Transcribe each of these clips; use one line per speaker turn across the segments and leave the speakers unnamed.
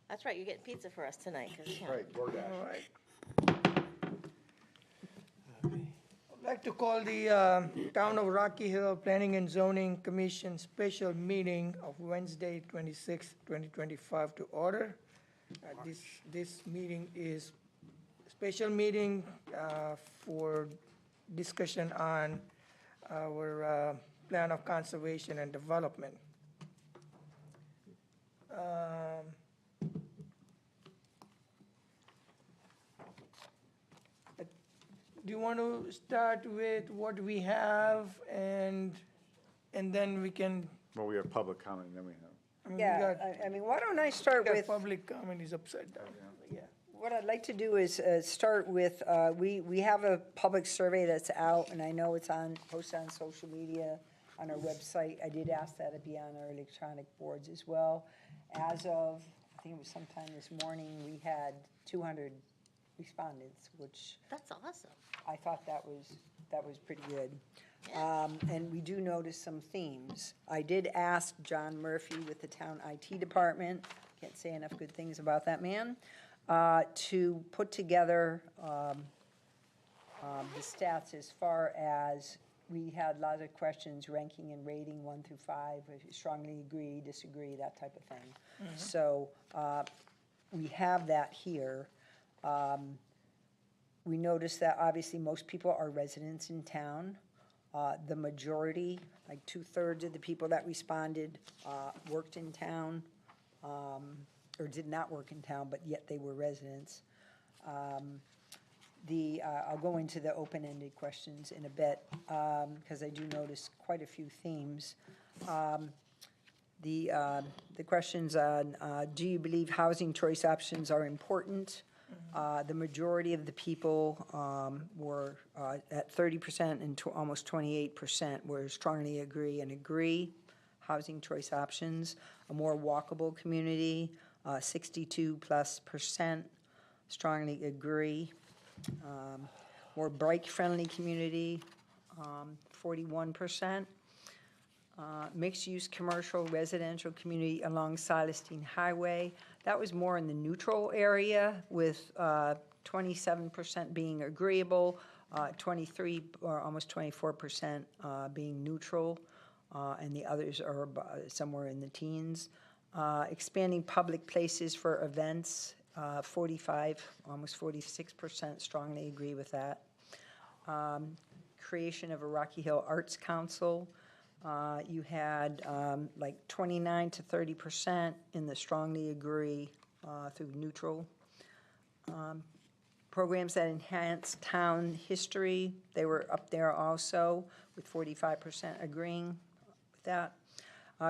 That's right, you're getting pizza for us tonight, 'cause, yeah.
Right, DoorDash.
All right. I'd like to call the Town of Rocky Hill Planning and Zoning Commission special meeting of Wednesday, 2025 to order. This meeting is a special meeting for discussion on our plan of conservation and development. Do you want to start with what we have and then we can,
Well, we have public comment, and then we have.
I mean, we
Yeah,
got,
I mean, why don't I start
we got
with,
public comment is upside down, yeah.
what I'd like to do is start with, we have a public survey that's out, and I know it's posted on social media, on our website. I did ask that it be on our electronic boards as well. As of, I think it was sometime this morning, we had 200 respondents, which
That's awesome.
I thought that was pretty good. And we do notice some themes. I did ask John Murphy with the town IT department, can't say enough good things about that man, to put together the stats as far as, we had a lot of questions ranking and rating 1 through 5, if you strongly agree, disagree, that type of thing. So we have that here. We noticed that obviously most people are residents in town. The majority, like 2/3 of the people that responded, worked in town, or did not work in town, but yet they were residents. I'll go into the open-ended questions in a bit, because I do notice quite a few themes. The questions on, do you believe housing choice options are important? The majority of the people were at 30% and almost 28% were strongly agree. Housing choice options, a more walkable community, 62+% strongly agree. More bike-friendly community, 41%. Mixed-use commercial residential community along Celestine Highway. That was more in the neutral area, with 27% being agreeable, 23 or almost 24% being neutral, and the others are somewhere in the teens. Expanding public places for events, 45, almost 46% strongly agree with that. Creation of a Rocky Hill Arts Council. You had like 29 to 30% in the strongly agree through neutral. Programs that enhance town history, they were up there also, with 45% agreeing with that.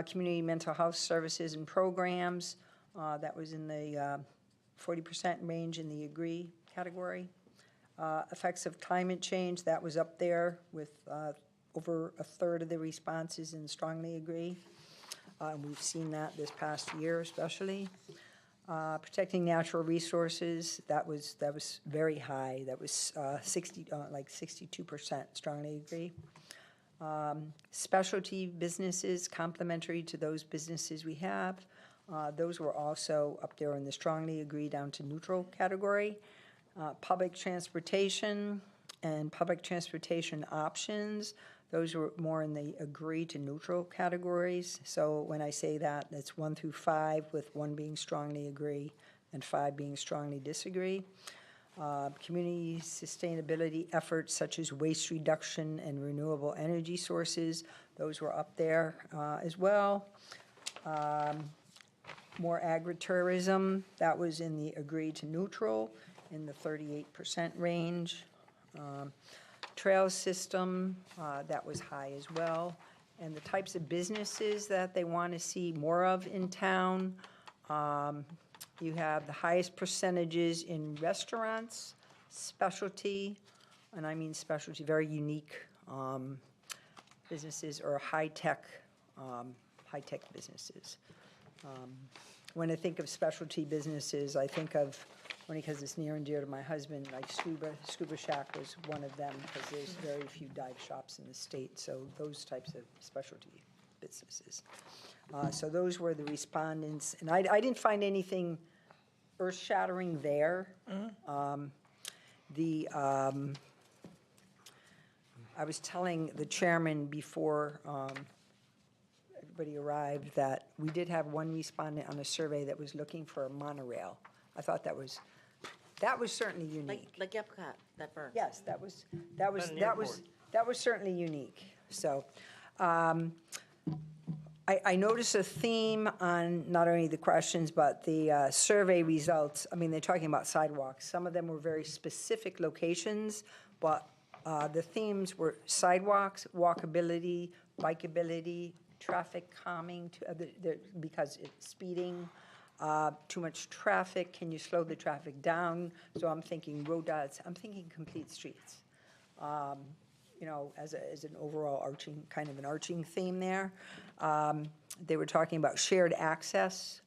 Community mental health services and programs, that was in the 40% range in the agree category. Effects of climate change, that was up there with over 1/3 of the responses in strongly agree. We've seen that this past year especially. Protecting natural resources, that was very high. That was 62% strongly agree. Specialty businesses, complementary to those businesses we have, those were also up there in the strongly agree down to neutral category. Public transportation and public transportation options, those were more in the agree to neutral categories. So when I say that, that's 1 through 5, with 1 being strongly agree and 5 being strongly disagree. Community sustainability efforts such as waste reduction and renewable energy sources, those were up there as well. More agritourism, that was in the agree to neutral, in the 38% range. Trail system, that was high as well. And the types of businesses that they want to see more of in town, you have the highest percentages in restaurants, specialty, and I mean specialty, very unique businesses, or high-tech businesses. When I think of specialty businesses, I think of, only because it's near and dear to my husband, like Scuba Shack was one of them, because there's very few dive shops in the state, so those types of specialty businesses. So those were the respondents, and I didn't find anything earth-shattering there. The, I was telling the chairman before everybody arrived that we did have one respondent on a survey that was looking for a monorail. I thought that was certainly unique.
Like Epcot, that burnt.
Yes, that was certainly unique. So, I noticed a theme on not only the questions, but the survey results. I mean, they're talking about sidewalks. Some of them were very specific locations, but the themes were sidewalks, walkability, bikeability, traffic calming, because it's speeding, too much traffic, can you slow the traffic down? So I'm thinking road diets, I'm thinking complete streets. You know, as an overall arching theme there. They were talking about shared access,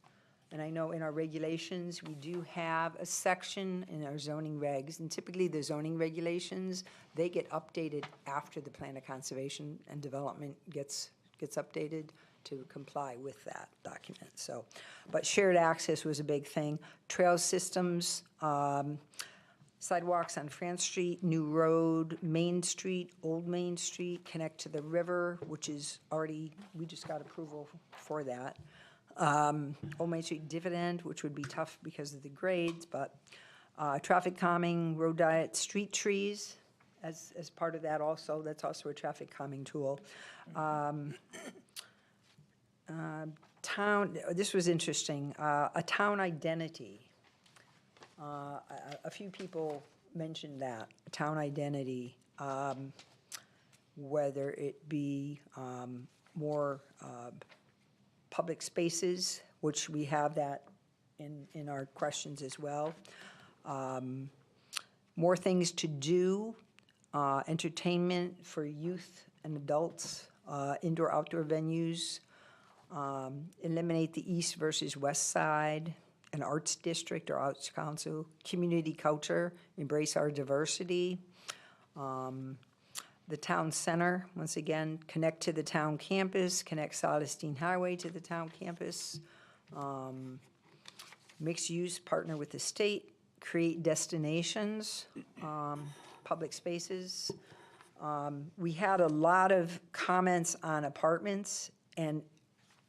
and I know in our regulations, we do have a section in our zoning regs, and typically the zoning regulations, they get updated after the plan of conservation and development gets updated to comply with that document, so. But shared access was a big thing. Trail systems, sidewalks on France Street, New Road, Main Street, Old Main Street, connect to the river, which is already, we just got approval for that. Old Main Street dividend, which would be tough because of the grades, but traffic calming, road diet, street trees as part of that also. That's also a traffic calming tool. Town, this was interesting, a town identity. A few people mentioned that, town identity, whether it be more public spaces, which we have that in our questions as well. More things to do, entertainment for youth and adults, indoor-outdoor venues, eliminate the east versus west side, an arts district or arts council, community culture, embrace our diversity. The town center, once again, connect to the town campus, connect Celestine Highway to the town campus. Mixed use, partner with the state, create destinations, public spaces. We had a lot of comments on apartments, and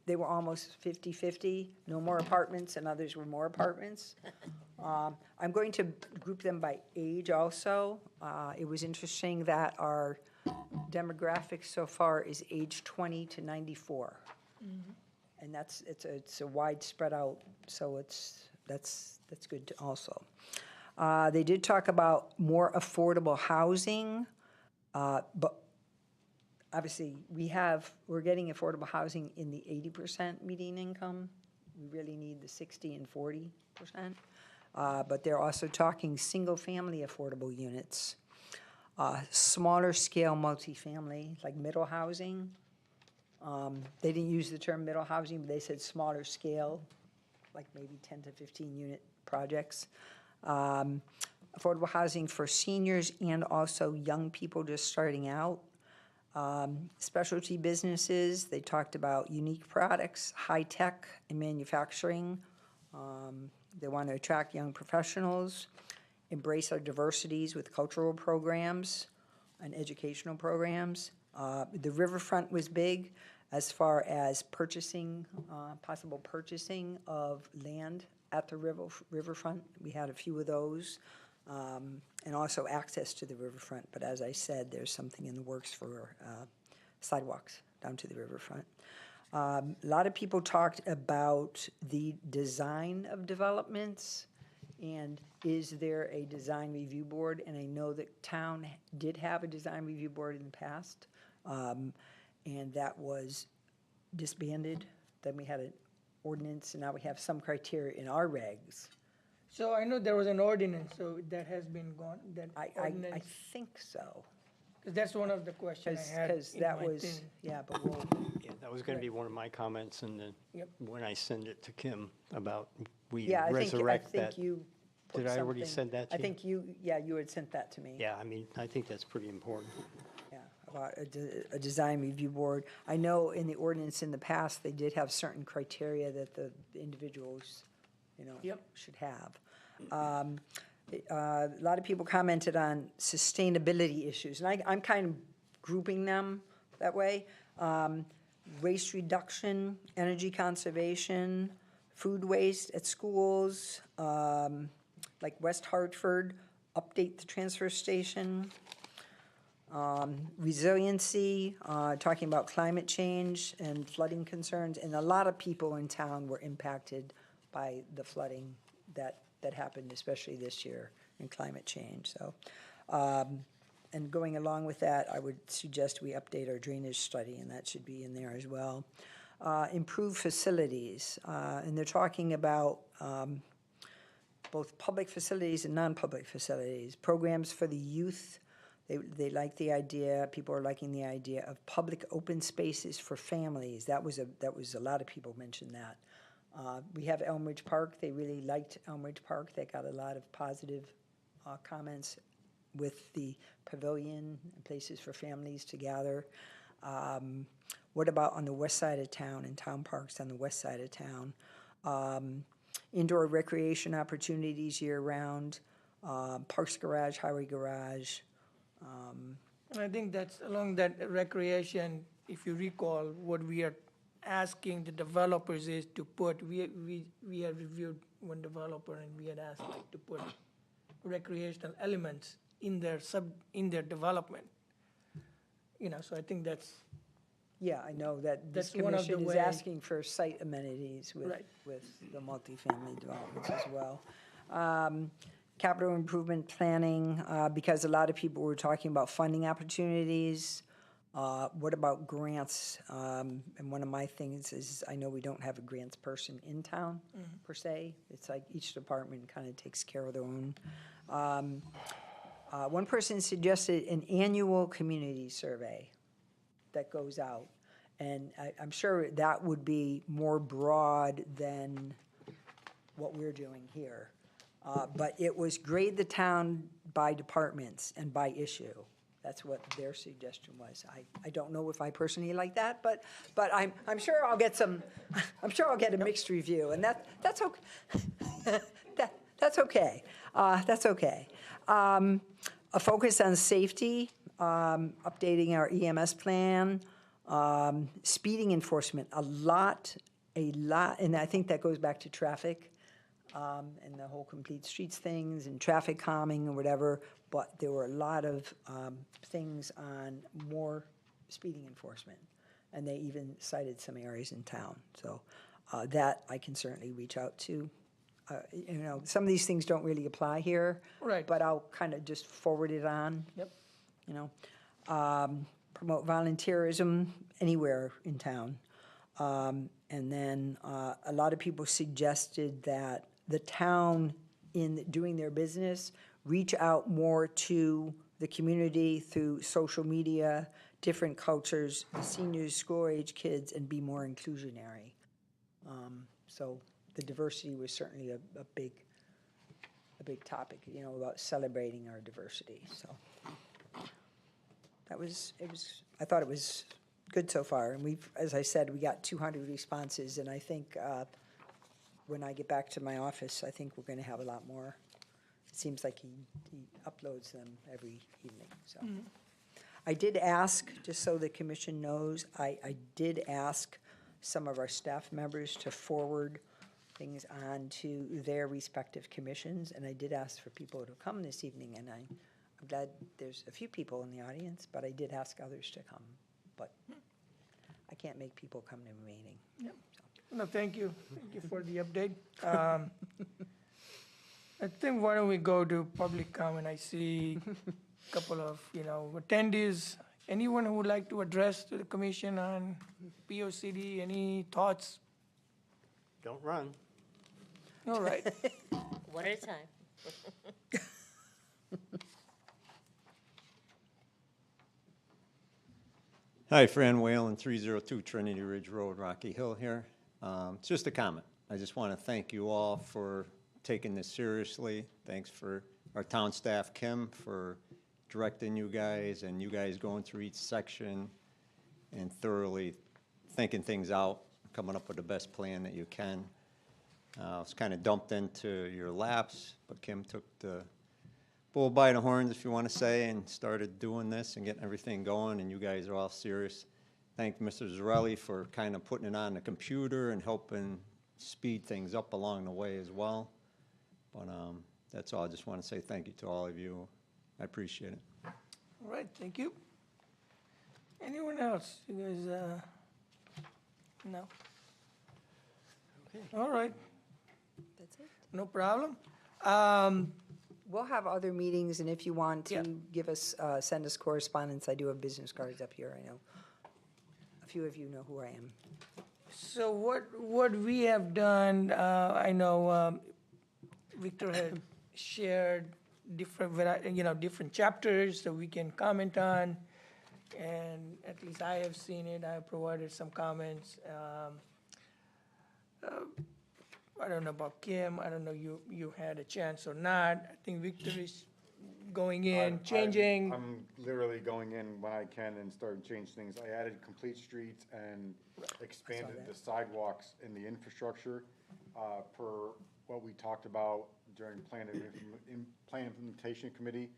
they were almost 50-50, no more apartments, and others were more apartments. I'm going to group them by age also. It was interesting that our demographic so far is age 20 to 94. And it's a wide spread out, so that's good to also. They did talk about more affordable housing, but obviously, we're getting affordable housing in the 80% median income. We really need the 60 and 40%. But they're also talking single-family affordable units, smaller scale multifamily, like middle housing. They didn't use the term middle housing, but they said smaller scale, like maybe 10 to 15 unit projects. Affordable housing for seniors and also young people just starting out. Specialty businesses, they talked about unique products, high tech and manufacturing. They want to attract young professionals, embrace our diversities with cultural programs and educational programs. The riverfront was big as far as purchasing, possible purchasing of land at the riverfront. We had a few of those. And also access to the riverfront. But as I said, there's something in the works for sidewalks down to the riverfront. A lot of people talked about the design of developments and is there a design review board? And I know that town did have a design review board in the past, and that was disbanded. Then we had an ordinance, and now we have some criteria in our regs.
So I know there was an ordinance, so that has been gone, that
I
ordinance?
think so.
'Cause that's one of the questions I had
Because
in
that
my
was,
thing.
yeah, but we'll,
Yeah, that was going to be one of my comments, and then
Yep.
when I send it to Kim about we
yeah, I
resurrect
think
that.
you put
Did I already
something-
send that to
I
you?
think you had sent that to me.
Yeah, I mean, I think that's pretty important.
Yeah, about a design review board. I know in the ordinance in the past, they did have certain criteria that the individuals
Yep.
should have. A lot of people commented on sustainability issues, and I'm kind of grouping them that way. Waste reduction, energy conservation, food waste at schools, like West Hartford, update the transfer station. Resiliency, talking about climate change and flooding concerns, and a lot of people in town were impacted by the flooding that happened, especially this year, in climate change, so. And going along with that, I would suggest we update our drainage study, and that should be in there as well. Improve facilities, and they're talking about both public facilities and non-public facilities, programs for the youth. They like the idea, people are liking the idea of public open spaces for families. That was a lot of people mentioned that. We have Elmridge Park, they really liked Elmridge Park, they got a lot of positive comments with the pavilion, and places for families to gather. What about on the west side of town, in town parks on the west side of town? Indoor recreation opportunities year-round, Parks Garage, Highway Garage.
And I think that's along that recreation, if you recall, what we are asking the developers is to put, we have reviewed one developer and we had asked like to put recreational elements in their development. So I think that's,
Yeah, I know that this
That's one of the
commission is
way-
asking for site amenities
Right.
with the multifamily developments as well. Capital improvement planning, because a lot of people were talking about funding opportunities. What about grants? And one of my things is, I know we don't have a grants person in town, per se. It's like each department kind of takes care of their own. One person suggested an annual community survey that goes out. And I'm sure that would be more broad than what we're doing here. But it was grade the town by departments and by issue. That's what their suggestion was. I don't know if I personally like that, but I'm sure I'll get I'm sure I'll get a mixed review, and that's okay. That's okay. That's okay. A focus on safety, updating our EMS plan, speeding enforcement, a lot, and I think that goes back to traffic, and the whole complete streets things and traffic calming and whatever, but there were a lot of things on more speeding enforcement, and they even cited some areas in town. So that I can certainly reach out to. Some of these things don't really apply here.
Right.
But I'll kind of just forward it on.
Yep.
Promote volunteerism anywhere in town. And then a lot of people suggested that the town, in doing their business, reach out more to the community through social media, different cultures, seniors, school-age kids, and be more inclusionary. So the diversity was certainly a big topic, about celebrating our diversity. So I thought it was good so far. And as I said, we got 200 responses, and I think when I get back to my office, I think we're going to have a lot more. It seems like he uploads them every evening, so. I did ask, just so the commission knows, I did ask some of our staff members to forward things on to their respective commissions, and I did ask for people to come this evening, and I'm glad there's a few people in the audience, but I did ask others to come. But I can't make people come to a meeting.
Yep. No, thank you. Thank you for the update. I think why don't we go to public comment? I see a couple of, attendees. Anyone who would like to address to the commission on POCD, any thoughts?
Don't run.
All right.
One at a time.
Hi, Fran Whalen, 302 Trinity Ridge Road, Rocky Hill here. It's just a comment. I just want to thank you all for taking this seriously. Thanks for our town staff, Kim, for directing you guys and you guys going through each section and thoroughly thinking things out, coming up with the best plan that you can. I was kind of dumped into your laps, but Kim took the bull by the horns, if you want to say, and started doing this and getting everything going, and you guys are all serious. Thank Mr. Zarelli for kind of putting it on the computer and helping speed things up along the way as well. But that's all. I just want to say thank you to all of you. I appreciate it.
All right, thank you. Anyone else? You guys, no? All right,
That's it.
no problem.
We'll have other meetings, and if you want
Yeah.
to give us, send us correspondence, I do have business cards up here, I know. A few of you know who I am.
So what we have done, I know Victor had shared different, different chapters that we can comment on. And at least I have seen it, I have provided some comments. I don't know about Kim, I don't know you had a chance or not. I think Victor is going in, changing.
I'm literally going in when I can and starting to change things. I added complete streets and expanded the sidewalks in the infrastructure, per what we talked about during plan implementation committee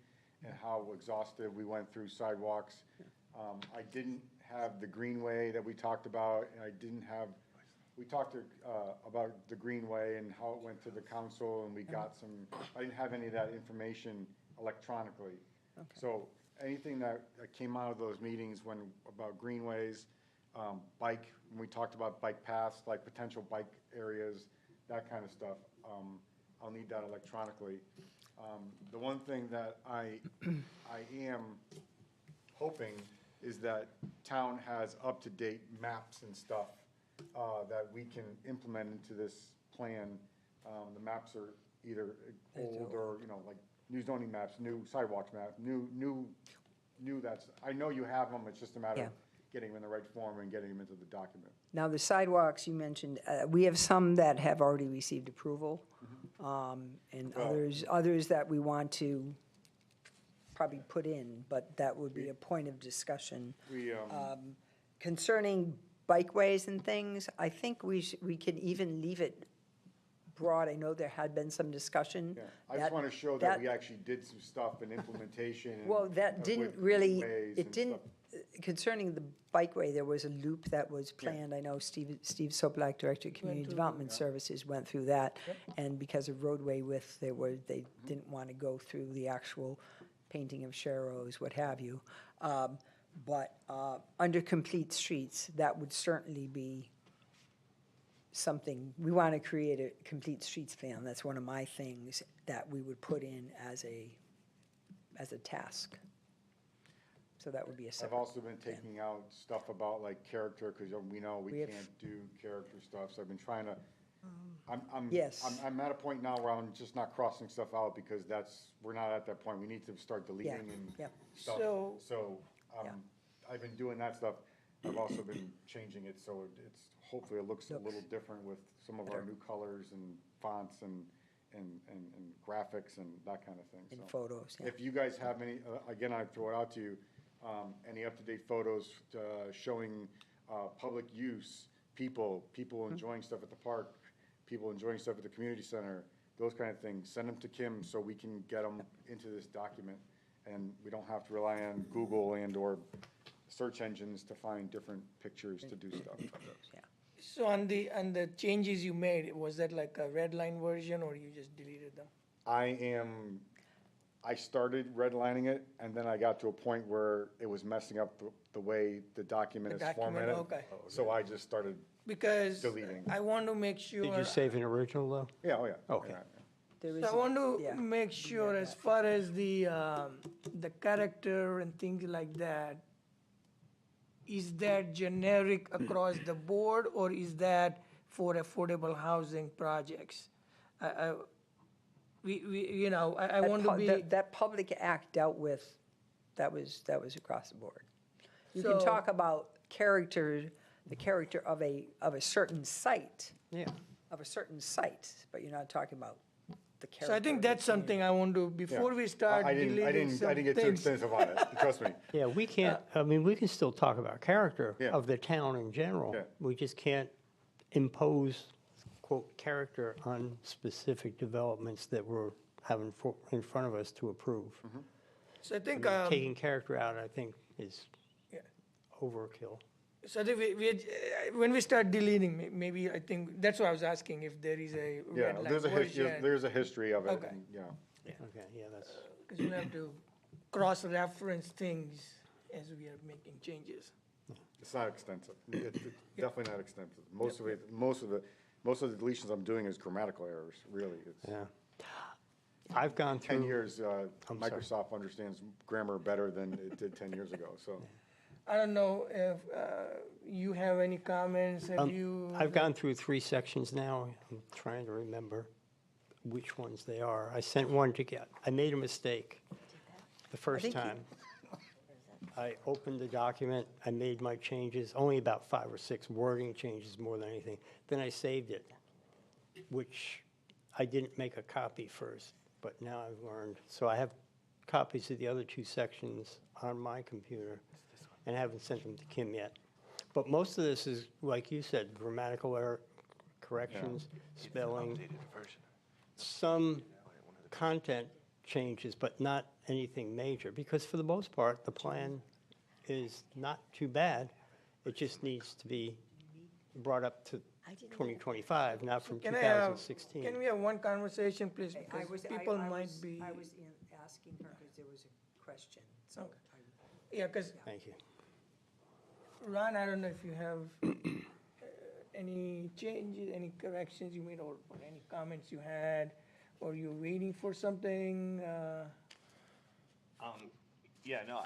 and how exhaustive we went through sidewalks. I didn't have the greenway that we talked about, and I didn't have, we talked about the greenway and how it went to the council, and we got some, I didn't have any of that information electronically. So anything that came out of those meetings about greenways, when we talked about bike paths, like potential bike areas, that kind of stuff, I'll need that electronically. The one thing that I am hoping is that town has up-to-date maps and stuff that we can implement into this plan. The maps are either old or, like new zoning maps, new sidewalks map, new that's, I know you have them, it's just a matter of getting them in the right form and getting them into the document.
Now, the sidewalks you mentioned, we have some that have already received approval, and others that we want to probably put in, but that would be a point of discussion.
We,
Concerning bikeways and things, I think we can even leave it broad. I know there had been some discussion.
yeah, I just want to show that we actually did some stuff in implementation. and,
Well, that didn't
with
really,
ways
it
and
didn't,
stuff.
concerning the bikeway, there was a loop that was planned. I know Steve Soplak, Director of Community Development Services, went through that. And because of roadway width, they didn't want to go through the actual painting of sharrows, what have you. But under complete streets, that would certainly be something, we want to create a complete streets plan. That's one of my things that we would put in as a task. So that would be a
I've
separate.
also been taking out stuff about like character, because we know we
We have-
can't do character stuff, so I've been trying to,
Yes.
I'm at a point now where I'm just not crossing stuff out, because we're not at that point, we need to start deleting and
yeah.
stuff.
So-
Yeah.
I've been doing that stuff, I've also been changing it, so it's, hopefully it looks a little different with some of our new colors and fonts and graphics and that kind of thing,
In
so.
photos, yeah.
If you guys have any, again, I throw it out to you, any up-to-date photos showing public use, people enjoying stuff at the park, people enjoying stuff at the community center, those kind of things, send them to Kim so we can get them into this document. And we don't have to rely on Google and/or search engines to find different pictures to do stuff.
Yeah.
So on the changes you made, was that like a red line version or you just deleted them?
I started redlining it, and then I got to a point where it was messing up the way the document
The
is
document,
formatted.
okay.
So I just started,
Because
Deleting.
I want to make sure.
Did you save an original, though?
yeah, oh yeah.
Okay.
yeah.
There is
So I
a-
want to
yeah.
make sure as far as the character and things like that, is that generic across the board or is that for affordable housing projects? I want to be,
That Public Act dealt with, that was across the board. You can
So-
talk about the character of a certain site,
Yeah.
but you're not talking about the character.
so I think
of the
that's something I want to, before we start
I didn't
deleting some
get too
things.
extensive on it, trust me.
Yeah, we can't, I mean, we can still talk about character
Yeah.
of the town in general.
Yeah.
We just can't impose quote, character on specific developments that we're having in front of us to approve.
So I
I
think,
mean, taking character out, I think, is
yeah.
overkill.
So I think when we start deleting, maybe, I think, that's why I was asking if there is a
Yeah,
red line
there's
version.
there's a history of it,
Okay.
and, yeah.
Okay, yeah, that's,
Because you have to cross-reference things as we are making changes.
It's not extensive. It's definitely not extensive. Most of the deletions I'm doing is grammatical errors, really. It's
yeah. I've gone
10
through,
years,
sorry.
Microsoft understands grammar better than it did 10 years ago, so.
I don't know if you have any comments, have you?
I've gone through 3 sections now. I'm trying to remember which ones they are. I sent one to get, I made a mistake the first
think you-
time. I opened the document, I made my changes, only about 5 or 6 wording changes more than anything. Then I saved it, which I didn't make a copy first, but now I've learned. So I have copies of the other 2 sections on my computer, and I haven't sent them to Kim yet. But most of this is, like you said, grammatical error, corrections, spelling, some content changes, but not anything major, because for the most part, the plan is not too bad. It just needs to be brought up to 2025, not from
Can I have,
2016.
can we have one conversation, please? Because people might be,
I was asking her because there was a question, so.
yeah, because
Thank you.
Ron, I don't know if you have any changes, any corrections you made, or any comments you had, or you're waiting for something?
Yeah, no,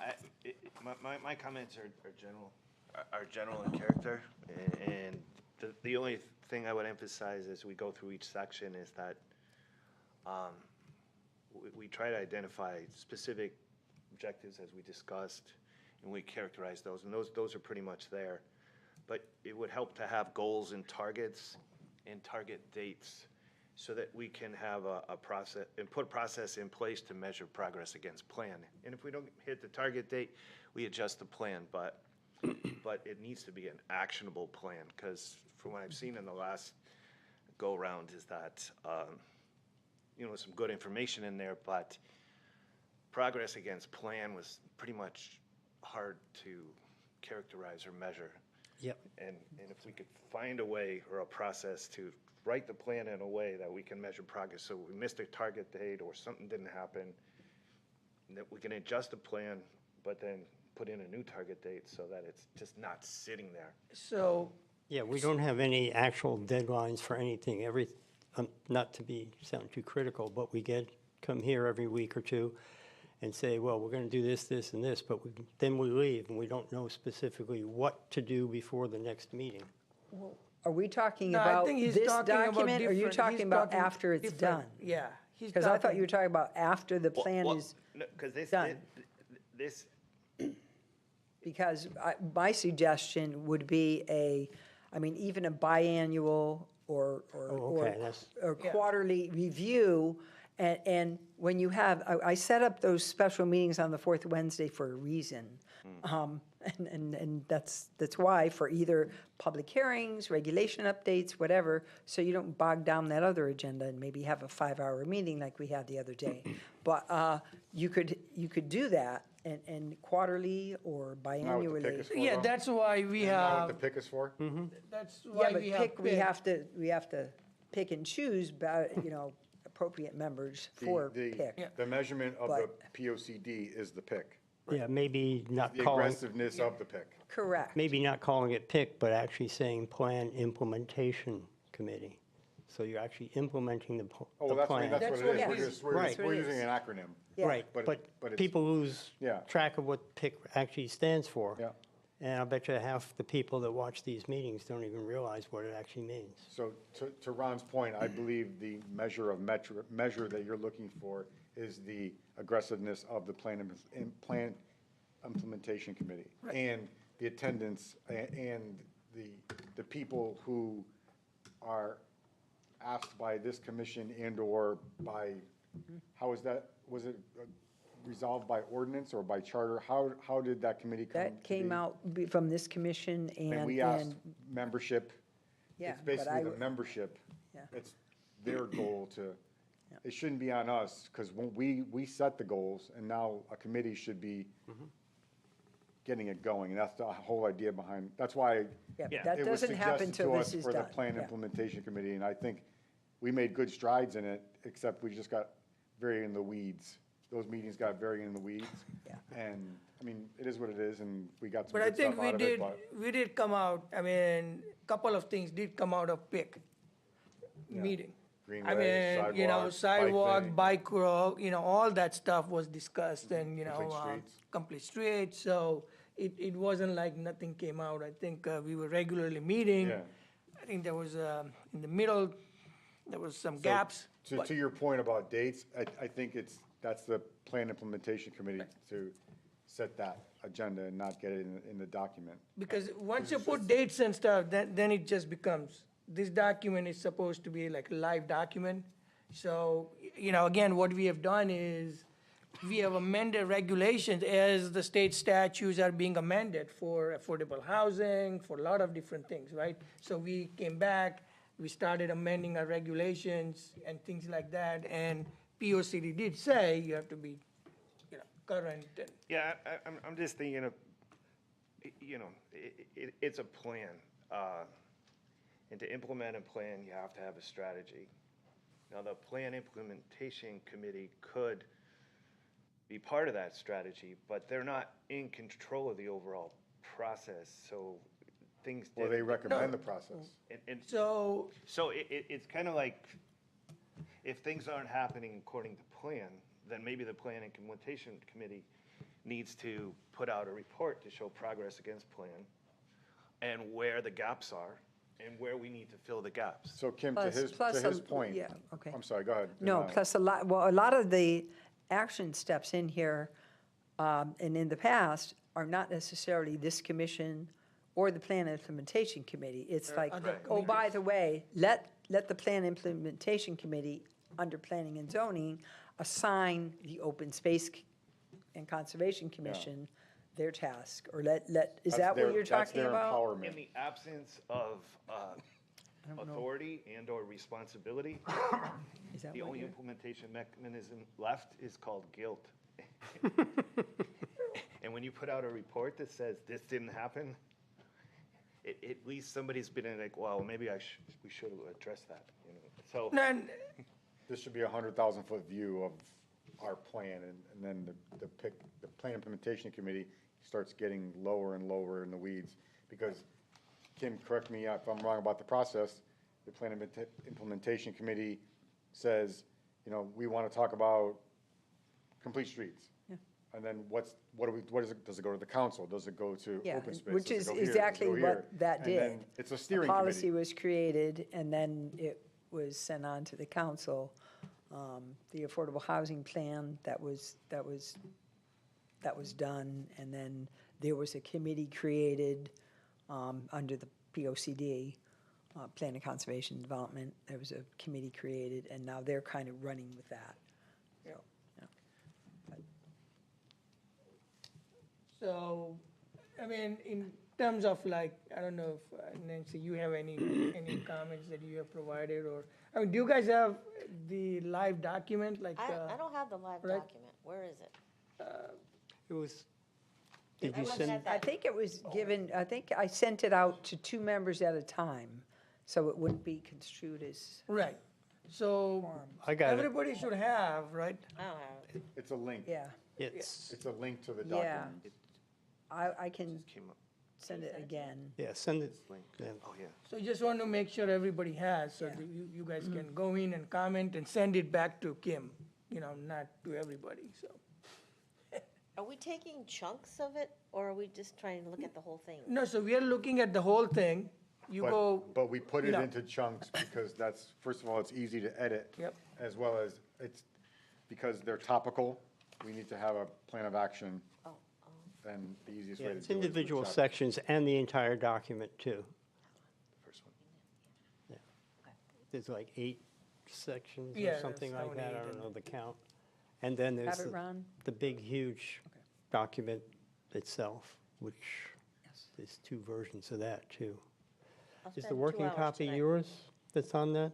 my comments are general in character, and the only thing I would emphasize as we go through each section is that we try to identify specific objectives as we discussed, and we characterize those, and those are pretty much there. But it would help to have goals and targets and target dates so that we can have a process, and put a process in place to measure progress against plan. And if we don't hit the target date, we adjust the plan, but it needs to be an actionable plan, because from what I've seen in the last go-round is that, some good information in there, but progress against plan was pretty much hard to characterize or measure.
Yep.
And if we could find a way or a process to write the plan in a way that we can measure progress, so we missed a target date or something didn't happen, that we can adjust the plan, but then put in a new target date so that it's just not sitting there.
So,
Yeah, we don't have any actual deadlines for anything. Not to sound too critical, but we come here every week or 2 and say, well, we're going to do this, this, and this, but then we leave, and we don't know specifically what to do before the next meeting.
Are we talking
no, I
about
think he's
this
talking about
document, or are you
different-
talking
he's
about
talking
after it's
different.
done?
Yeah. he's
Because I thought
talking-
you were talking about after the plan is,
Because
done.
this,
because my suggestion would be even a biannual or
okay, that's-
or
Yeah.
quarterly review. And when you have, I set up those special meetings on the 4th Wednesday for a reason. And that's why, for either public hearings, regulation updates, whatever, so you don't bog down that other agenda and maybe have a 5-hour meeting like we had the other day. But you could do that and quarterly or
Not what the
biannually.
pick is for,
Yeah,
though?
that's why we
Isn't that what
have,
the pick is for?
that's
Yeah,
why
but
we have.
pick, we
pick.
have to pick and choose, appropriate members for pick.
The measurement of the
But-
POCD is the pick,
Yeah, maybe not
the
calling,
aggressiveness of the pick.
Correct.
maybe not calling it PIC, but actually saying Plan Implementation Committee. So you're actually implementing the
Oh,
the
well,
plan.
that's what it is.
That's
We're
what it
just,
is.
we're
Right.
we're using an acronym.
Yeah.
Right,
But-
but
but it's-
people lose
Yeah.
track of what PIC actually stands for.
Yeah.
And I bet you half the people that watch these meetings don't even realize what it actually means.
So to Ron's point, I believe the measure that you're looking for is the aggressiveness of the plan implementation committee. And the attendance and the people who are asked by this commission and/or by, how is that, was it resolved by ordinance or by charter? How did that committee come to be?
That came out from this commission
And
and
we asked membership
Yeah,
it's
but
basically
I
the
w-
membership.
Yeah.
It's their goal to,
Yeah.
it shouldn't be on us, because when we set the goals, and now a committee should be getting it going, and that's the whole idea behind, that's why
Yeah,
Yeah.
that
it was
doesn't happen
suggested
till
to
this
us
is
for the
done.
plan
Yeah.
implementation committee, and I think we made good strides in it, except we just got very in the weeds. Those meetings got very in the weeds.
Yeah.
And, I mean, it is what it is, and we got some
But I
good
think
stuff
we
out of it,
did,
but.
we did come out, I mean, couple of things did come out of PIC meeting. I
Greenway,
mean, you know,
sidewalks,
sidewalk,
bike
bike row, you know, all that stuff was discussed and, you know.
Complete streets.
Complete streets, so it wasn't like nothing came out. I think we were regularly meeting.
Yeah.
I think there was, in the middle, there was some
So,
gaps.
To your point about dates, I think that's the plan implementation committee to set that agenda and not get it in the document.
Because once you put dates and stuff, then it just becomes, this document is supposed to be like a live document. So, you know, again, what we have done is, we have amended regulations as the state statutes are being amended for affordable housing, for a lot of different things, right? So we came back, we started amending our regulations and things like that, and P.O.C.D. did say you have to be, you know, current and.
Yeah, I'm just thinking of, you know, it's a plan. And to implement a plan, you have to have a strategy. Now, the plan implementation committee could be part of that strategy, but they're not in control of the overall process, so things.
Well, they recommend the process.
And
So,
so it's kind of like, if things aren't happening according to plan, then maybe the plan implementation committee needs to put out a report to show progress against plan and where the gaps are and where we need to fill the gaps.
So Kim, to
Plus
his
a-
point.
yeah, okay.
I'm sorry, go ahead.
No,
And,
plus a lot of the action steps in here, and in the past, are not necessarily this commission or the plan implementation committee. It's like,
other
oh, by the way, let the plan implementation committee, under planning and zoning, assign the open space and conservation commission their task, or is
that's
that
their-
what you're
that's
talking
their
about?
empowerment.
In the absence of authority and/or responsibility,
Is that
the
what
only
you're?
implementation mechanism left is called guilt. And when you put out a report that says this didn't happen, at least somebody's been in like, well, maybe we should have addressed that, you know? So,
and
This should be a 100,000-foot view of our plan, and then the plan implementation committee starts getting lower and lower in the weeds. Because, Kim, correct me if I'm wrong about the process, the plan implementation committee says, you know, we want to talk about complete streets. And then what does it go to the council? Does it go to
Yeah,
open space?
which
Does it
is
go here? Does it
exactly
go
what
here?
that
And then
did.
it's a steering
A policy
committee.
was created, and then it was sent on to the council. The affordable housing plan, that was done, and then there was a committee created under the POCD, Plan of Conservation and Development. There was a committee created, and now they're kind of running with that.
so, I mean, in terms of like, I don't know if Nancy, you have any comments that you have provided, or, I mean, do you guys have the live document, like?
I don't have the live
right.
document. Where is it?
It was, did
I
you
must
send?
have
I
that.
think it was given, I think I sent it out to 2 members at a time, so it wouldn't be construed as.
Right, so,
I got it.
everybody should have, right?
I don't have it.
It's a link.
Yeah,
It's,
It's a link to the
Yeah.
document.
I can
came up
send it again.
yeah, send it.
link.
Yeah.
Oh, yeah.
So just want to make sure everybody has, so
Yeah.
that you guys can go in and comment and send it back to Kim, you know, not to everybody, so.
Are we taking chunks of it, or are we just trying to look at the whole thing?
No, so we are looking at the whole thing, you go,
But we put it
Yeah.
into chunks because that's, first of all, it's easy to edit.
Yep.
As well as it's, because they're topical, we need to have a plan of action. And the easiest
Yeah,
way to do it
it's
is with
individual
chapters.
sections and the entire document, too.
First one.
There's like 8 sections
Yeah,
or something
there's
like that, I
7, 8,
don't know the count. And then there's
Have it, Ron?
the big, huge document itself, which there's 2 versions of that, too.
I'll
Is the
spend 2
working
hours
copy
tonight.
yours that's on that?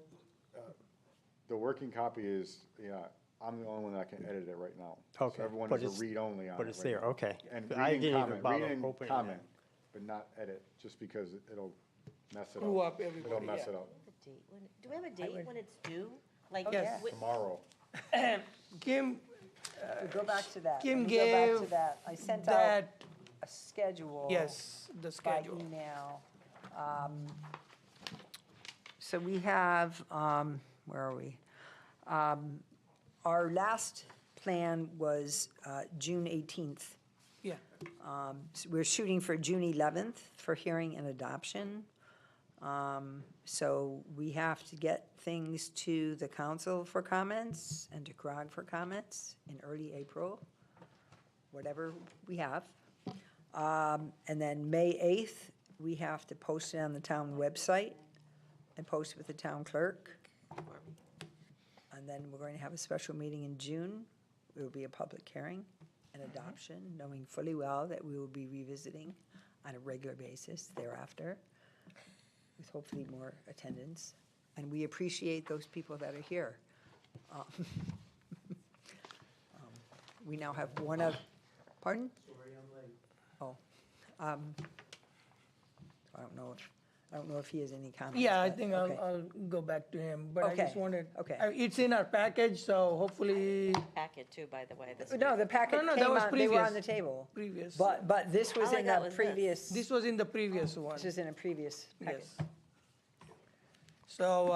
The working copy is, yeah, I'm the only one that can edit it right now.
Okay,
So everyone
but
is a
it's-
read-only on it
But it's
right
there,
now.
okay.
And
I
read and
didn't even
comment,
bother
read and
opening
comment,
that.
but not edit, just because it'll mess it
Screw
up.
up everybody,
It'll mess
yeah.
it up.
Date when- Do we have a date when it's due? Like,
Yes.
wi-
Tomorrow.
Kim,
We go back to that.
Kim
Let me go back to
gave
that. I sent out
that,
a schedule.
yes, the
By
schedule.
email. So we have, where are we? Our last plan was June 18th.
Yeah,
So we're shooting for June 11th for hearing and adoption. So we have to get things to the council for comments and to CROG for comments in early April, whatever we have. And then May 8th, we have to post it on the town website and post it with the town clerk. And then we're going to have a special meeting in June. It will be a public hearing and adoption, knowing fully well that we will be revisiting on a regular basis thereafter, with hopefully more attendance. And we appreciate those people that are here. Um, We now have one of, pardon? Oh, I don't know if he has any comments.
yeah, I
but-
think
okay.
I'll go back to him, but I just
Okay,
wanted,
okay.
it's in our package, so hopefully
packet too, by the way. this
No,
week.
the packet
No, that
came
was
on, they were on
previous.
the table.
previous.
But this was
All I
in
got
the
was this.
previous,
This was in the previous one,
this was in a previous packet.
yes. So,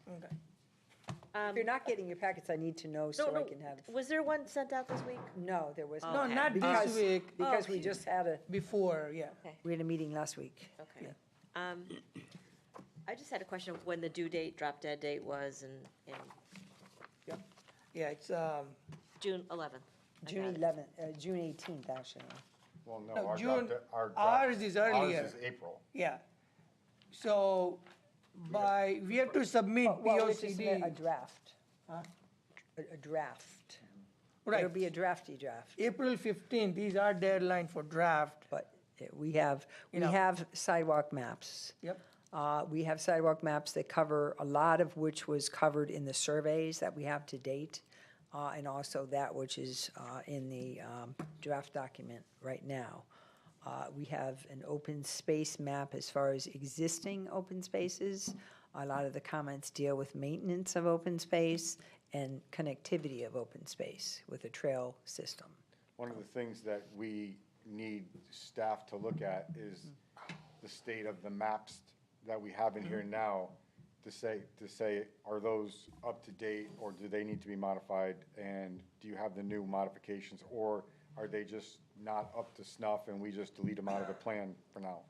okay.
If you're not getting your packets, I need to know
No,
so I
no,
can have,
was there one sent out this week?
no, there was
No,
not.
not this
Because-
week,
Because we
Oh.
just had a,
before, yeah.
we had a meeting last week.
Okay. I just had a question of when the due date, drop dead date was and
Yeah, it's,
June 11th. I
June
got it.
11th, June 18th, actually.
Well, no,
No,
our
June-
draft,
ours is earlier.
Ours is April.
yeah. So we have to submit
Oh, well, we have to submit a
POCD,
draft. A draft.
right.
It'll be a drafty draft,
April 15th is our deadline for draft.
but we have
You know.
sidewalk maps.
Yep.
We have sidewalk maps that cover, a lot of which was covered in the surveys that we have to date, and also that which is in the draft document right now. We have an open space map as far as existing open spaces. A lot of the comments deal with maintenance of open space and connectivity of open space with a trail system.
One of the things that we need staff to look at is the state of the maps that we have in here now to say, are those up to date or do they need to be modified? And do you have the new modifications or are they just not up to snuff and we just delete them out of the plan for now?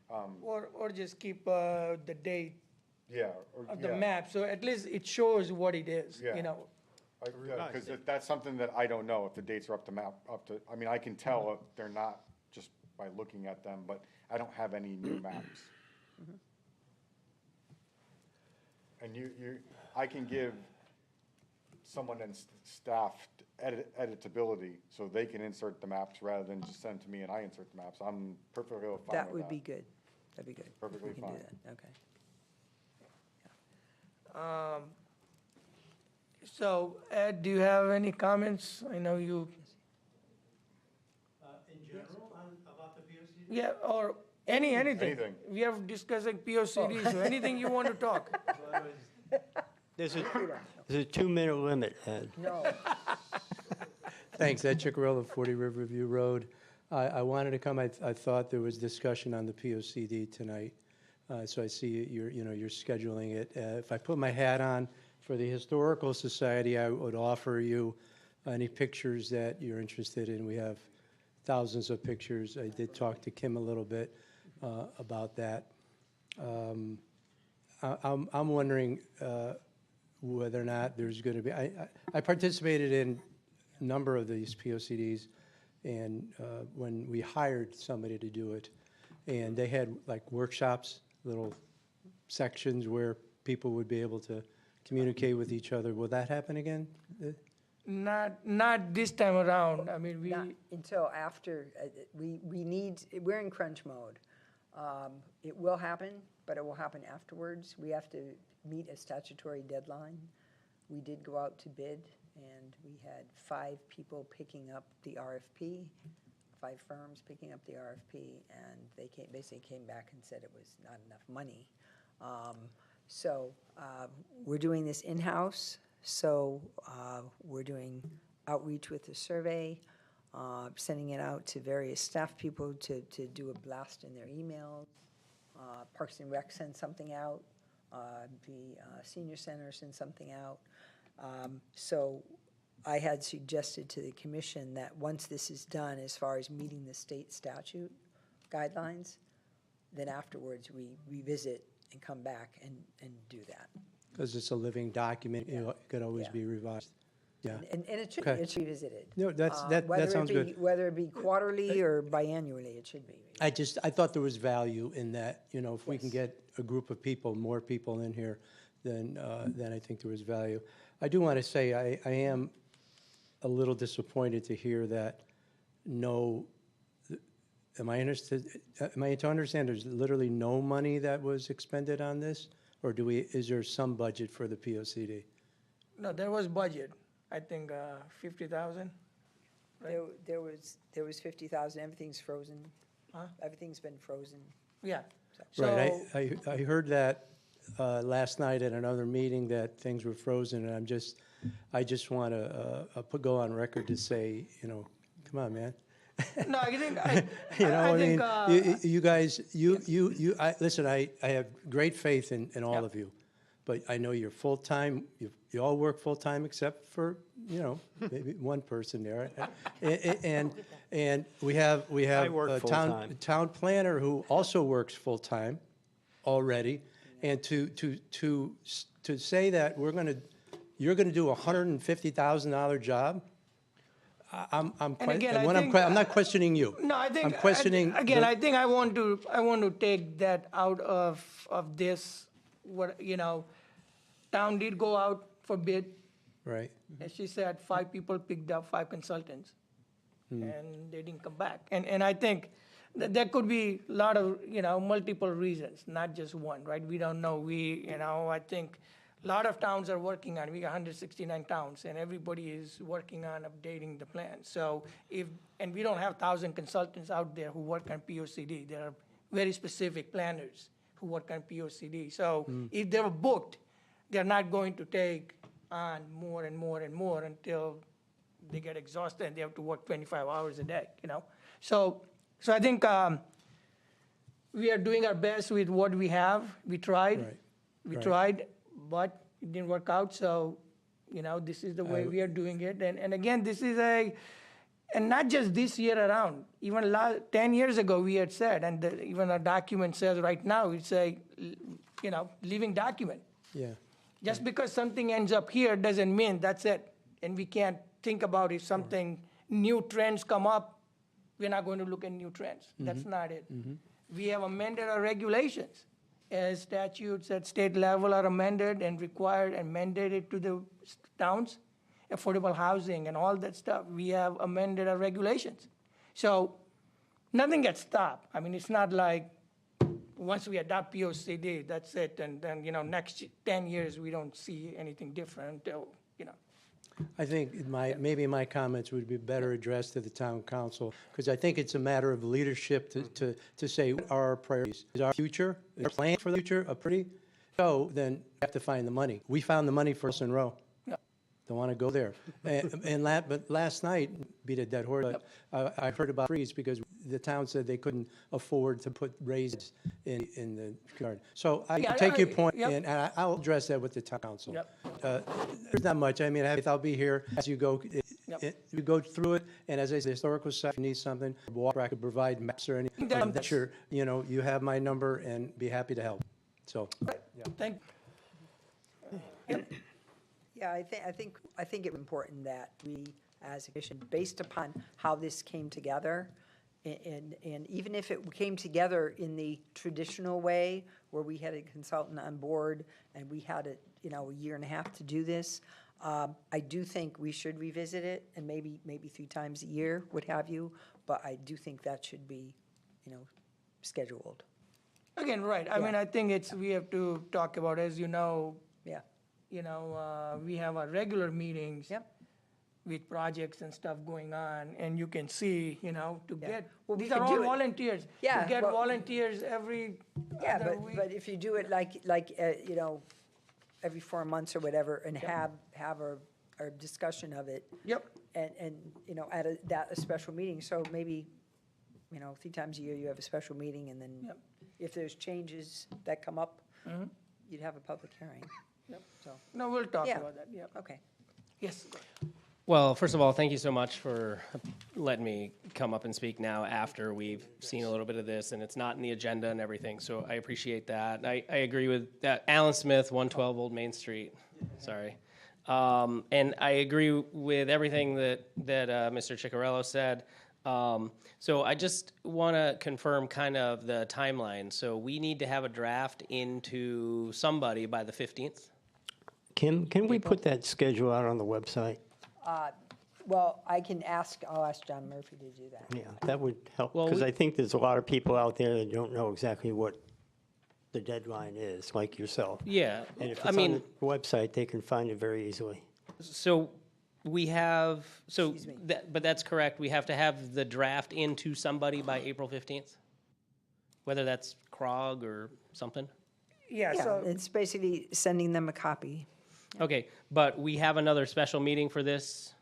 Or just keep the date
Yeah. or-
of the
yeah.
map, so at least it shows what it is,
Yeah.
you know?
Because that's something that I don't know if the dates are I mean, I can tell if they're not just by looking at them, but I don't have any new maps. And I can give someone in staff editability, so they can insert the maps rather than just send to me and I insert the maps. I'm perfectly fine with that.
That would be good. That'd be good.
Perfectly
We can do
fine.
that, okay.
So, Ed, do you have any comments? I know you,
In general, about the POCD?
yeah, or anything.
Anything.
We are discussing POCD, so anything you want to talk.
There's a 2-minute limit, Ed.
No,
Thanks, Ed Chickarello, 40 Riverview Road. I wanted to come, I thought there was discussion on the POCD tonight, so I see you're scheduling it. If I put my hat on for the Historical Society, I would offer you any pictures that you're interested in. We have thousands of pictures. I did talk to Kim a little bit about that. I'm wondering whether or not there's going to be, I participated in a number of these POCDs, and when we hired somebody to do it, and they had like workshops, little sections where people would be able to communicate with each other. Will that happen again?
Not this time around, I mean,
not until after, we're in crunch mode. It will happen, but it will happen afterwards. We have to meet a statutory deadline. We did go out to bid, and we had 5 people picking up the RFP, 5 firms picking up the RFP, and they basically came back and said it was not enough money. So we're doing this in-house, so we're doing outreach with the survey, sending it out to various staff people to do a blast in their emails. Parks and Rec send something out. The senior center send something out. So I had suggested to the commission that once this is done, as far as meeting the state statute guidelines, then afterwards we revisit and come back and do that.
Because it's a living document, you know, it could always
Yeah.
be revised. Yeah.
And it should
Okay.
be revisited.
No, that
Whether it
sounds
be-
good.
Whether it be quarterly or biannually, it should be.
I thought there was value in that, you know, if we can
Yes.
get a group of people, more people in here, then I think there was value. I do want to say, I am a little disappointed to hear that am I to understand there's literally no money that was expended on this? Or is there some budget for the POCD?
No, there was budget, I think 50,000.
There was 50,000, everything's frozen.
Huh?
Everything's been frozen.
Yeah.
Right,
So-
I heard that last night at another meeting that things were frozen, and I just want to go on record to say, you know, come on, man.
No, I think,
You know, I mean,
think,
you guys, listen, I have great faith in all of you, but I know you're full-time, you all work full-time except for, you know, maybe one person there. And we have
I work
a
full-time.
town planner who also works full-time already, and to say that you're gonna do a $150,000 job, I'm not questioning you.
No, I think.
I'm questioning.
Again,
the-
I think I want to take that out of this, what, you know, town did go out for bid.
Right,
As she said, 5 people picked up 5 consultants, and they didn't come back. And I think that there could be a lot of, you know, multiple reasons, not just one, right? We don't know. I think a lot of towns are working on it. We got 169 towns, and everybody is working on updating the plan. So and we don't have 1,000 consultants out there who work on POCD. There are very specific planners who work on POCD. So if they're booked, they're not going to take on more and more and more until they get exhausted and they have to work 25 hours a day, you know? So I think we are doing our best with what we have. We tried.
Right.
We
Right.
tried, but it didn't work out. So, you know, this is the way we are doing it. And again, this is and not just this year around. Even 10 years ago, we had said, and even our document says right now, it's a, you know, living document.
yeah.
Just because something ends up here doesn't mean that's it. And we can't think about if something, new trends come up, we're not going to look at new trends. That's not it. We have amended our regulations. As statutes at state level are amended and required and mandated to the towns, affordable housing and all that stuff, we have amended our regulations. So nothing gets stopped. I mean, it's not like once we adopt POCD, that's it, and then, you know, next 10 years, we don't see anything different until, you know.
I think maybe my comments would be better addressed to the town council, because I think it's a matter of leadership to say, what are our priorities? Is our future, is our plan for the future a pretty? So then we have to find the money. We found the money for us in Row. Don't want to go there. But last night, beat a dead horse, but I heard about freeze because the town said they couldn't afford to put raises in the garden. So I
Yeah,
take your point,
yep.
and I'll address that with the town council.
Yep.
There's not much. I mean, I'll be here as you go.
Yep.
You go through it, and as I say, the historical society needs something, I could provide maps or anything.
That's-
Sure, you know, you have my number, and be happy to help. So,
Thank.
Yeah, I think it's important that we, as a commission, based upon how this came together, and even if it came together in the traditional way, where we had a consultant on board, and we had a year and a half to do this, I do think we should revisit it, and maybe 3 times a year, what have you, but I do think that should be, scheduled.
Again, right, I mean, I think we have to talk about, as you know,
Yeah,
we have our regular meetings.
Yep.
With projects and stuff going on, and you can see, to get,
Well, we
these are
could
all
do it-
volunteers.
Yeah,
To get
well-
volunteers every
yeah,
other week.
but if you do it like, every 4 months or whatever, and have a discussion of it,
Yep,
and, at a special meeting, so maybe, 3 times a year you have a special meeting, and then
Yep.
if there's changes that come up, you'd have a public hearing.
Yep.
So,
no, we'll talk
Yeah.
about that, yep.
okay.
Yes,
Well, first of all, thank you so much for letting me come up and speak now after we've seen a little bit of this, and it's not in the agenda and everything, so I appreciate that. I agree with that. Alan Smith, 112 Old Main Street, sorry. And I agree with everything that Mr. Ciccarello said. So I just want to confirm kind of the timeline. So we need to have a draft into somebody by the 15th?
Kim, can we put that schedule out on the website?
Well, I'll ask John Murphy to do that.
Yeah, that would help,
Well,
because
we-
I think there's a lot of people out there that don't know exactly what the deadline is, like yourself.
Yeah,
And if
I
it's on
mean,
the website, they can find it very easily.
so we have, so,
Excuse me.
but that's correct, we have to have the draft into somebody by April 15th? Whether that's CROG or something?
yeah,
Yeah,
so,
it's basically sending them a copy.
Okay, but we have another special meeting for this,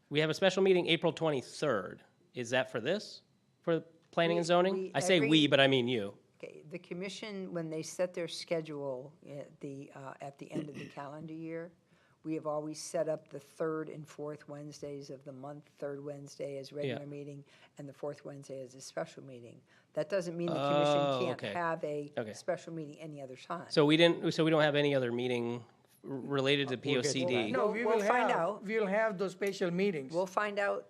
we have a special meeting April 23rd. Is that for this? For planning and zoning? I say we,
every-
but I mean you.
Okay, the commission, when they set their schedule at the end of the calendar year, we have always set up the third and fourth Wednesdays of the month, third Wednesday as regular meeting, and the fourth Wednesday as a special meeting. That doesn't mean the
Oh,
commission
okay.
can't have a
Okay.
special meeting any other time.
So we don't have any other meeting related to
We'll get to
POCD?
no, we
we'll
will
find
have,
out.
we'll have those special meetings.
We'll find out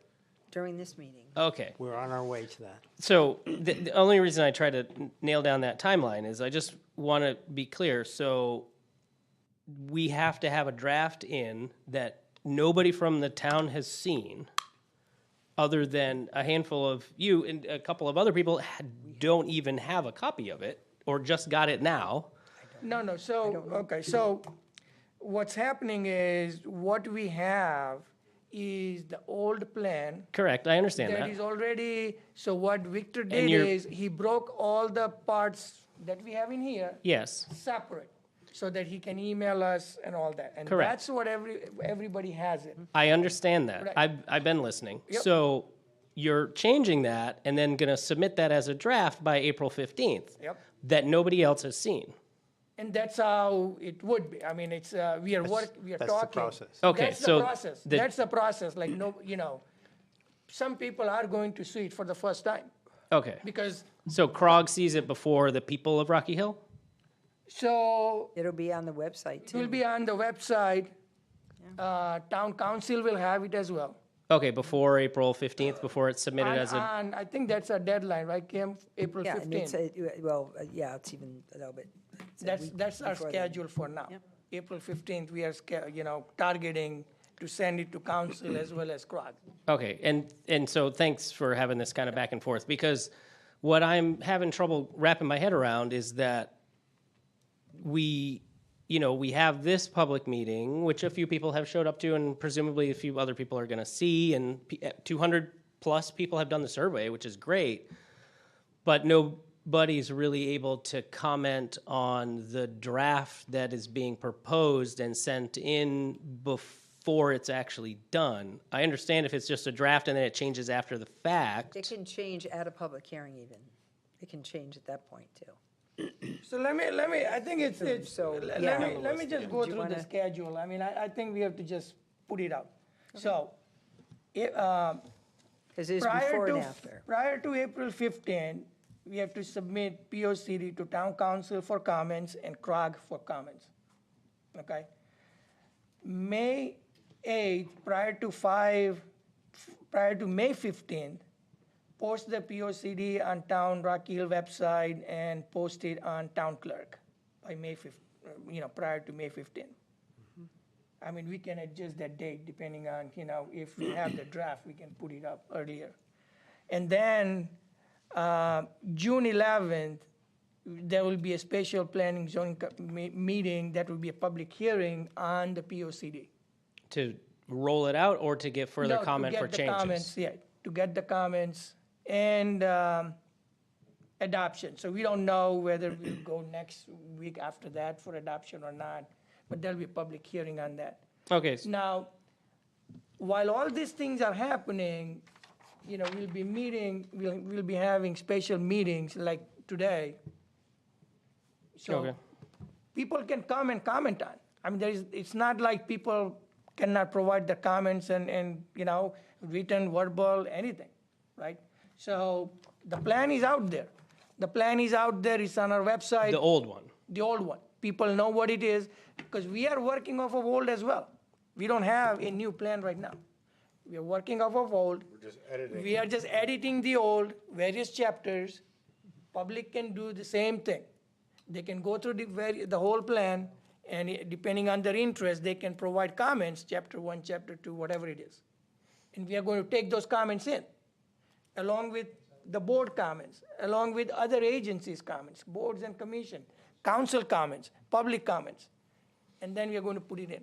during this meeting.
Okay.
We're on our way to that.
So the only reason I try to nail down that timeline is I just want to be clear. So we have to have a draft in that nobody from the town has seen, other than a handful of you and a couple of other people don't even have a copy of it or just got it now.
No, so, okay, so what's happening is what we have is the old plan
Correct, I understand
that
that.
is already, so what Victor
And
did
you're-
is he broke all the parts that we have in here
Yes,
separate so that he can email us and all that. And
Correct.
that's what everybody has it.
I understand that.
Right.
I've been listening.
Yep.
So you're changing that and then going to submit that as a draft by April 15th.
Yep.
That nobody else has seen.
And that's how it would be. I mean, it's, we are talking.
That's the process.
Okay,
That's the
so
process.
the-
That's the process, like, no, some people are going to see it for the first time
Okay.
because,
So CROG sees it before the people of Rocky Hill?
so
It'll be on the website,
it will
too.
be on the website. Town council will have it as well.
Okay, before April 15th, before it's submitted as a,
And I think that's a deadline, right, Kim? April
Yeah, and it's,
15th.
it's even a little bit. it's a week
That's our
before then.
schedule for now.
Yep.
April 15th, we are, targeting to send it to council as well as CROG.
okay, and so thanks for having this kind of back and forth, because what I'm having trouble wrapping my head around is that we have this public meeting, which a few people have showed up to, and presumably a few other people are going to see, and 200-plus people have done the survey, which is great, but nobody's really able to comment on the draft that is being proposed and sent in before it's actually done. I understand if it's just a draft and then it changes after the fact.
It can change at a public hearing even. It can change at that point, too.
So let me, I think it's,
So,
let
yeah.
me just go
Do you
through the
wanna-
schedule. I mean, I think we have to just put it out. So,
Because it's before and after.
prior to April 15, we have to submit POCD to town council for comments and CROG for comments. Okay? May 8th, prior to May 15th, post the POCD on town Rocky Hill website and post it on town clerk by May 5th, prior to May 15th. I mean, we can adjust that date depending on, if we have the draft, we can put it up earlier. And then June 11th, there will be a special planning zoning meeting that will be a public hearing on the POCD.
To roll it out or to get further
No, to
comment
get
for
the
changes?
comments, yeah, to get the comments and adoption. So we don't know whether we'll go next week after that for adoption or not, but there'll be a public hearing on that.
Okay,
Now, while all these things are happening, we'll be meeting, we'll be having special meetings like today. So
Okay.
people can come and comment on. I mean, it's not like people cannot provide the comments and written, verbal, anything, right? So the plan is out there. The plan is out there, it's on our website.
the old one.
The old one. People know what it is, because we are working off of old as well. We don't have a new plan right now. We are working off of old.
We're just editing.
We are just editing the old, various chapters. Public can do the same thing. They can go through the whole plan, and depending on their interest, they can provide comments, chapter 1, chapter 2, whatever it is. And we are going to take those comments in, along with the board comments, along with other agencies' comments, boards and commission, council comments, public comments. And then we are going to put it in.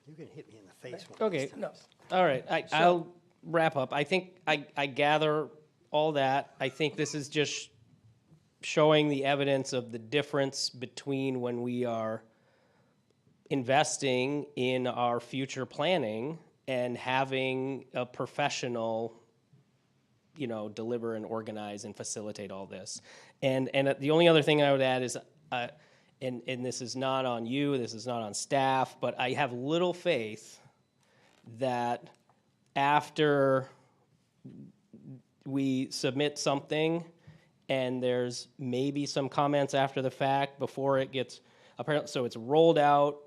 You can hit me in the face one.
Okay,
No.
all right, I'll wrap up. I think I gather all that. I think this is just showing the evidence of the difference between when we are investing in our future planning and having a professional, deliver and organize and facilitate all this. And the only other thing I would add is, and this is not on you, this is not on staff, but I have little faith that after we submit something and there's maybe some comments after the fact before it gets, apparently, so it's rolled out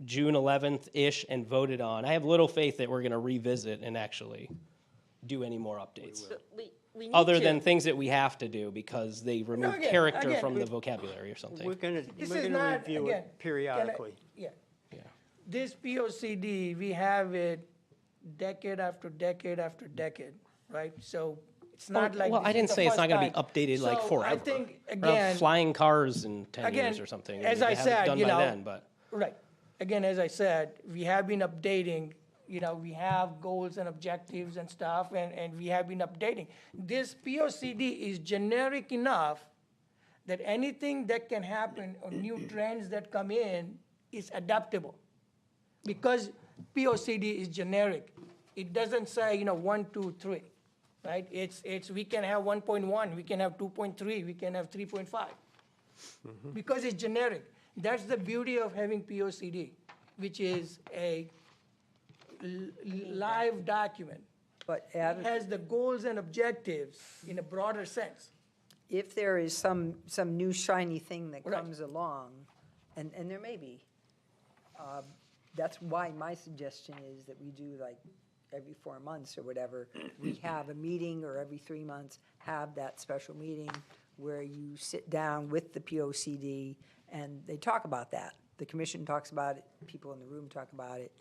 June 11th-ish and voted on. I have little faith that we're going to revisit and actually do any more updates.
We need
Other
to.
than things that we have to do because they remove
again,
character
again,
from
we-
the vocabulary or something.
We're gonna
This is not,
review
again,
it periodically.
Yeah.
Yeah.
This POCD, we have it decade after decade after decade, right? So it's not like.
Well,
this
I
is
didn't
the
say it's
first
not going to be
time.
updated like
So
forever.
I think,
We're gonna have
again,
flying cars in 10
again,
years or something.
as
They
I
have it
said,
done by then, but
right. Again, as I said, we have been updating, we have goals and objectives and stuff, and we have been updating. This POCD is generic enough that anything that can happen or new trends that come in is adaptable. Because POCD is generic. It doesn't say, 1, 2, 3, right? It's we can have 1.1, we can have 2.3, we can have 3.5. Because it's generic. That's the beauty of having POCD, which is a live document.
But
It
Adam,
has the goals and objectives in a broader sense.
if there is some new shiny thing that
Right.
comes along, and there may be, that's why my suggestion is that we do like every 4 months or whatever, we have a meeting, or every 3 months, have that special meeting where you sit down with the POCD and they talk about that. The commission talks about it, people in the room talk about it.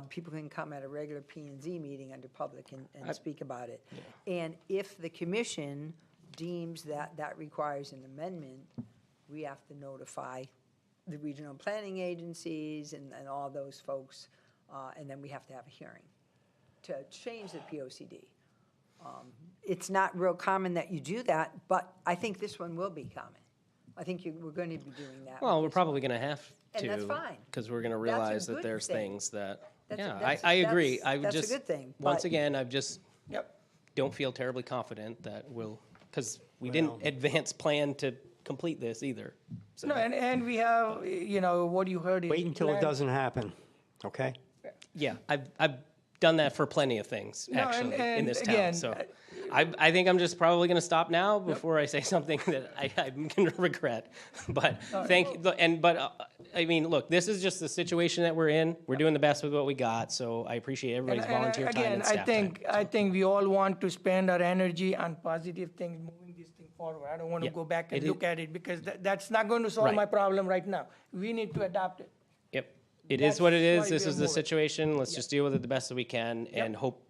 People can come at a regular P&Z meeting under public and speak about it. And if the commission deems that that requires an amendment, we have to notify the regional planning agencies and all those folks, and then we have to have a hearing to change the POCD. It's not real common that you do that, but I think this one will be common. I think we're going to be doing that.
well,
with
we're
this
probably going to have to.
And that's fine.
Because we're going to
That's a
realize that
good
there's
thing.
things that,
That's a-
yeah,
that's-
I agree.
that's-
I would
that's a
just,
good thing,
once
but-
again, I just
Yep.
don't feel terribly confident that we'll, because we didn't advance plan to complete this either. So,
No, and we have, what you heard is.
Wait until it
plan-
doesn't happen, okay?
yeah, I've done that for plenty of things,
No, and-
actually, in
and
this
again,
town. So I think I'm just probably going to stop now before I say something that I'm going to regret. But I mean, look, this is just the situation that we're in. We're doing the best with what we got, so I appreciate everybody's volunteer time and staff time.
I think we all want to spend our energy on positive things, moving this thing forward. I don't want to
Yeah,
go back and
it is-
look at it, because that's not going to solve
Right.
my problem right now. We need to adapt it.
Yep, it is what it
That's
is.
why
This
we're
is the
moving.
situation. Let's just deal with it the best that we can and hope,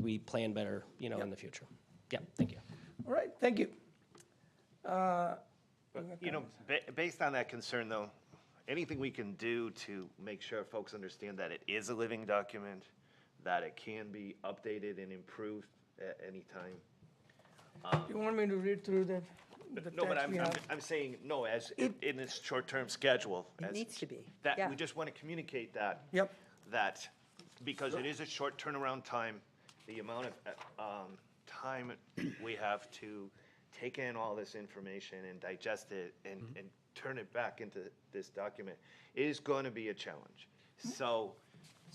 we plan better, in the future. Yeah, thank you.
All right, thank you.
But, you know, based on that concern, though, anything we can do to make sure folks understand that it is a living document, that it can be updated and improved at any time.
You want me to read through the
No, but
text we have?
I'm saying, no, as, in this short-term schedule.
It
as-
needs to be,
That,
yeah.
we just want to communicate that.
Yep.
That, because it is a short turnaround time, the amount of, time we have to take in all this information and digest it and turn it back into this document is going to be a challenge. So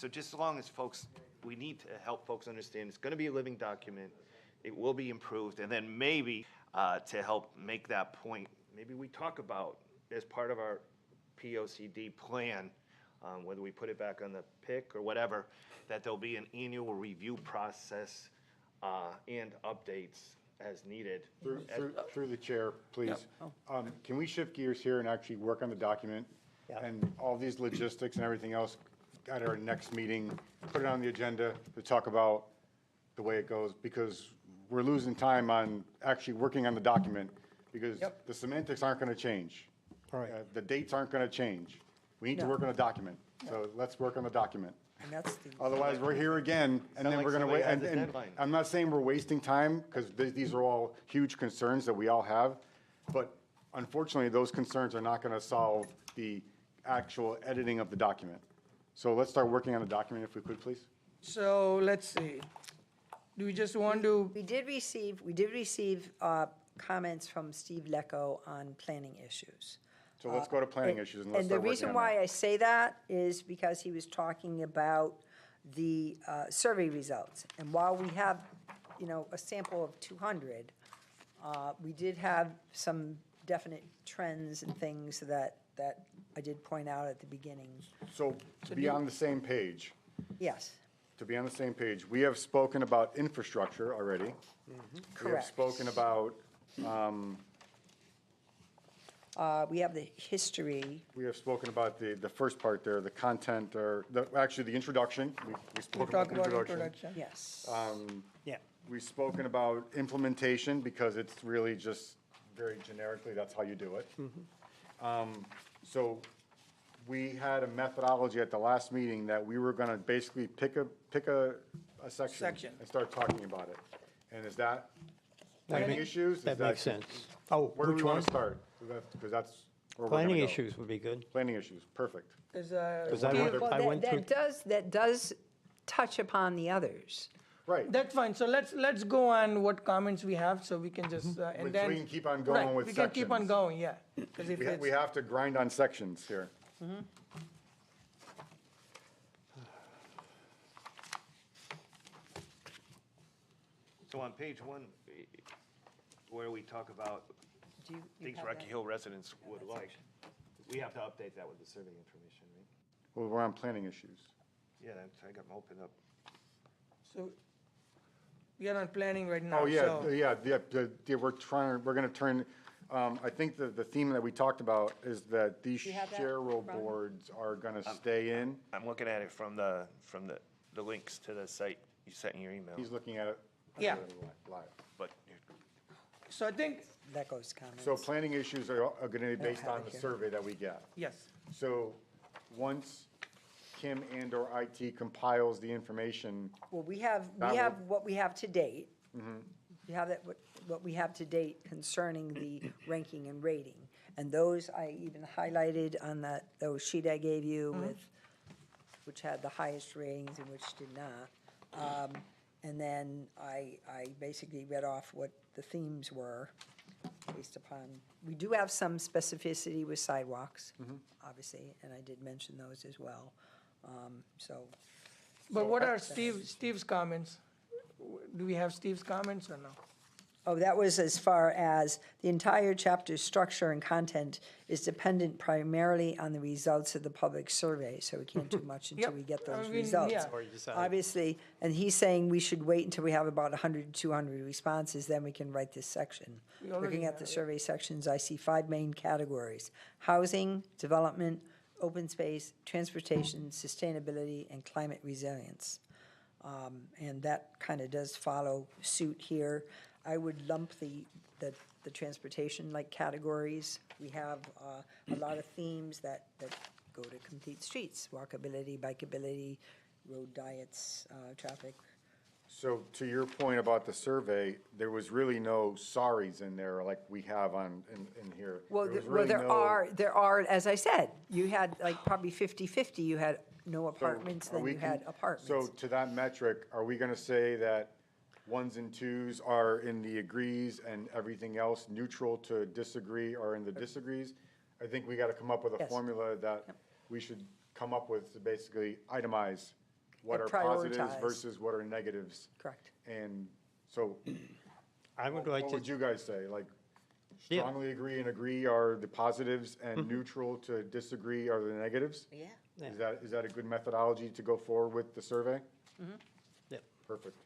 just as long as folks, we need to help folks understand it's going to be a living document, it will be improved, and then maybe, to help make that point, maybe we talk about, as part of our POCD plan, whether we put it back on the PIC or whatever, that there'll be an annual review process, and updates as needed.
Through the chair, please. Can we shift gears here and actually work on the document?
Yeah.
And all these logistics and everything else at our next meeting, put it on the agenda to talk about the way it goes, because we're losing time on actually working on the document, because the semantics aren't gonna change.
Right.
The dates aren't gonna change. We need to
No.
work on the document, so let's work on the document.
And that's the,
Otherwise, we're here again, and then
like
we're gonna
somebody
wait,
has a
and
deadline.
I'm not saying we're wasting time, because these are all huge concerns that we all have, but unfortunately, those concerns are not gonna solve the actual editing of the document. So let's start working on the document if we could, please.
So let's see. Do we just want to,
we did receive comments from Steve Lecco on planning issues.
So let's go to planning issues and let's
And the
start working
reason
on
why
that.
I say that is because he was talking about the survey results. And while we have, you know, a sample of 200, we did have some definite trends and things that I did point out at the beginking.
So to be on the same page,
Yes,
we have spoken about infrastructure already. We have
correct.
spoken about,
We have the history.
the first part there, the content, or, actually, the introduction. We
we
spoke
talk
about the
about
introduction.
introduction?
Yes.
Yeah.
We've spoken about implementation, because it's really just very generically, that's how you do it. So we had a methodology at the last meeting that we were gonna basically pick a section.
Section.
And start talking about it. And is that planning
make-
issues? Is
That makes sense. Oh,
Where do
which
we wanna
one?
start? Because that's where we're gonna
Planning
go.
issues would be good.
Planning issues, perfect.
Is,
'Cause I
Steve-
went-
Well,
I went through.
that does touch upon the others.
Right.
That's fine, so let's go on what comments we have, so we can just, and
So
then.
we can keep on going
Right,
with
we can keep on
sections.
going, yeah, because if
We
it's,
have to grind on sections here.
So on page one, where we talk about
Do you
things
have
Rocky
that?
Hill residents would like, we have to update that with the survey information, right?
Well, we're on planning issues.
Yeah, I got them opened up.
so, we are on planning right now,
Oh, yeah,
so.
we're gonna turn, I think the theme that we talked about is that these
you have that,
share roll
Ron?
boards are gonna stay in.
I'm looking at it from the links to the site you sent in your email,
He's looking at it.
Yeah.
Live.
but
So I think,
That goes comments.
So planning issues are gonna be based
have
on
it
the
here.
survey that we get.
yes,
So, once Kim and/or IT compiles the information,
Well, we have
That
what we have to date. We have what we have to date concerning the ranking and rating. And those I even highlighted on those sheet I gave you with, which had the highest ratings and which did not. And then I basically read off what the themes were based upon, we do have some specificity with sidewalks, obviously, and I did mention those as well. So,
but what are Steve's comments? Do we have Steve's comments or no?
oh, that was as far as the entire chapter's structure and content is dependent primarily on the results of the public survey, so we can't do much until
Yep,
we get
I
those
mean,
results.
yeah.
Or you decide.
Obviously, and he's saying we should wait until we have about 100 to 200 responses, then we can write this section.
We already
Looking at the
have it.
survey sections, I see 5 main categories: housing, development, open space, transportation, sustainability, and climate resilience. And that kind of does follow suit here. I would lump the the transportation like categories. We have a lot of themes that go to complete streets, walkability, bikeability, road diets, traffic.
So to your point about the survey, there was really no sorries in there like we have in here.
Well,
There was
well,
really
there are, as I said, you had like probably 50/50, you had no apartments,
So are
then
we
you had
So
apartments.
to that metric, are we gonna say that ones and twos are in the agrees and everything else neutral to disagree are in the disagrees? I think we gotta come up with a
Yes.
formula that we should come up with to basically itemize what
And
are positives
prioritize.
versus what are negatives.
Correct.
And so,
I would like
what
to.
would you guys say? Like,
Yeah.
strongly agree and agree are the positives and neutral to disagree are the negatives?
Yeah.
Yeah.
Is that a good methodology to go forward with the survey?
Yep.
Perfect.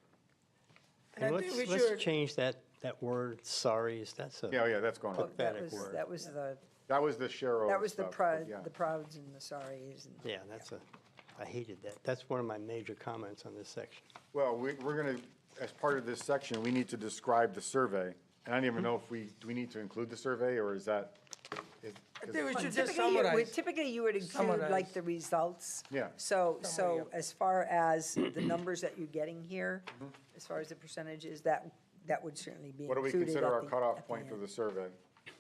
And I
And
think we
let's
should,
change that word, sorries, that's a.
Yeah, that's going
Oh,
on.
That
Pathetic
was,
word.
that was the,
That was the Cheryl
that was the
stuff, but
proud,
yeah.
the prouds and the sorries and.
Yeah, I hated that. That's one of my major comments on this section.
Well, we're gonna, as part of this section, we need to describe the survey. And I don't even know if do we need to include the survey, or is that?
I think we should just
Typically, you would-
summarize.
typically you would include
Summarize.
like the results.
Yeah.
So,
Summary,
so as far as the numbers that you're getting here, as far as the percentages, that would certainly be
What do we
included
consider
at
our
the-
cutoff
at the
point for
end.
the survey?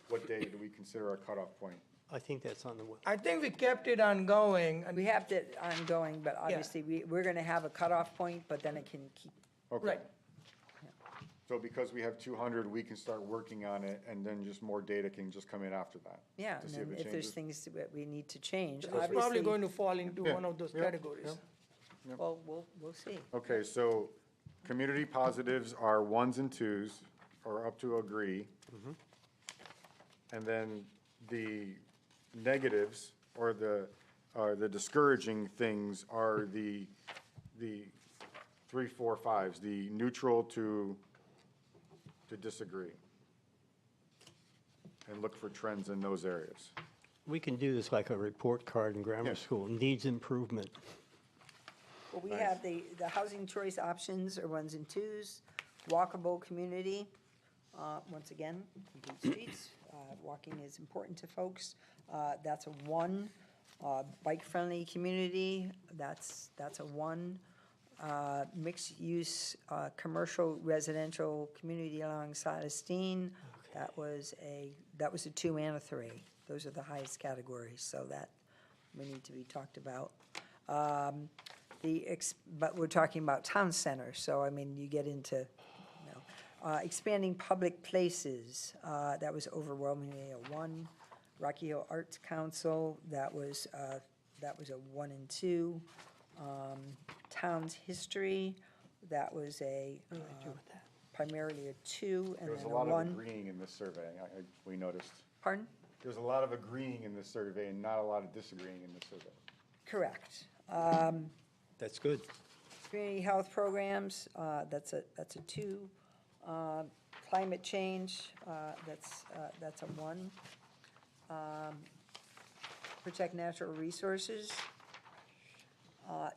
What day do we consider our cutoff point?
I think that's on the,
I think we kept it ongoing, and
We have it ongoing, but obviously, we're gonna have a cutoff point, but then it can keep,
Okay.
Right.
So because we have 200, we can start working on it, and then just more data can just come in after that?
yeah,
To
and
see
then
it
if there's
changes?
things that we need to change,
it's probably
obviously,
going to fall into
Yeah,
one of those
yeah,
categories.
well, we'll see.
Okay, so community positives are ones and twos, or up to agree. And then the negatives, or the discouraging things are the 3, 4, 5s, the neutral to disagree. And look for trends in those areas.
we can do this like a report card in grammar
Yeah.
school, needs improvement.
Well, we
Nice.
have the housing choice options are ones and twos, walkable community, once again, complete streets, walking is important to folks, that's a 1. Bike-friendly community, that's a 1. Mixed-use, commercial residential community along Sidestein, that was a 2 and a 3. Those are the highest categories, so that we need to be talked about. But we're talking about town centers, so I mean, you get into, you know, expanding public places, that was overwhelmingly a 1. Rocky Hill Arts Council, that was a 1 and 2. Town's history, that was primarily a 2 and
There was
then
a
a
lot of
1.
agreeing in this survey, we noticed.
Pardon?
There's a lot of agreeing in this survey and not a lot of disagreeing in this survey.
Correct.
That's good.
Community health programs, that's a 2. Climate change, that's a 1. Protect natural resources.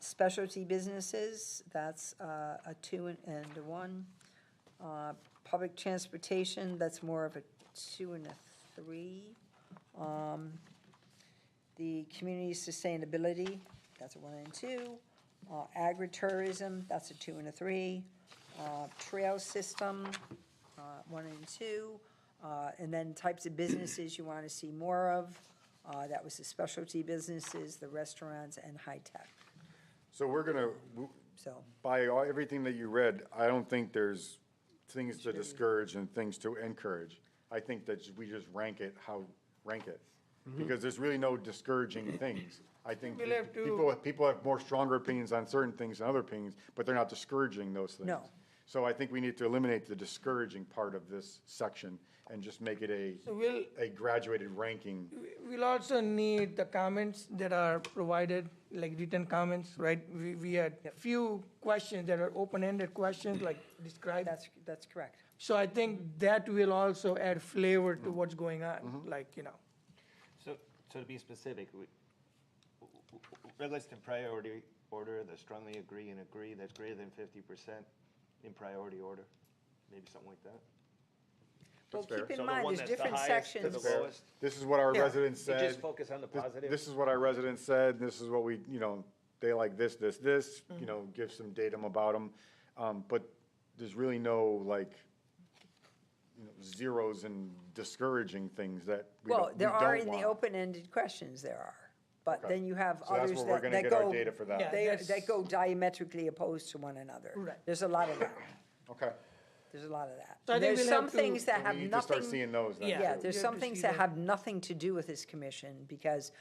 Specialty businesses, that's a 2 and a 1. Public transportation, that's more of a 2 and a 3. The community sustainability, that's a 1 and 2. Agritourism, that's a 2 and a 3. Trail system, 1 and 2. And then types of businesses you want to see more of, that was the specialty businesses, the restaurants, and high-tech,
So we're gonna,
so.
by everything that you read, I don't think there's things to discourage and things to encourage. I think that we just rank it. Because there's really no discouraging things. I think
We'll have to-
people have more stronger opinions on certain things than other opinions, but they're not discouraging those things.
No.
So I think we need to eliminate the discouraging part of this section and just make it
So we'll,
a graduated ranking.
we'll also need the comments that are provided, like written comments, right? We had few questions that are open-ended questions, like describe.
That's correct.
So I think that will also add flavor to what's going on, like, you know.
So to be specific, relative to priority order, the strongly agree and agree, that's greater than 50% in priority order, maybe something like that?
Well,
fair.
keep in
So the
mind,
one
there's
that's the
different
highest to
sections.
the lowest,
This is what our
Yeah.
residents
you
said.
just focus on the
This-
positive?
This is what our residents said, this is what we, they like this, give some datum about them. But there's really no, like, zeros and discouraging things that we
Well,
don't, we
there are
don't
in the
want.
open-ended questions, there are. But
Okay.
then you have
So that's
others
where we're
that
gonna
that
get our
go.
data for that.
Yeah.
That
that's-
go diametrically opposed to one another.
Right.
There's a lot of that.
Okay,
There's a lot of that.
So I think
There's
we'll have
some
to-
things that
so
have
we need to start
nothing.
seeing those then.
Yeah.
Yeah,
too.
there's
You
some
have to
things
see
that
that.
have nothing to do with this commission, because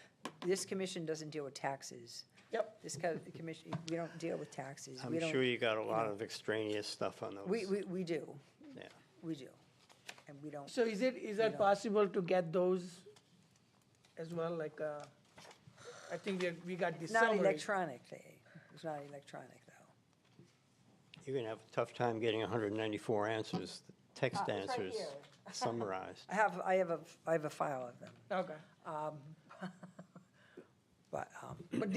this commission doesn't deal with taxes.
Yep.
This commission, we don't deal with taxes. We
I'm
don't-
sure you got a lot of extraneous stuff on those.
We do,
Yeah.
we do. And we don't,
So is that possible to get those as well, like, I think we got the
not
summary.
electronically. It's not electronic, though.
You're going to have a tough time getting 194 answers, text
it's right
answers
here.
summarized.
I have a file of them,
Okay,
but,
but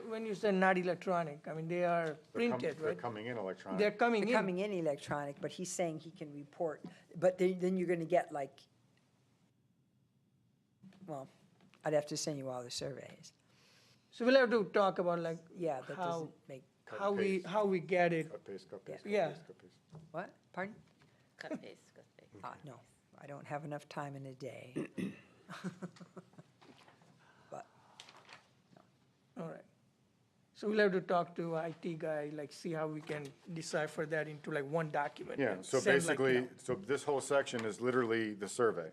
when you say not electronic, I mean, they are
They're
printed,
They're
right?
coming in electronic.
They're coming
they're
in.
coming in electronic, but he's saying he can report, but then you're gonna get like, well, I'd have to send you all the surveys.
So we'll have to talk about like
Yeah, that
how,
doesn't make,
how we get it.
Cut, paste, cut, paste, cut,
Yeah.
paste, cut, paste.
what? Pardon?
Cut paste, cut paste.
No, I don't have enough time in a day. But,
All right. So we'll have to talk to IT guy, like see how we can decipher that into like one document.
Yeah,
and
so
send, like,
basically, so this whole section is literally the survey.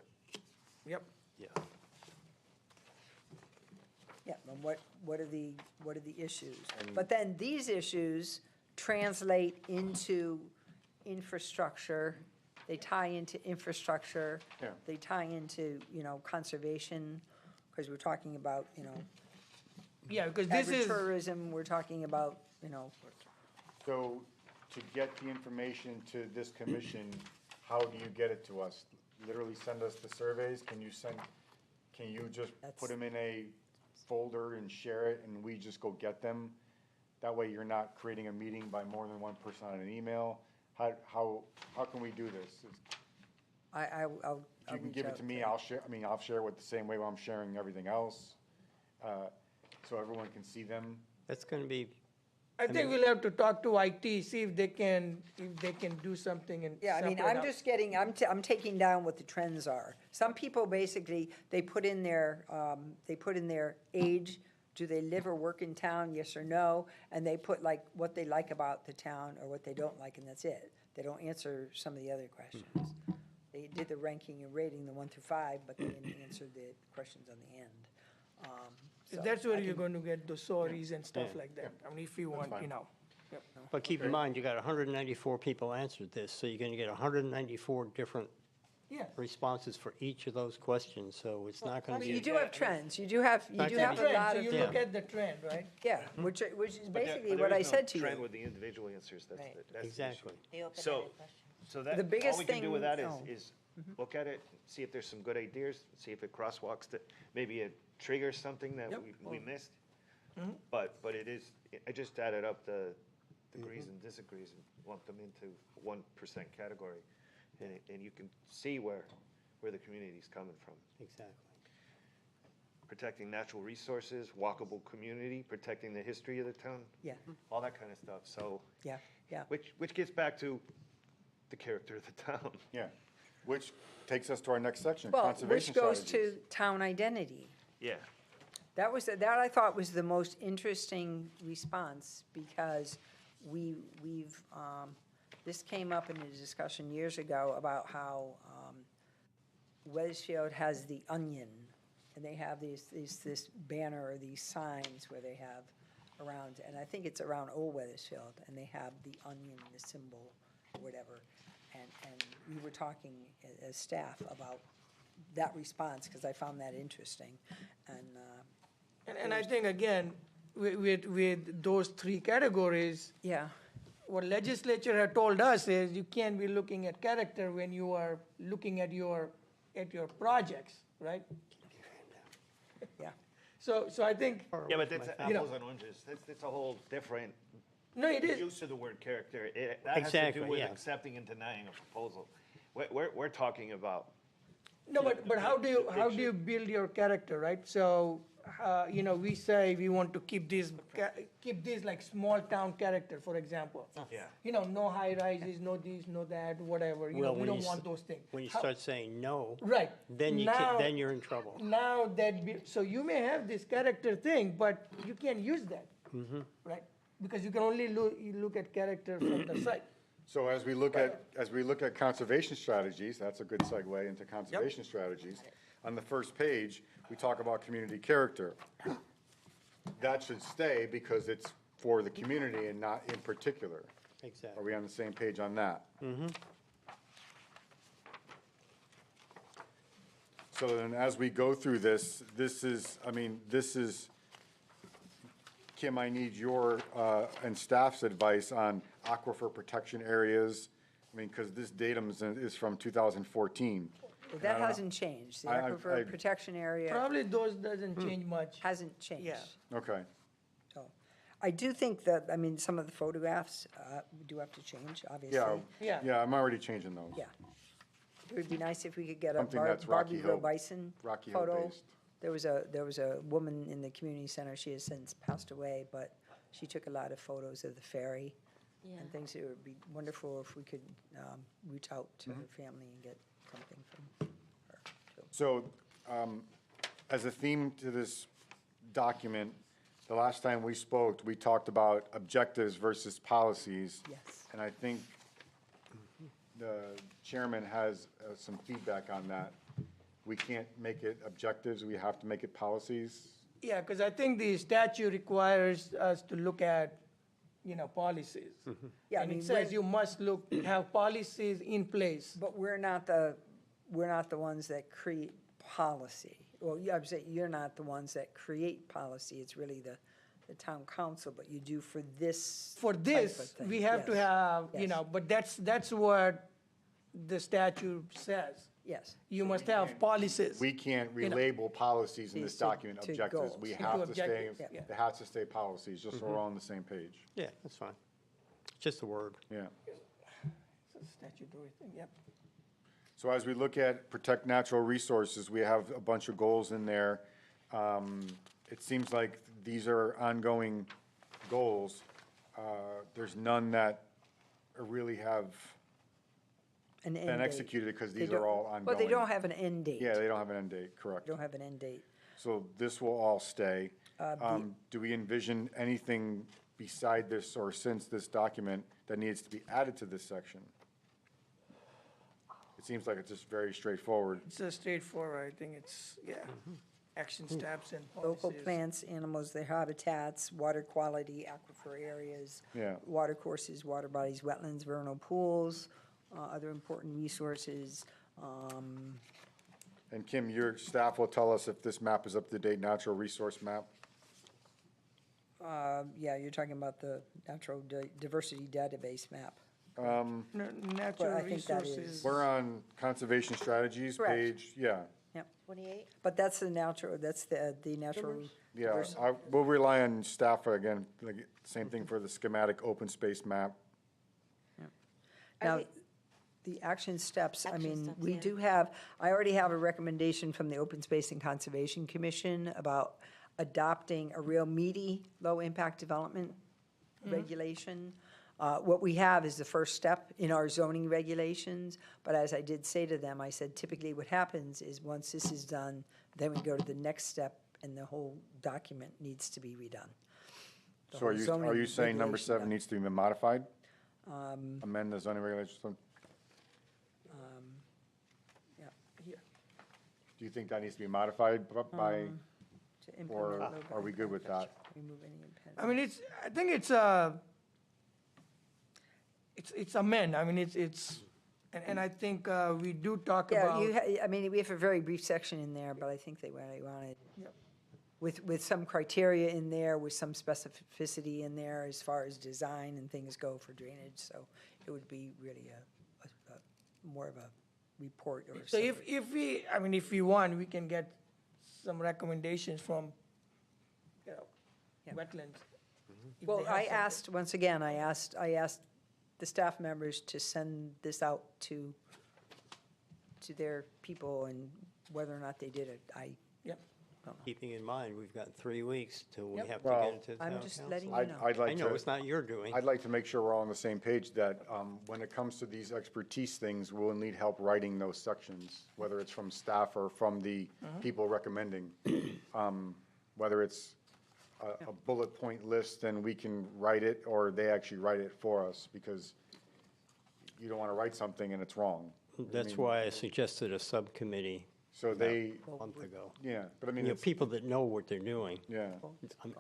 Yep.
Yeah.
yeah, and what are the issues? But then these issues translate into infrastructure, they tie into infrastructure.
Yeah.
They tie into, conservation, because we're talking about,
Yeah, because this is,
agritourism, we're talking about,
So to get the information to this commission, how do you get it to us? Literally send us the surveys? Can you just put them in a folder and share it and we just go get them? That way you're not creating a meeting by more than one person on an email? How can we do this?
I'll
If you can
reach
give it
out
to me, I'll share it with the same way I'm sharing everything else. So everyone can see them.
That's going to be,
I think we'll have to talk to IT, see if they can do something and.
Yeah, I mean,
separate
I'm
out.
just getting, I'm taking down what the trends are. Some people basically, they put in their age, do they live or work in town, yes or no? And they put like what they like about the town or what they don't like, and that's it. They don't answer some of the other questions. They did the ranking and rating, the 1 through 5, but they didn't answer the questions on the end. So
That's where
I
you're
can-
going to get the stories and stuff
Yeah.
like that. I mean, if you want,
fine.
Yep.
but keep in mind, you got 194 people answered this, so you're going to get 194 different
Yeah.
responses for each of those questions, so it's not
I
going to
mean,
be.
you do have trends, you do have
Not
a
gonna be-
lot
So
of,
you look at the trend, right?
yeah, which is
But
basically
there
what I
is no
said to you.
Trend with the individual answers, that's,
Right.
that's the issue.
Exactly.
The open-ended
So,
question.
so that,
The
all
biggest
we can do with
thing-
that
oh.
is look at it, see if there's some good ideas, see if it crosswalks, that maybe it triggers something that
Yep.
we missed. But it is, I just added up the agrees and disagrees and lumped them into 1% category. And you can see where the community's coming from.
Exactly.
Protecting natural resources, walkable community, protecting the history of the town,
Yeah,
all that kind of stuff. So,
yeah, yeah.
which gets back to the character of the town.
Yeah, which takes us to our next section,
Well,
conservation
which goes
strategies.
to town identity.
Yeah.
That I thought was the most interesting response, because this came up in a discussion years ago about how Wethersfield has the onion, and they have this banner or these signs where they have around, and I think it's around Old Wethersfield, and they have the onion, the symbol, or whatever. And we were talking as staff about that response, because I found that interesting,
And I think, again, with those three categories,
yeah.
what legislature had told us is you can't be looking at character when you are looking at your projects, right?
Yeah.
So I think,
Yeah, but that's
You know-
apples and oranges. That's a whole different
no, it is,
use of the word character. That has to
Exactly,
do with
yeah.
accepting and denying a proposal. We're talking about,
No, but how do you build your character, right? So, you know, we say we want to keep this like small town character, for example.
Yeah.
You know, no high rises, no this, no that, whatever, you know,
Well,
we
when
don't
you
want
s-
those things.
When you
How-
start saying no,
Right.
then
Now-
then you're in trouble.
Now so you may have this character thing, but you can't use that, right? Because you can only look at character from the site.
So as we look at conservation strategies, that's a good segue into conservation strategies. On the first page, we talk about community character. That should stay because it's for the community and not in particular. Are
Exactly.
we on the same page on that? So then as we go through this, Kim, I need your, and staff's advice on aquifer protection areas. I mean, because this datum is from 2014.
Well, that hasn't changed. The
I-
aquifer protection area
Probably those doesn't change much.
hasn't changed.
Okay.
So, I do think that, I mean, some of the photographs do have to change, obviously.
Yeah,
Yeah.
yeah, I'm already changing those.
Yeah. It would be nice if we could get a
Something that's Rocky
Barbie Hill
Hill-
Bison
Rocky Hill
photo.
based.
There was a woman in the community center, she has since passed away, but she took a lot of photos of the ferry
Yeah.
and things. It would be wonderful if we could reach out to her family and get something from her, too.
So, as a theme to this document, the last time we spoke, we talked about objectives versus policies.
Yes.
And I think the chairman has some feedback on that. We can't make it objectives, we have to make it policies.
Yeah, because I think the statute requires us to look at, you know, policies.
Yeah, I
And
mean,
it says
when-
you must have policies in place.
But we're not the ones that create policy. Well, yeah, I'm saying, you're not the ones that create policy, it's really the town council, but you do for this
For
type of
this,
thing.
we have to
Yes.
have, you
Yes.
know, but that's what the statute says.
Yes,
You must have policies.
We can't
You know.
relabel policies in this
To-
document
to
objectives.
goals.
We
Into
have to stay,
objectives, yeah.
it has to stay policies, just so we're all on the same page.
Yeah, that's fine. Just a word.
Yeah.
It's a statutory thing, yep.
So as we look at protect natural resources, we have a bunch of goals in there. It seems like these are ongoing goals. There's none that really have
an end
been
date.
executed because
They
these
don't-
are all ongoing.
Well, they don't have an end date.
Yeah, they don't have an end date, correct.
They don't have an end date.
So this will all stay. Do we envision anything beside this or since this document that needs to be added to this section? It seems like it's just very straightforward.
It's a straightforward, I think it's, yeah, action steps and
Local
policies.
plants, animals, their habitats, water quality, aquifer areas.
Yeah.
Water courses, water bodies, wetlands, vernal pools, other important resources.
And Kim, your staff will tell us if this map is up to date, natural resource map.
Yeah, you're talking about the natural diversity database map.
Natural
I think that is-
resources.
We're on conservation strategies
Correct.
page, yeah.
28?
But that's the natural, that's the natural.
Yeah,
diversity.
we'll rely on staff again, like, same thing for the schematic open space map.
Now,
we-
the action steps, I
Action
mean,
steps,
we
yeah.
do have, I already have a recommendation from the Open Space and Conservation Commission about adopting a real meaty, low-impact development regulation. What we have is the first step in our zoning regulations, but as I did say to them, I said typically what happens is once this is done, then we go to the next step and the whole document needs to be redone. The
So are
whole
you,
zoning
are you saying number
regulation
7
done.
needs to be modified? Amend the zoning regulations?
Yeah, here,
Do you think that needs to be modified by,
to implement
or
low
are we good with that?
Remove any impediment.
I mean, I think it's amend, I mean, and I think we do talk
Yeah,
about.
I mean, we have a very brief section in there, but I think they really wanted,
Yep.
with some criteria in there, with some specificity in there as far as design and things go for drainage, so it would be really more of a report or
So
something.
if we want, we can get some recommendations from, you know,
Yeah.
wetlands. if
Well,
they have
I
something.
asked, once again, I asked the staff members to send this out to to their people, and whether or not they did it, I
Yep.
don't know.
Keeping in mind, we've got 3 weeks till we
Yep.
have to
Well,
get it to the
I'm
town
just
council.
letting you
I'd,
know.
I'd
I
like
know,
to,
it's not your doing.
I'd like to make sure we're all on the same page that, when it comes to these expertise things, we'll need help writing those sections, whether it's from staff or from the people recommending. Whether it's a bullet point list and we can write it, or they actually write it for us, because you don't want to write something and it's wrong.
That's why I suggested a subcommittee
So they,
a month ago.
yeah, but I mean,
You know,
it's,
people that know what they're doing.
yeah.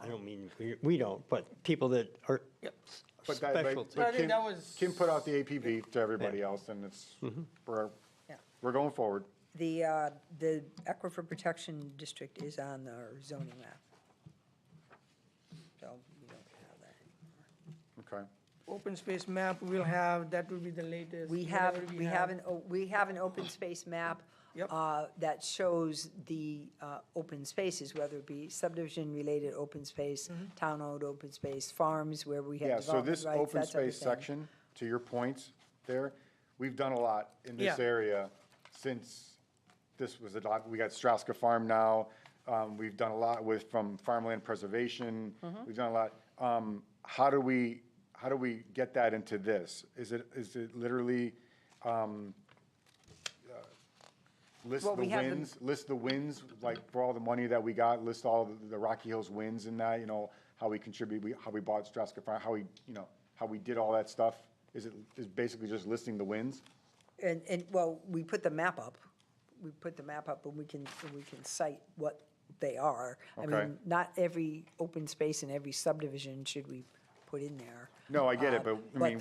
I don't mean, we don't, but people that are
But that,
specialty.
But I think
Kim,
that was-
Kim put out the APB to everybody else, and it's, we're,
Yeah.
we're going forward.
The Aquifer Protection District is on our zoning map. So we don't have that anymore.
Okay.
Open space map we'll have, that will be the latest.
We
whatever
have an open space map
Yep.
that shows the open spaces, whether it be subdivision-related open space, town-owned open space, farms where we
Yeah,
have
so
development
this
rights,
open
that type of
space
thing.
section, to your point there, we've done a lot in this
Yeah.
area since this was adopted. We got Straska Farm now. We've done a lot from farmland preservation. We've done a lot. How do we get that into this? Is it literally, list
Well,
the
we have the-
wins, list the wins, like for all the money that we got, list all the Rocky Hills wins in that, how we contribute, how we bought Straska Farm, how we did all that stuff? Is basically just listing the wins?
Well, we put the map up. We put the map up, and we can cite what they are. I
Okay.
mean, not every open space in every subdivision should we put in there.
No, I get it, but I mean,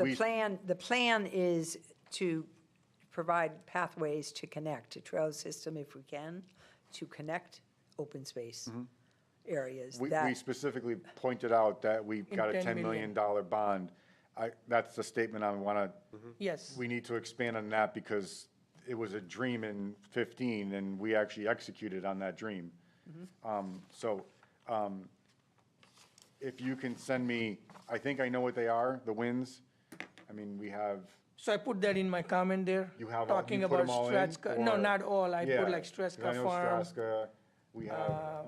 the plan is to provide pathways to connect, to trail system if we can, to connect open space areas.
we
That,
specifically pointed out that we got a
$10
$10 million bond. That's the statement I wanna,
Yes.
we need to expand on that because it was a dream in 15 and we actually executed on that dream. If you can send me, I think I know what they are, the wins. I mean, we have,
So I put that in my comment there.
you have,
Talking
you put
about
them all in?
Strathcona, no,
or-
not all, I
Yeah,
put like
'cause
Strathcona
I know
Farm.
Strathcona, we have,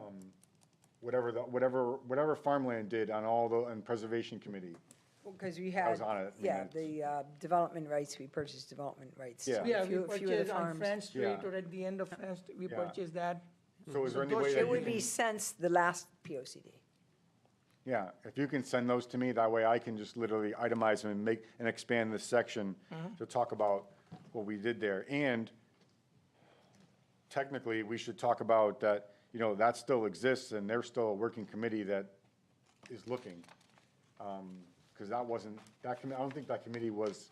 whatever farmland did on and Preservation Committee.
because we had,
was on it, I mean,
yeah,
it's-
the development rights, we purchased development rights.
Yeah.
Yeah, we
Few of the
purchased on
farms.
France Street
Yeah.
or at the end of France, we
Yeah.
purchased that.
So is there any
those
way
should
that
It
you
would be
can,
since the last POCD.
yeah, if you can send those to me, that way I can just literally itemize them and expand this section to talk about what we did there. And technically, we should talk about that, that still exists and there's still a working committee that is looking. Because I don't think that committee was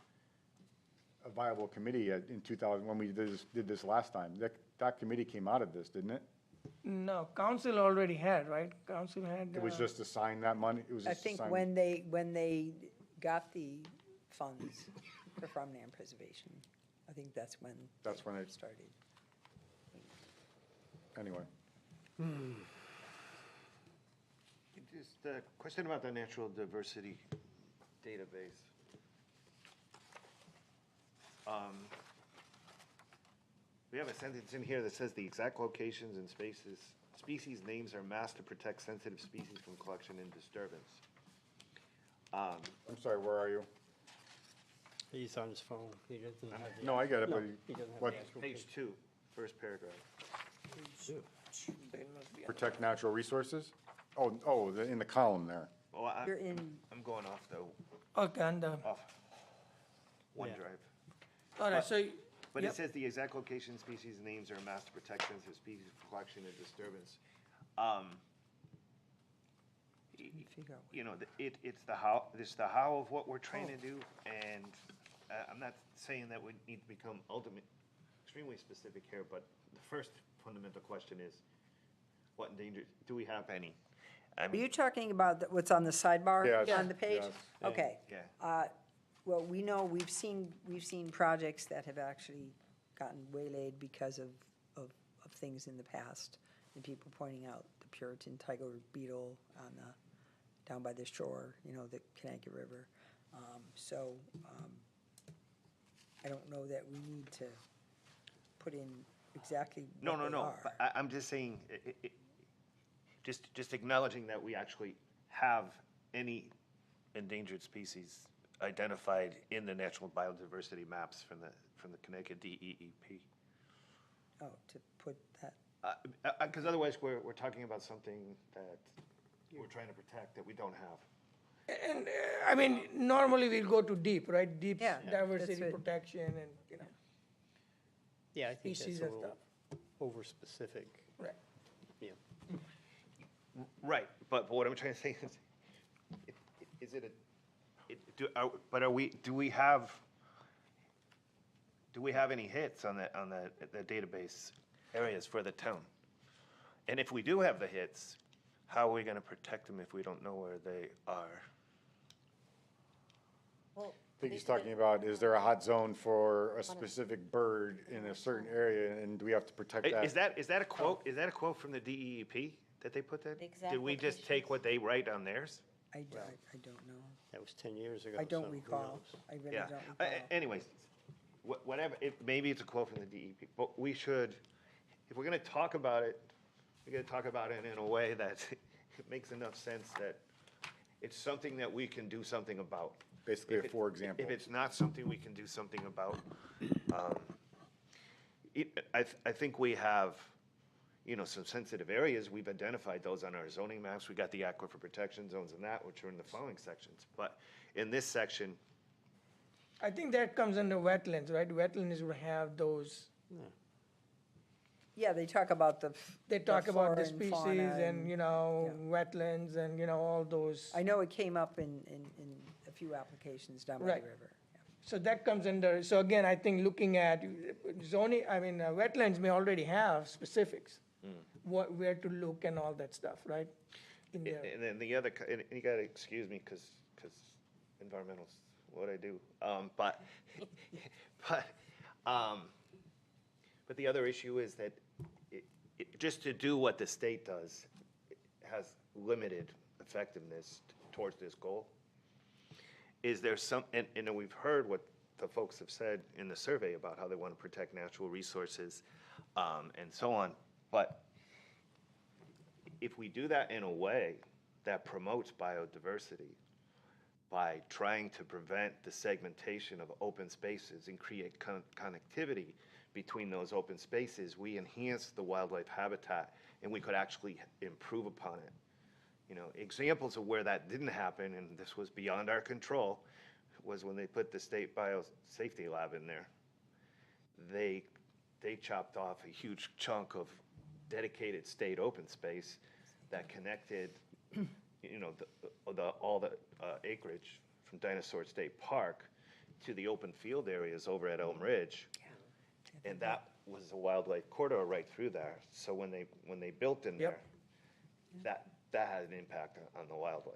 a viable committee in 2000, when we did this last time. That committee came out of this, didn't it?
No, council already had, right? Council had.
It was just to sign that money? It was
I
just to
think
sign-
when they got the funds for farmland preservation, I think that's when.
That's when it-
Started.
Anyway.
Just a question about the natural diversity database. We have a sentence in here that says the exact locations and species names are masked to protect sensitive species from collection and disturbance.
I'm sorry, where are you?
He's on his phone. He doesn't have the.
No, I get it, but
he doesn't have
what,
the actual
Page 2, first paragraph.
protect natural resources? Oh, in the column there.
Well,
You're in,
I'm going off the
Okay, and,
off OneDrive.
all right, so,
But
Yep.
it says the exact location, species, names are masked to protect sensitive species from collection and disturbance.
figure out.
It's the how of what we're trying to do, and I'm not saying that we need to become extremely specific here, but the first fundamental question is, what endangered, do we have any?
Are you talking about what's on the sidebar
Yes,
on the page?
yes.
Okay.
Yeah.
Well, we know, we've seen projects that have actually gotten waylaid because of things in the past, and people pointing out the Puritan tiger beetle down by the shore, the Connecticut River. I don't know that we need to put in exactly
No,
what
no,
they
no,
are.
but I'm just saying, just acknowledging that we actually have any endangered species identified in the natural biodiversity maps from the Connecticut DEEP.
Oh, to put that,
Because otherwise, we're talking about something that we're trying to protect that we don't have.
And, I mean, normally we'll go to deep, right? Deep
Yeah,
diversity
that's what-
protection and,
Yeah, I think
Species
that's a
and
little over-specific.
right.
Yeah.
Right, but what I'm trying to say is it do we have any hits on the database areas for the town? And if we do have the hits, how are we gonna protect them if we don't know where they are?
Well,
I think he's talking about, is there a hot zone for a specific bird in a certain area, and do we have to protect that?
Is that a quote from the DEEP that they put that?
The
Did we just take what they write on theirs?
I don't know.
That was 10 years ago.
I don't
so who
recall.
knows?
I really
Yeah.
don't recall.
Anyways, whatever, maybe it's a quote from the DEP, but we should, if we're gonna talk about it, we gotta talk about it in a way that it makes enough sense that it's something that we can do something about.
Basically,
If it-
for example.
If it's not something we can do something about, I think we have, some sensitive areas. We've identified those on our zoning maps. We got the aquifer protection zones and that, which are in the following sections. But in this section,
I think that comes under wetlands, right? Wetlands will have those,
Yeah, they talk about
they talk about the
flora and
species
fauna
and, wetlands and, all those.
I know it came up in a few applications down by
Right.
the river.
So that comes under, so again, I think looking at zoning, wetlands may already have specifics. Where to look and all that stuff, right? In there.
and then the other, and you gotta excuse me, because environmental's what I do. But the other issue is that just to do what the state does, it has limited effectiveness towards this goal. Is there and we've heard what the folks have said in the survey about how they want to protect natural resources, and so on. But if we do that in a way that promotes biodiversity by trying to prevent the segmentation of open spaces and create connectivity between those open spaces, we enhance the wildlife habitat and we could actually improve upon it. Examples of where that didn't happen, and this was beyond our control, was when they put the state biosafety lab in there. They chopped off a huge chunk of dedicated state open space that connected, all the acreage from Dinosaur State Park to the open field areas over at Elm Ridge. And that was a wildlife corridor right through there. So when they built in there, that had an impact on the wildlife.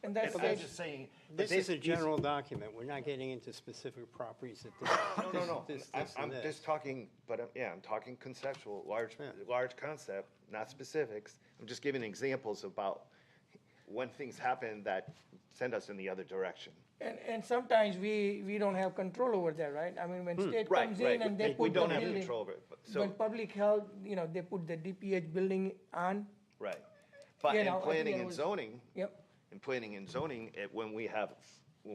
And that's,
I'm just saying. but
This is a
these-
general document. We're not getting into specific properties at this.
No.
this,
I'm
and this.
just talking, but I'm talking conceptual, large concept, not specifics. I'm just giving examples about when things happen that send us in the other direction.
and sometimes we don't have control over that, right? When state comes in and they
We
put the
don't have
building.
control over it,
When public health, they put the DPH building on,
right. But
You
in
know, I think
planning
it
and
was-
zoning,
yep.
when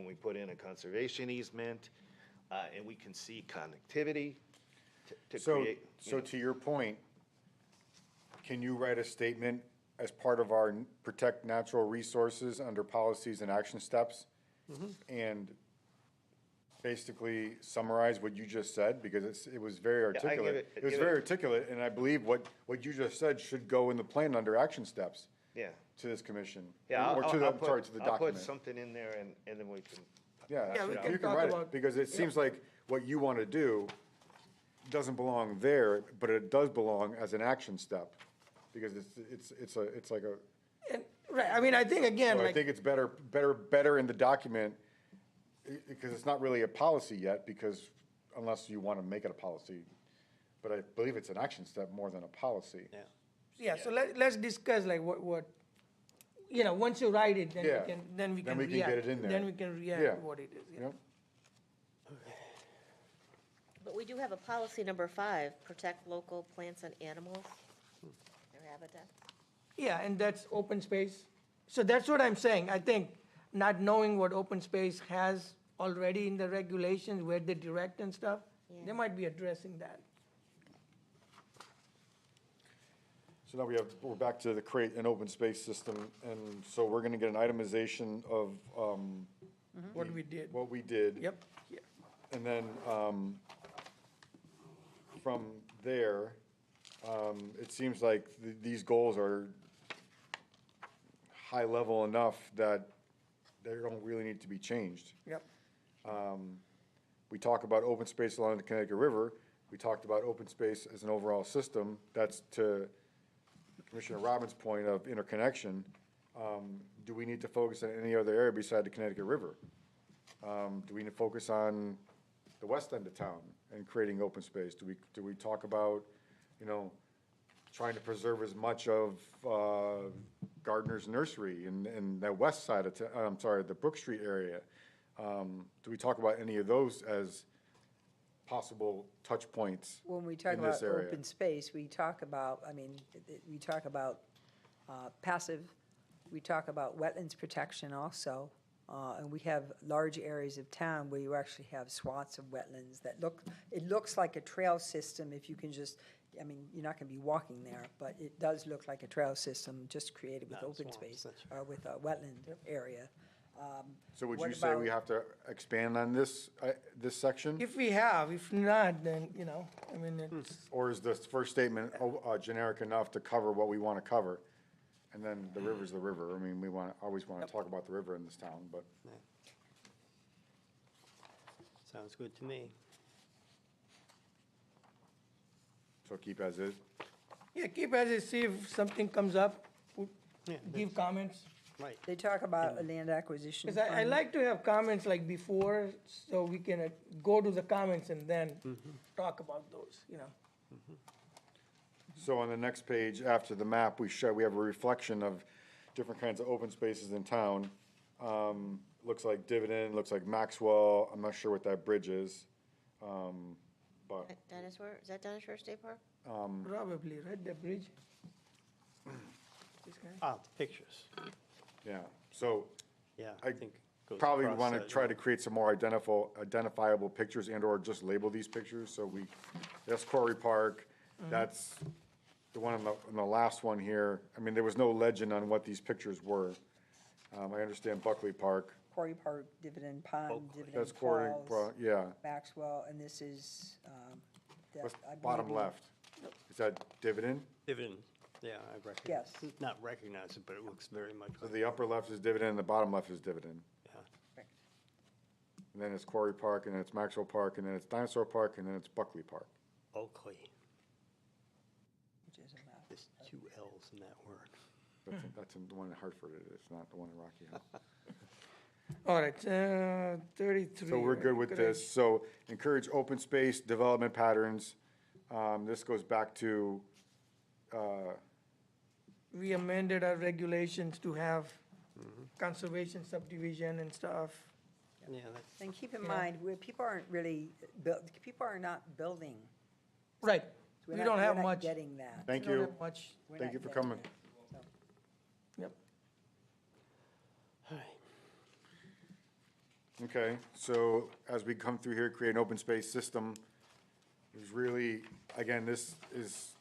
we put in a conservation easement, and we can see connectivity to
So,
create.
to your point, can you write a statement as part of our protect natural resources under policies and action steps? And basically summarize what you just said, because it was very
Yeah, I give
articulate.
it-
It was
give
very
it-
articulate, and I believe what you just said should go in the plan under action steps
Yeah.
to this commission.
Yeah,
Or to the,
I'll
sorry, to the
I'll put
document.
something in there and then we can.
Yeah,
Yeah, we
you
can
can
talk
write it,
about-
because it seems like what you want to do doesn't belong there, but it does belong as an action step, because it's like a,
And, right, I think again,
so I
like,
think it's better in the document, because it's not really a policy yet, because unless you want to make it a policy, but I believe it's an action step more than a policy.
Yeah.
yeah, so let's discuss like what, once you write it, then
Yeah.
we can, then we
Then
can
we can
react.
get it in there.
Then we can react
Yeah.
to what it is, yeah.
Yep.
But we do have a policy number 5, protect local plants and animals, their habitat.
Yeah, and that's open space. So that's what I'm saying. I think not knowing what open space has already in the regulations, where they direct and stuff, they might be addressing that.
So now we're back to the create an open space system, and so we're gonna get an itemization of,
What we did.
what we did.
Yep, yeah.
And then, from there, it seems like these goals are high level enough that they don't really need to be changed.
Yep.
We talk about open space along the Connecticut River. We talked about open space as an overall system. That's to Commissioner Robbins' point of interconnection. Do we need to focus on any other area beside the Connecticut River? Do we need to focus on the west end of town and creating open space? Do we talk about, trying to preserve as much of Gardner's Nursery and the west side of, the Brook Street area? Do we talk about any of those as possible touch points
When we talk
in this
about
area?
open space, we talk about, we talk about passive, we talk about wetlands protection also. And we have large areas of town where you actually have swaths of wetlands that it looks like a trail system if you can just, you're not gonna be walking there, but it does look like a trail system just created with
Not
open
swamps,
space,
that's
or with a wetland area.
So would
What
you say we
about-
have to expand on this section?
If we have, if not, then, it's,
Or is this first statement generic enough to cover what we want to cover? And then the river's the river. Always want to talk about the river in this town, but
Sounds good to me.
so keep as is.
yeah, keep as is, see if something comes up,
Yeah,
give comments.
Right.
They talk about a land acquisition
Because I
fund.
like to have comments like before, so we can go to the comments and then talk about those.
So on the next page, after the map, we have a reflection of different kinds of open spaces in town. Looks like Dividend, looks like Maxwell, I'm not sure what that bridge is. But,
Dinosaur, is that Dinosaur State Park?
Probably, right, the bridge? This guy?
Ah, the pictures.
yeah, so
Yeah,
I
I think. goes
probably
across
want to
that,
try
yeah.
to create some more identifiable pictures and/or just label these pictures, so that's Quarry Park, that's the one on the last one here. There was no legend on what these pictures were. I understand Buckley Park,
Quarry Park, Dividend Pond, Dividend
that's Quarry,
Falls,
yeah,
Maxwell, and this is,
what's
I
bottom
believe-
left? Is that Dividend?
Dividend, yeah, I recognize.
Yes.
Not recognize it, but it looks very much
So
like,
the upper left is Dividend, and the bottom left is Dividend.
yeah.
And then it's Quarry Park, and then it's Maxwell Park, and then it's Dinosaur Park, and then it's Buckley Park.
Oakley.
which is a map.
There's 2 L's in that word.
That's in the one in Hartford, it's not the one in Rocky Hill.
All right, 33.
So we're good with
right?
this. So encourage open space development patterns. This goes back to,
We amended our regulations to have conservation subdivision and stuff.
Yeah, that's,
And keep in
Yeah.
mind, where people aren't really, people are not building.
Right,
We're
we
not-
don't have
we're not
much.
getting that.
thank
We don't
you.
have much,
We're
Thank
not
you for
getting
coming.
it. So,
yep.
all right.
Okay, so as we come through here, create an open space system, is really, again, this is,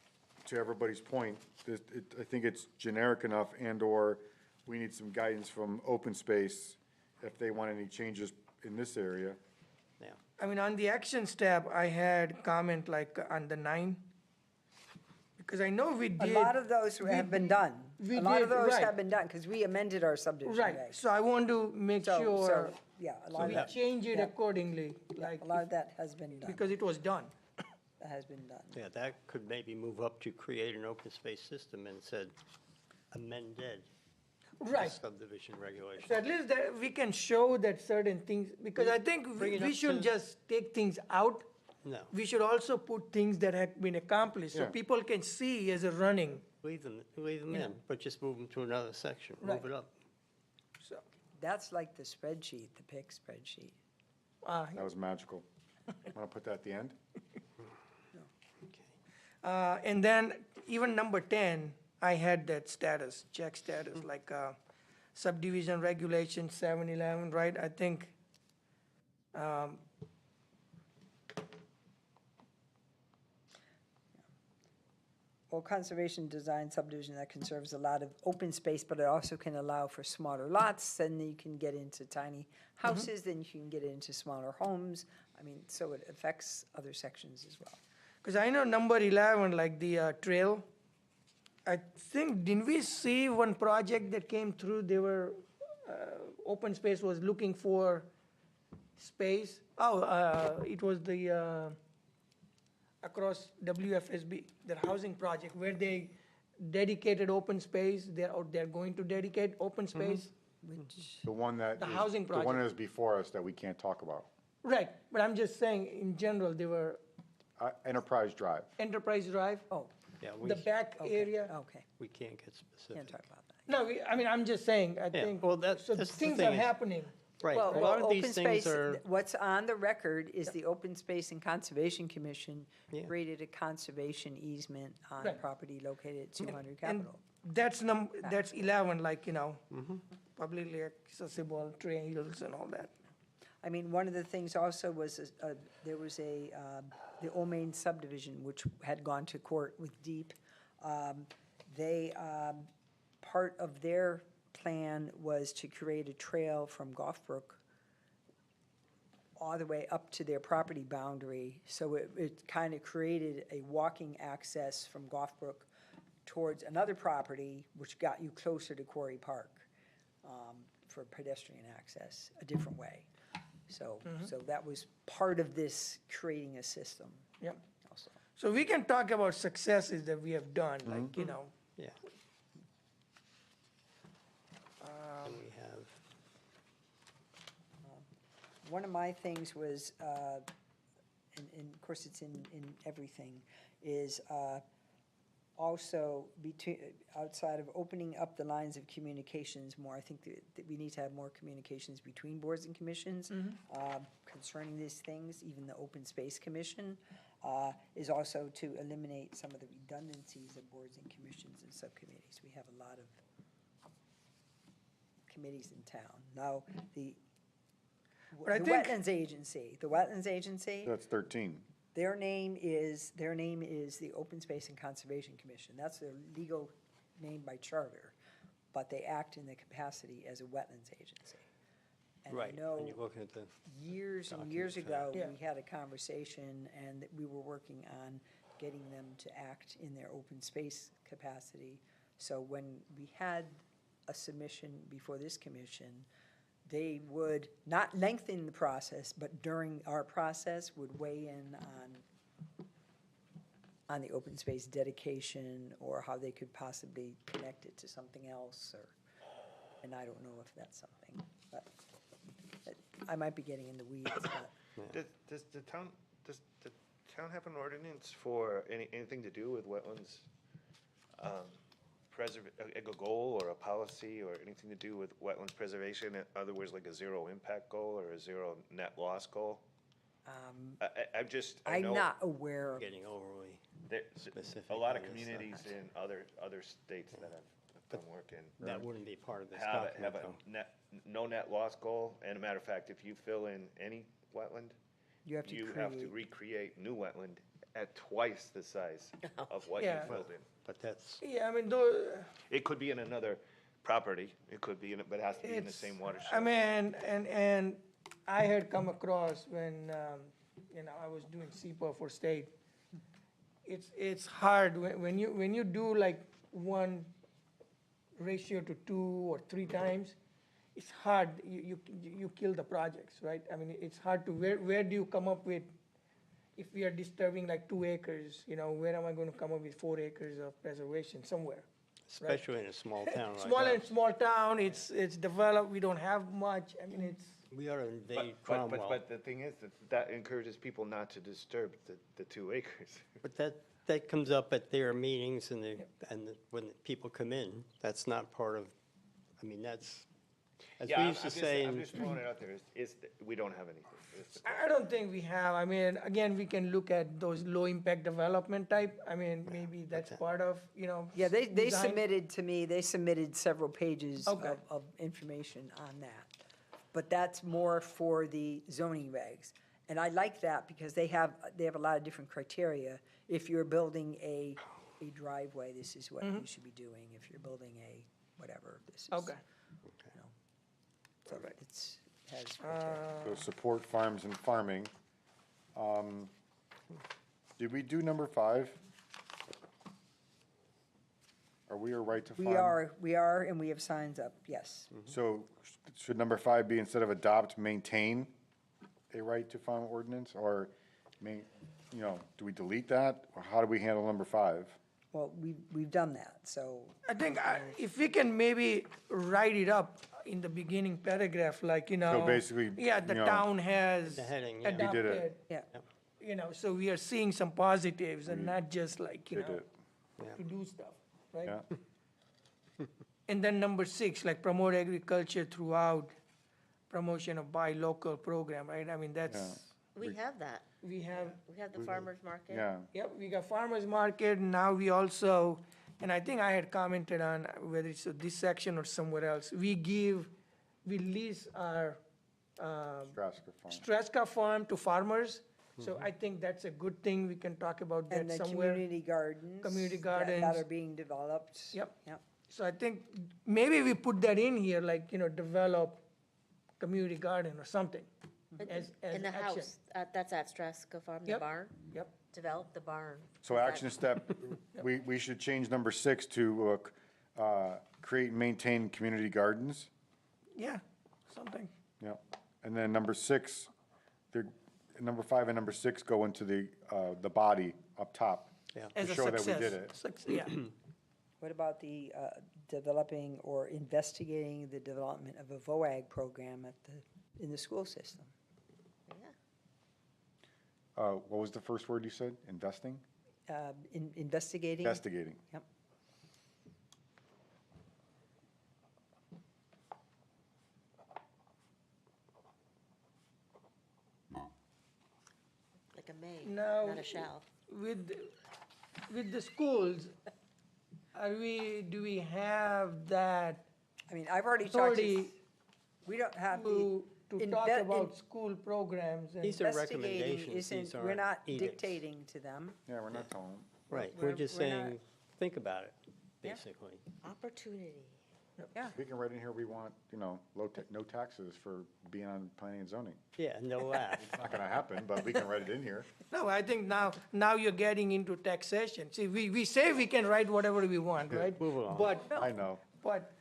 to everybody's point, I think it's generic enough and/or we need some guidance from open space if they want any changes in this area.
Yeah.
On the actions tab, I had comment like on the 9. Because I know we
A
did.
lot of those have been done.
we
A lot of
did,
those
right.
have been done, because we amended our subdivision
Right,
regs.
so I want to make sure
Yeah, a lot of
we
that,
change it
yeah.
accordingly, like,
a lot of that has been done,
because it was done.
that has been done.
Yeah, that could maybe move up to create an open space system and said amended
Right.
subdivision regulation.
So at least that we can show that certain things, because I think
Bring it
we
up
shouldn't
to-
just take things out.
No,
We should also put things that have been accomplished, so
Yeah.
people can see as a running,
leave them in, but just move them to another section,
Right.
move it up.
so.
That's like the spreadsheet, the PIC spreadsheet.
That was magical. Want to put that at the end?
And then even number 10, I had that status, check status, like subdivision regulation 711, right? I think
Well, conservation design subdivision that conserves a lot of open space, but it also can allow for smaller lots, then you can get into tiny houses, then you can get into smaller homes. I mean, so it affects other sections as well.
because I know number 11, like the trail, I think, didn't we see one project that came through, they were, open space was looking for space? Oh, it was the, across WFSB, their housing project, where they dedicated open space, they're going to dedicate open space.
The one that
The
is-
housing
The one
project.
that is before us that we can't talk about.
Right, but I'm just saying, in general, they were
Enterprise Drive.
Enterprise Drive,
Oh,
Yeah,
the back
okay,
area.
okay,
we can't get specific.
can't talk about that.
No, I mean, I'm just saying, I
Yeah,
think,
well, that's
so
the
things
thing
are
is-
happening.
Right,
Well,
a lot of
open
these things
space,
are,
what's on the record is the Open Space and Conservation Commission
Yeah.
created a conservation easement on
Right.
property located at 200
And
Capitol.
that's that's 11, like, publicly accessible trails and all that.
I mean, one of the things also was, there was the Old Main subdivision, which had gone to court with Deep. They, part of their plan was to create a trail from Goffbrook all the way up to their property boundary. So it kind of created a walking access from Goffbrook towards another property, which got you closer to Quarry Park for pedestrian access, a different way. So that was part of this creating a system
Yep.
also.
So we can talk about successes that we have done, like,
yeah. And we have,
One of my things was, and of course it's in everything, is also outside of opening up the lines of communications more, I think that we need to have more communications between boards and commissions concerning these things. Even the Open Space Commission is also to eliminate some of the redundancies of boards and commissions and subcommittees. We have a lot of committees in town. Now, the
But I
the
think-
Wetlands Agency,
That's 13.
their name is the Open Space and Conservation Commission. That's their legal name by charter, but they act in the capacity as a wetlands agency. And I
right,
know
when you're looking at the,
years and years ago,
Yeah.
we had a conversation, and that we were working on getting them to act in their open space capacity. So when we had a submission before this commission, they would not lengthen the process, but during our process would weigh in on the open space dedication, or how they could possibly connect it to something else, or, and I don't know if that's something, but I might be getting in the weeds, but.
Does the town have an ordinance for anything to do with wetlands? A goal or a policy or anything to do with wetlands preservation? In other words, like a zero impact goal or a zero net loss goal? I
I'm
know
not aware of,
getting overly,
there's
specific
a lot of
on this
communities in other states that have done work in.
that wouldn't be part of this
Have
document,
a
though.
no net loss goal, and a matter of fact, if you fill in any wetland,
you have to
you have to
create,
recreate new wetland at twice the size of what you
Yeah.
filled in.
But that's,
Yeah, I mean, though,
It could be in another property, it could be but it has to be in the
it's,
same watershed.
I mean, and I had come across when, I was doing SEPA for state. It's hard when you do like 1:2 or 3 times, it's hard, you kill the projects, right? I mean, it's hard to, where do you come up with, if we are disturbing like 2 acres, where am I gonna come up with 4 acres of preservation somewhere?
especially in a small town like ours.
Small town, it's developed, we don't have much, I mean, it's,
We ought to invade
But
Cromwell.
the thing is, that encourages people not to disturb the 2 acres.
But that comes up at their meetings and when people come in, that's not part of, I mean, that's As
Yeah,
we
I'm
used to
just,
say,
I'm
in-
just throwing it out there. We don't have anything. It's the-
I don't think we have, I mean, again, we can look at those low-impact development type, I mean, maybe that's part of, you know.
Yeah, they
design.
submitted to me, they submitted several pages
Okay.
of information on that. But that's more for the zoning regs. And I like that because they have a lot of different criteria. If you're building a driveway, this is what you should be doing. If you're building a whatever, this is.
Okay.
you know. So it's, has criteria.
So support farms and farming. Did we do number 5? Are we a right to farm?
We are, and we have signs up, yes.
So should number 5 be instead of adopt, maintain a right to farm ordinance? Or, do we delete that? Or how do we handle number 5?
Well, we've done that, so.
I think if we can maybe write it up in the beginning paragraph, like,
basically,
yeah, the
you know,
town has
The heading, yeah. We
did
adopted,
it.
Yeah.
So we are seeing some positives and not just like,
Did it.
to do stuff, right?
Yeah.
And then number 6, like promote agriculture throughout promotion of buy local program, right? I mean, that's,
We have that.
we have,
We have the farmer's market.
Yeah.
yep, we got farmer's market, and now we also, and I think I had commented on whether it's this section or somewhere else, we lease our
Nebraska farm.
Streska farm to farmers, so I think that's a good thing, we can talk about
And
that
the
somewhere.
community gardens.
Community
That
gardens.
are being developed.
Yep.
Yep.
So I think maybe we put that in here, like, develop community garden or something. as
In the
action.
house, that's at Streska Farm, the
Yep.
barn,
Yep,
develop the barn.
So action step, we should change number 6 to create and maintain community gardens.
yeah, something.
Yeah. And then number 6, number 5 and number 6 go into the body up top.
Yeah.
As a
show that we
success.
did it.
Yeah,
What about the developing or investigating the development of a VOAG program in the school system?
Yeah.
What was the first word you said? Investing?
Investigating?
Investigating.
Yep.
Like a may,
Now-
not a shall.
with the schools, do we have that
I mean, I've already talked to,
authority
we don't have the.
to talk
inve-
about school programs? and-
These are
Investigating
recommendations, these
isn't, we're
aren't
not
edicts.
dictating to them.
Yeah, we're not telling them.
Right,
We're-
we're just
we're not-
saying, think about it,
Yeah.
basically.
Opportunity.
Yeah.
We can write in here, we want, no taxes for being on planning and zoning.
Yeah, no laugh.
It's not gonna happen, but we can write it in here.
No, I think now you're getting into taxation. See, we say we can write whatever we want, right?
move along.
But,
I know.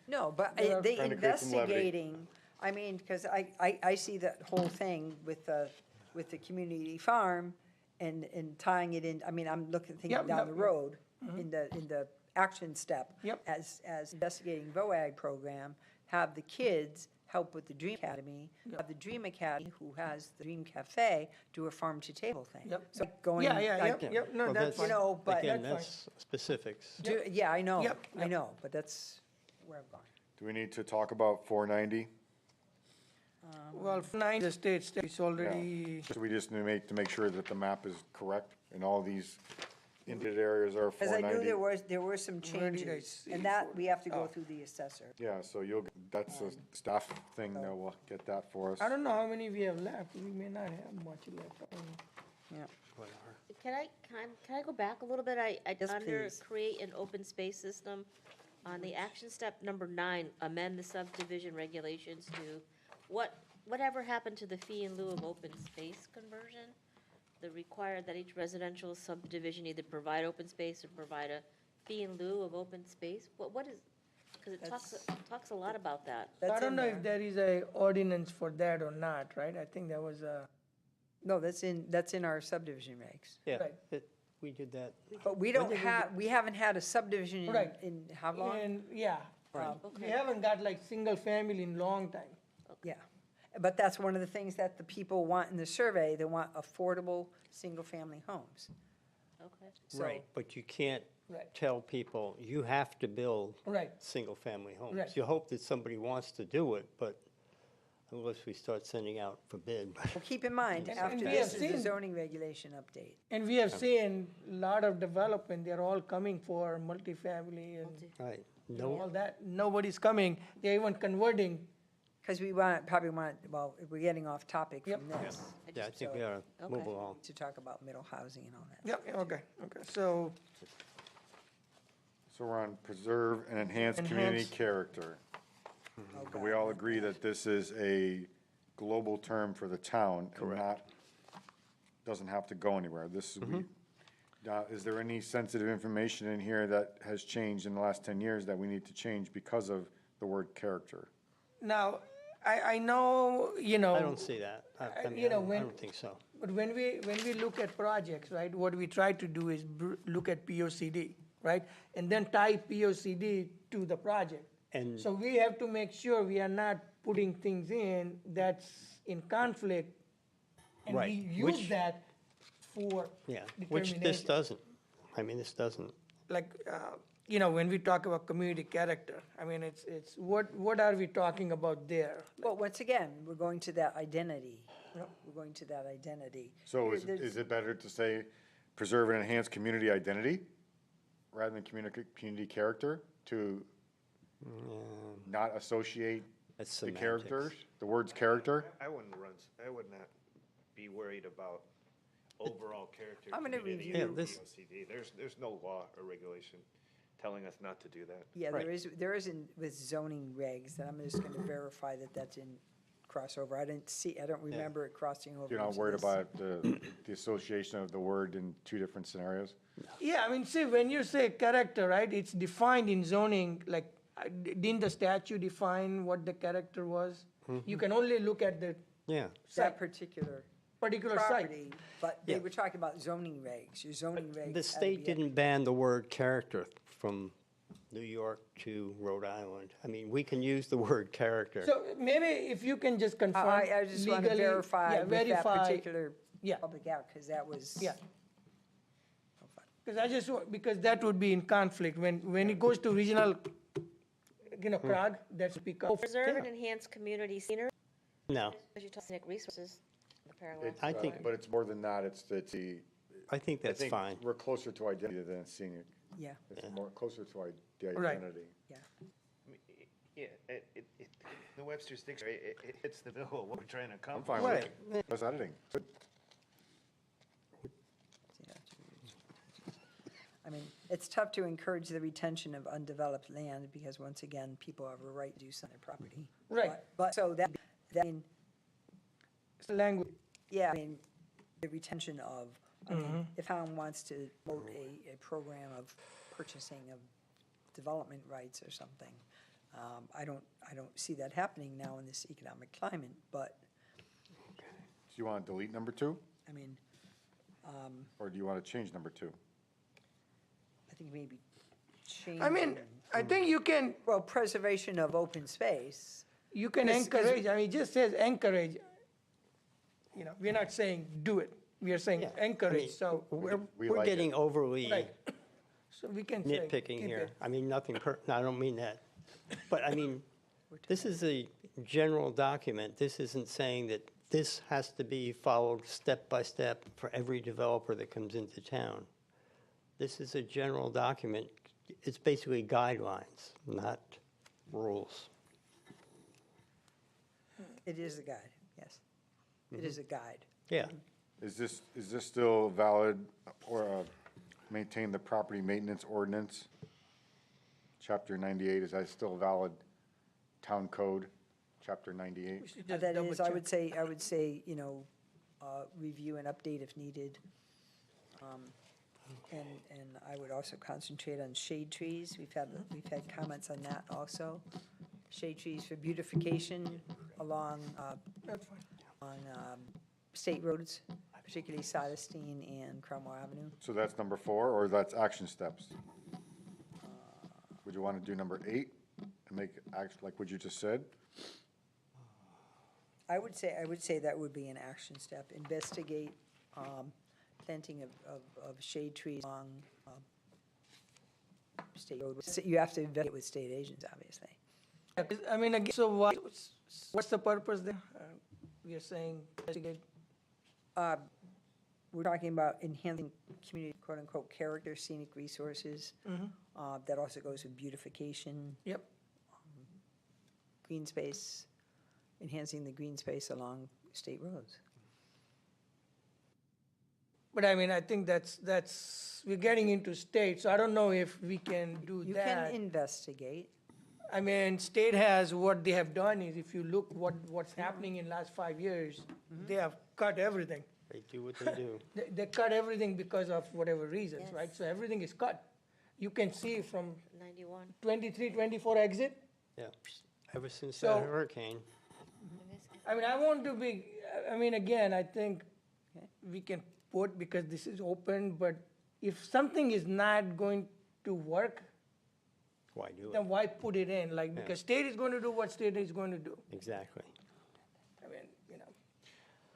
No, but
There are-
the
Trying to create some levity.
investigating, I mean, because I see that whole thing with the community farm and tying it in, I mean, I'm thinking
Yep,
down
yep,
the
yep.
road in the action step.
Yep.
As investigating VOAG program, have the kids help with the Dream Academy, have the Dream Academy, who has the Dream Cafe, do a farm-to-table thing.
Yep.
So going.
yeah,
like,
no,
Well,
that's fine.
You know, but.
Again,
That's
that's specifics.
Yeah, I know,
Yep,
I
yep.
know, but that's where I'm going.
Do we need to talk about 490?
Well, 9, the state, it's already,
So we just need to make sure that the map is correct and all these indicated areas are
Because I knew
490.
there were some
Where did I
changes,
see
and that we have to go
Oh.
through the assessor.
Yeah, so that's a staff thing, that will get that for us.
I don't know how many we have left. We may not have much left.
Yeah.
Can I go back a little bit?
Yes,
Under
please.
create an open space system, on the action step number 9, amend the subdivision regulations to, whatever happened to the fee in lieu of open space conversion? The required that each residential subdivision either provide open space or provide a fee in lieu of open space? What is, because it talks a lot about that.
I
That's
don't
in
know
there.
if there is a ordinance for that or not, right? I think there was a,
No, that's in our subdivision regs.
Yeah,
Right.
we did that.
But we don't have, we haven't had a subdivision
Right.
in how long?
and, yeah. We
Okay.
haven't got like single family in long time.
Yeah. But that's one of the things that the people want in the survey, they want affordable, single-family homes.
Okay.
So-
Right, but you can't
Right.
tell people, you have to build
Right.
single-family homes.
Right.
You hope that somebody wants to do it, but unless we start sending out for bid.
Well, keep in mind,
And
after
we
this
have
is the
seen-
zoning regulation update.
And we have seen a lot of development, they're all coming for multifamily and
Right,
all
no,
that. Nobody's coming, they're even converting.
Because probably want, well, we're getting off topic from this,
yeah, I think we ought to move
Okay.
along.
to talk about middle housing and all that.
Yep, okay, so,
So we're on preserve and enhance community
Enhance.
character.
Oh,
So we all agree that this is a global term for the town and not, doesn't have to go anywhere. This, we, now, is there any sensitive information in here that has changed in the last 10 years that we need to change because of the word character?
now, I know, you know.
I don't see that. I mean,
you know,
I
when-
don't think so.
But when we look at projects, right, what we try to do is look at POCD, right? And then tie POCD to the project.
And-
So we have to make sure we are not putting things in that's in conflict. And we
Right,
use
which-
that for
Yeah, which this
determination.
doesn't. I mean, this doesn't.
Like, you know, when we talk about community character, I mean, it's, what are we talking about there?
Well, once again, we're going to that identity. We're going to that identity.
So
There's-
is it better to say preserve and enhance community identity rather than community character to not associate
That's
the
semantics.
characters, the words character?
I would not be worried about overall character.
I'm gonna
community
review-
or
Yeah, this-
POCD. There's no law or regulation telling us not to do that.
Yeah,
Right.
there is with zoning regs, and I'm just gonna verify that that didn't cross over. I don't remember it crossing over.
You're not
into
worried
this.
about the association of the word in two different scenarios?
Yeah, I mean, see, when you say character, right, it's defined in zoning, like, didn't the statute define what the character was? You can only look at the
Yeah,
That particular
particular site.
property, but they
Yeah.
were talking about zoning regs, your zoning regs.
the
had to
state
be-
didn't ban the word character from New York to Rhode Island. I mean, we can use the word character.
So maybe if you can just confirm
I just want to
legally-
verify
yeah,
with that
verify-
particular
Yeah.
public act, because that was.
Yeah. Because I just, because that would be in conflict, when it goes to regional, you know, CROG, that's because.
Preserve and enhance community scenery,
No,
as you talk, scenic resources, the paragraph.
I think-
But it's more than that, it's the,
I think
I
that's
think
fine.
we're closer to identity than scenic.
Yeah,
It's more closer to the
Right.
identity.
yeah.
Yeah, the Webster's dictionary, it hits the bill of what we're trying to
I'm
accomplish.
fine with it. Less editing.
I mean, it's tough to encourage the retention of undeveloped land, because once again, people have a right to do something on their property.
Right.
But, so that, I mean,
Language,
yeah, I mean, the retention of, I mean, if town wants to vote a program of purchasing of development rights or something, I don't see that happening now in this economic climate, but,
Do you want to delete number 2,
I mean,
or do you want to change number 2?
I think maybe changing.
I mean, I think you can,
Well, preservation of open space.
you can
Yes, 'cause-
encourage, I mean, it just says encourage. You know, we're not saying do it, we are saying
Yeah, I mean,
encourage, so,
We
We're
like
getting
it.
overly
right. So we can say.
nitpicking
keep
here.
it.
I mean, nothing, no, I don't mean that. But I mean, this is a general document. This isn't saying that this has to be followed step by step for every developer that comes into town. This is a general document. It's basically guidelines, not rules.
It is a guide, yes. It is a guide.
Yeah,
Is this still valid, or maintain the property maintenance ordinance? Chapter 98, is that still valid? Town code, chapter 98?
We should just
That
double
is, I
check.
would say, you know, review and update if needed. And I would also concentrate on shade trees. We've had comments on that also. Shade trees for beautification along,
That's fine.
on state roads, particularly Sidestein and Cromwell Avenue.
So that's number 4, or that's action steps? Would you want to do number 8 and make action, like what you just said?
I would say that would be an action step. Investigate planting of shade trees along state road. You have to investigate with state agents, obviously.
Yeah, 'cause, I mean, again, so why What's the purpose there? We are saying investigate.
We're talking about enhancing community quote-unquote character, scenic resources. That also goes with beautification,
Yep.
green space, enhancing the green space along state roads.
But I mean, I think we're getting into state, so I don't know if we can do
You can
that.
investigate.
I mean, state has, what they have done is, if you look what's happening in last 5 years, they have cut everything.
They do what they do.
They cut everything because of whatever reasons, right?
Yes.
So everything is cut. You can see from
91.
23, 24 exit.
Yeah, ever since
So-
that hurricane.
I mean, I want to be, I mean, again, I think we can put, because this is open, but if something is not going to work,
Why do it?
then why put it in? Like, because state is going to do what state is going to do.
Exactly.
I mean, you know.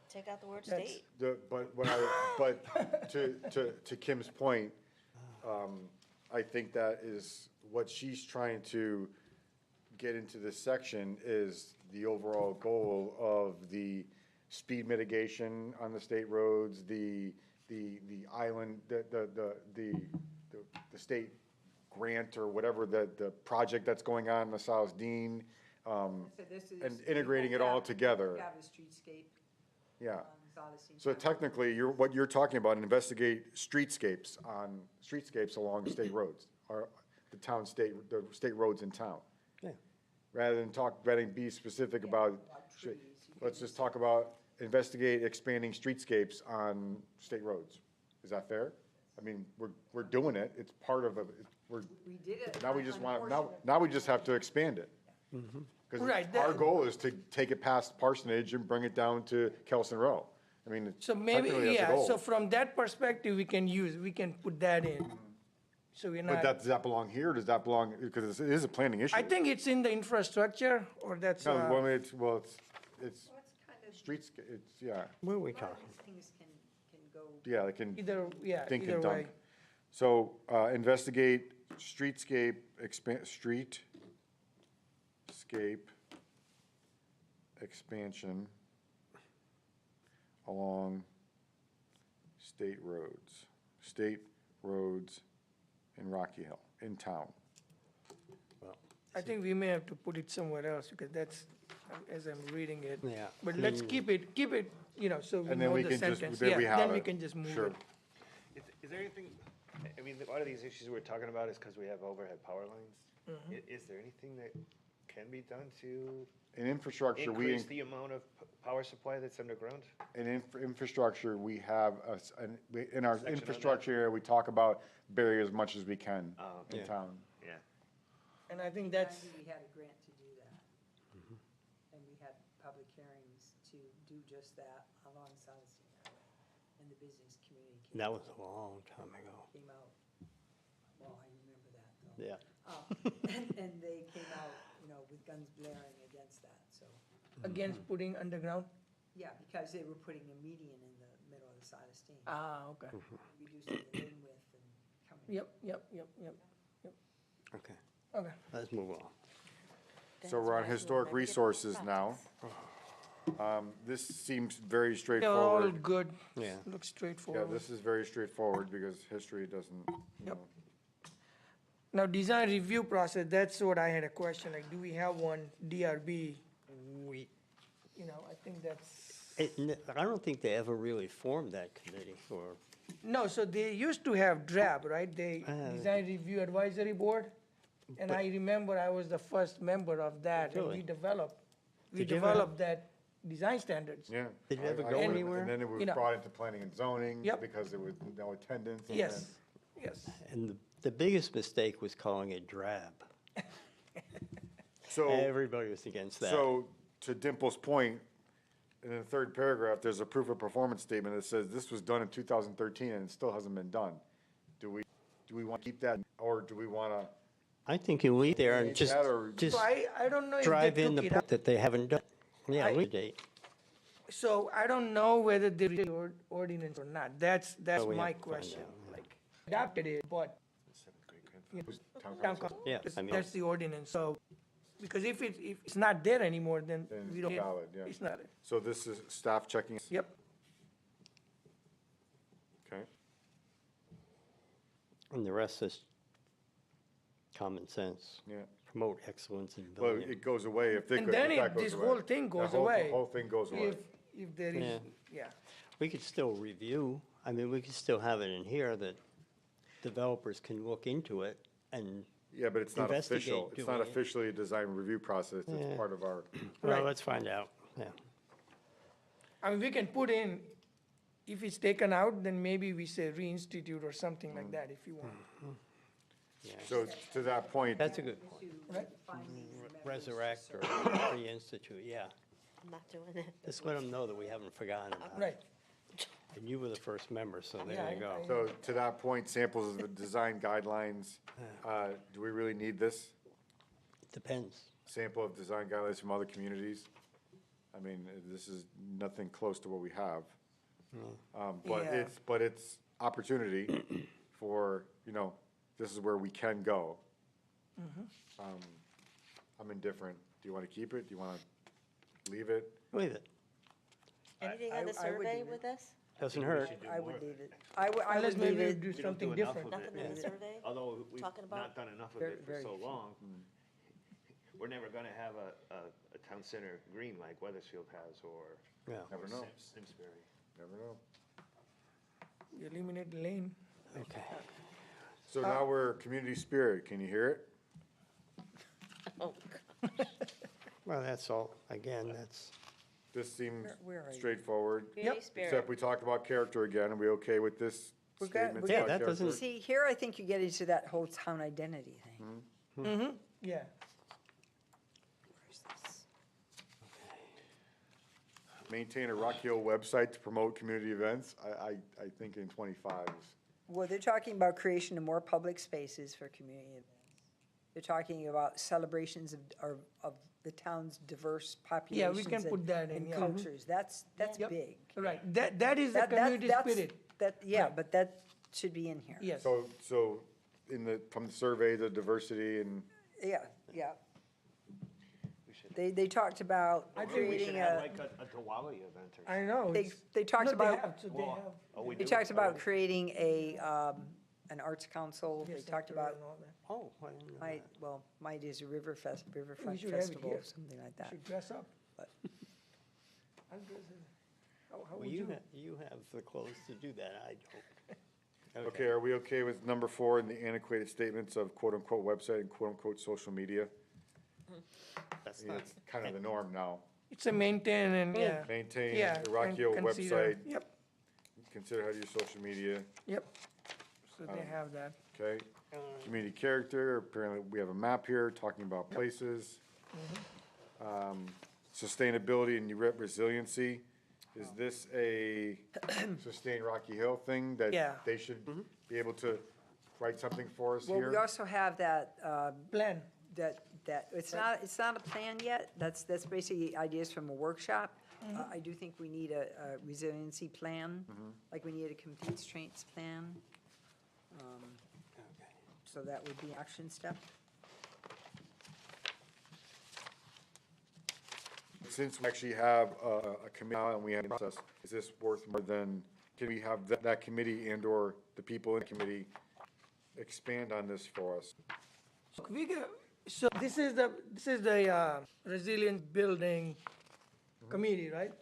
Take out the word
That's-
state.
But to Kim's point, I think that is what she's trying to get into this section is the overall goal of the speed mitigation on the state roads, the island, the state grant or whatever, the project that's going on in the South Dean, and integrating it all together.
Have a streetscape
Yeah.
on Solacene
So
Town.
technically, what you're talking about, investigate streetscapes along state roads, or the state roads in town.
Yeah.
Rather than be specific about,
trees,
let's just talk about investigate expanding streetscapes on state roads. Is that fair? I mean, we're doing it, it's part of
We did it.
now we just want, now we just have to expand it. Because
Right,
our
that-
goal is to take it past Parsonage and bring it down to Kelson Row. I mean,
So maybe,
technically that's the
yeah,
goal.
so from that perspective, we can put that in. So we're
But
not,
does that belong here, or does that belong, because it is a planning issue?
I think it's in the infrastructure, or that's,
No, well, it's
It's kind of,
streets, it's, yeah,
What are we
a lot of
talking?
these things can go.
yeah, they can
either, yeah,
think
either
and
way.
dunk. So, investigate streetscape, expansion along state roads in Rocky Hill, in town.
I think we may have to put it somewhere else, because that's, as I'm reading it.
Yeah.
But let's keep it, you know, so we
And then
know
we
the
can just,
sentence.
then we
Yeah,
have
then we
it.
can just move
Sure.
it.
Is there anything, I mean, a lot of these issues we're talking about is because we have overhead power lines. Is there anything that can be done to
In infrastructure,
increase the amount of power supply that's underground?
in infrastructure, we have, in our
Section on that?
infrastructure area, we talk about bury as much as we can
Oh,
in
Yeah.
town.
Yeah.
And I think that's,
We had a grant to do that. And we had public hearings to do just that along Solacene Highway. And the business community
That was a long time ago.
came out, well, I remember that though.
Yeah.
And they came out, you know, with guns blaring against that, so.
against putting underground?
Yeah, because they were putting a median in the middle of the Solacene,
Ah, okay.
reducing the lane width and coming.
Yep.
Okay,
Okay.
let's move on.
So we're on historic resources now. This seems very
They're all
straightforward.
good.
Yeah.
Looks
Yeah,
straightforward.
this is very straightforward because history doesn't, you
Yep.
know.
Now, design review process, that's what I had a question, like, do we have one DRB?
We,
You know, I think that's,
I don't think they ever really formed that committee, or,
no, so they used to have DRAB, right? They, Design Review Advisory Board. And I remember I was the first member of that, and
Really?
we developed
Did you ever-
developed that design standards.
Yeah.
Did you ever
I
go
went,
anywhere?
And then it was
You know.
brought into planning and zoning.
Yep.
Because there was no attendance. and
Yes, yes.
and the biggest mistake was calling it drab.
So,
Everybody was against that.
so to Dimple's point, in the third paragraph, there's a proof of performance statement that says this was done in 2013 and it still hasn't been done. Do we want to keep that, or do we want to?
I think you leave there and
Change
just,
that, or-
just
So I don't know if they
drive in
took
the
it
part
up.
that they haven't done. Yeah,
I-
leave date.
So I don't know whether they did ordinance or not. That's
Oh, we have
my
to find
question.
out.
Like, adopted it, but
Who's town
town
council?
council,
Yeah, I mean-
that's the ordinance, so Because if it's not there anymore, then
Then
we
it's
don't.
valid, yeah.
It's not there.
So this is staff checking,
Yep.
okay?
And the rest is common sense.
Yeah.
Promote excellence in
Well,
building.
it goes away if they
And
go-
then
if that
if
goes
this
away.
whole thing goes
The
away.
whole thing goes away.
If there is,
Yeah.
yeah.
We could still review, I mean, we could still have it in here that developers can look into it and,
Yeah, but it's not
Investigate
official. It's not
doing it.
officially a design review process.
Yeah.
It's part of our,
well,
Right.
let's find out, yeah.
I mean, we can put in, if it's taken out, then maybe we say reinstitute or something like that if you want.
so to that point,
That's a good point.
Right.
Resurrect or reinstitute, yeah.
I'm not doing it.
Just let them know that we haven't forgotten about it.
Right.
And you were the first member, so
Yeah,
there you go.
so to that point, samples of the design guidelines, do we really need this?
Depends.
Sample of design guidelines from other communities? I mean, this is nothing close to what we have.
Yeah.
But it's opportunity for, this is where we can go. I'm indifferent. Do you want to keep it? Do you want to leave it?
Leave it.
Anything
I-
on the
I would
survey
leave it.
with this?
Doesn't hurt.
I would leave it. I would
Unless
leave
maybe we
it.
do
We don't
something
do enough
different.
of it.
Nothing in the survey?
Although we've
Talking about-
not done enough of
Very-
it for
very
so
few.
long, we're never gonna have a town center green like Weathersfield has or
Yeah.
Never know.
Simsbury.
Never know.
You eliminate the lane.
Okay.
So now we're community spirit. Can you hear it?
Oh,
Well, that's all, again, that's,
This seems
Where are you?
straightforward.
community
Except
spirit.
we talked about character again. Are we okay with this
We got-
statement?
we
Yeah,
about
that
character?
doesn't-
See, here I think you get into that whole town identity thing.
Yeah.
Where's this?
Maintain a Rock Hill website to promote community events. I think in 25 is.
Well, they're talking about creation of more public spaces for community events. They're talking about celebrations of the town's diverse
Yeah,
populations.
we can
and-
put that in,
and
yeah.
cultures. That's
Yep.
big.
Right, that is the
That-
community
that's-
spirit.
Yeah, but that should be in here.
Yes.
So from the survey, the diversity and,
Yeah, yeah. They talked about
We should
creating
have
a,
like a Diwali event or
I know.
they,
it's-
they talked
No, they
about,
have, so they have.
Oh, we
they
do?
talked about creating an arts council. They
Yes,
talked
after
about,
and all that.
oh, I didn't know
might, well, might is a riverfront
should have it
festival,
here.
or something like that.
Should dress up.
But-
I'll dress it. How
Well,
would
you,
you?
you have the clothes to do that, I don't.
okay, are we okay with number 4 in the antiquated statements of quote-unquote website and quote-unquote social media?
That's
I mean,
not,
it's kind of the norm now.
It's a maintain and, yeah.
Maintain
Yeah,
the Rock
and
Hill
consider-
website,
Yep,
consider how to use social media,
yep. So they have that.
okay? Community character, apparently we have a map here talking about places. Sustainability and resiliency, is this a Sustain Rocky Hill thing that
Yeah.
they should be able to write something for us
Well, we
here?
also have that,
Plan.
it's not a plan yet. That's basically ideas from a workshop. I do think we need a resiliency plan, like we need a constraints plan. So that would be action step.
Since we actually have a committee now and we have a process, is this worth more than, can we have that committee and/or the people in the committee expand on this for us?
So this is the resilient building committee, right?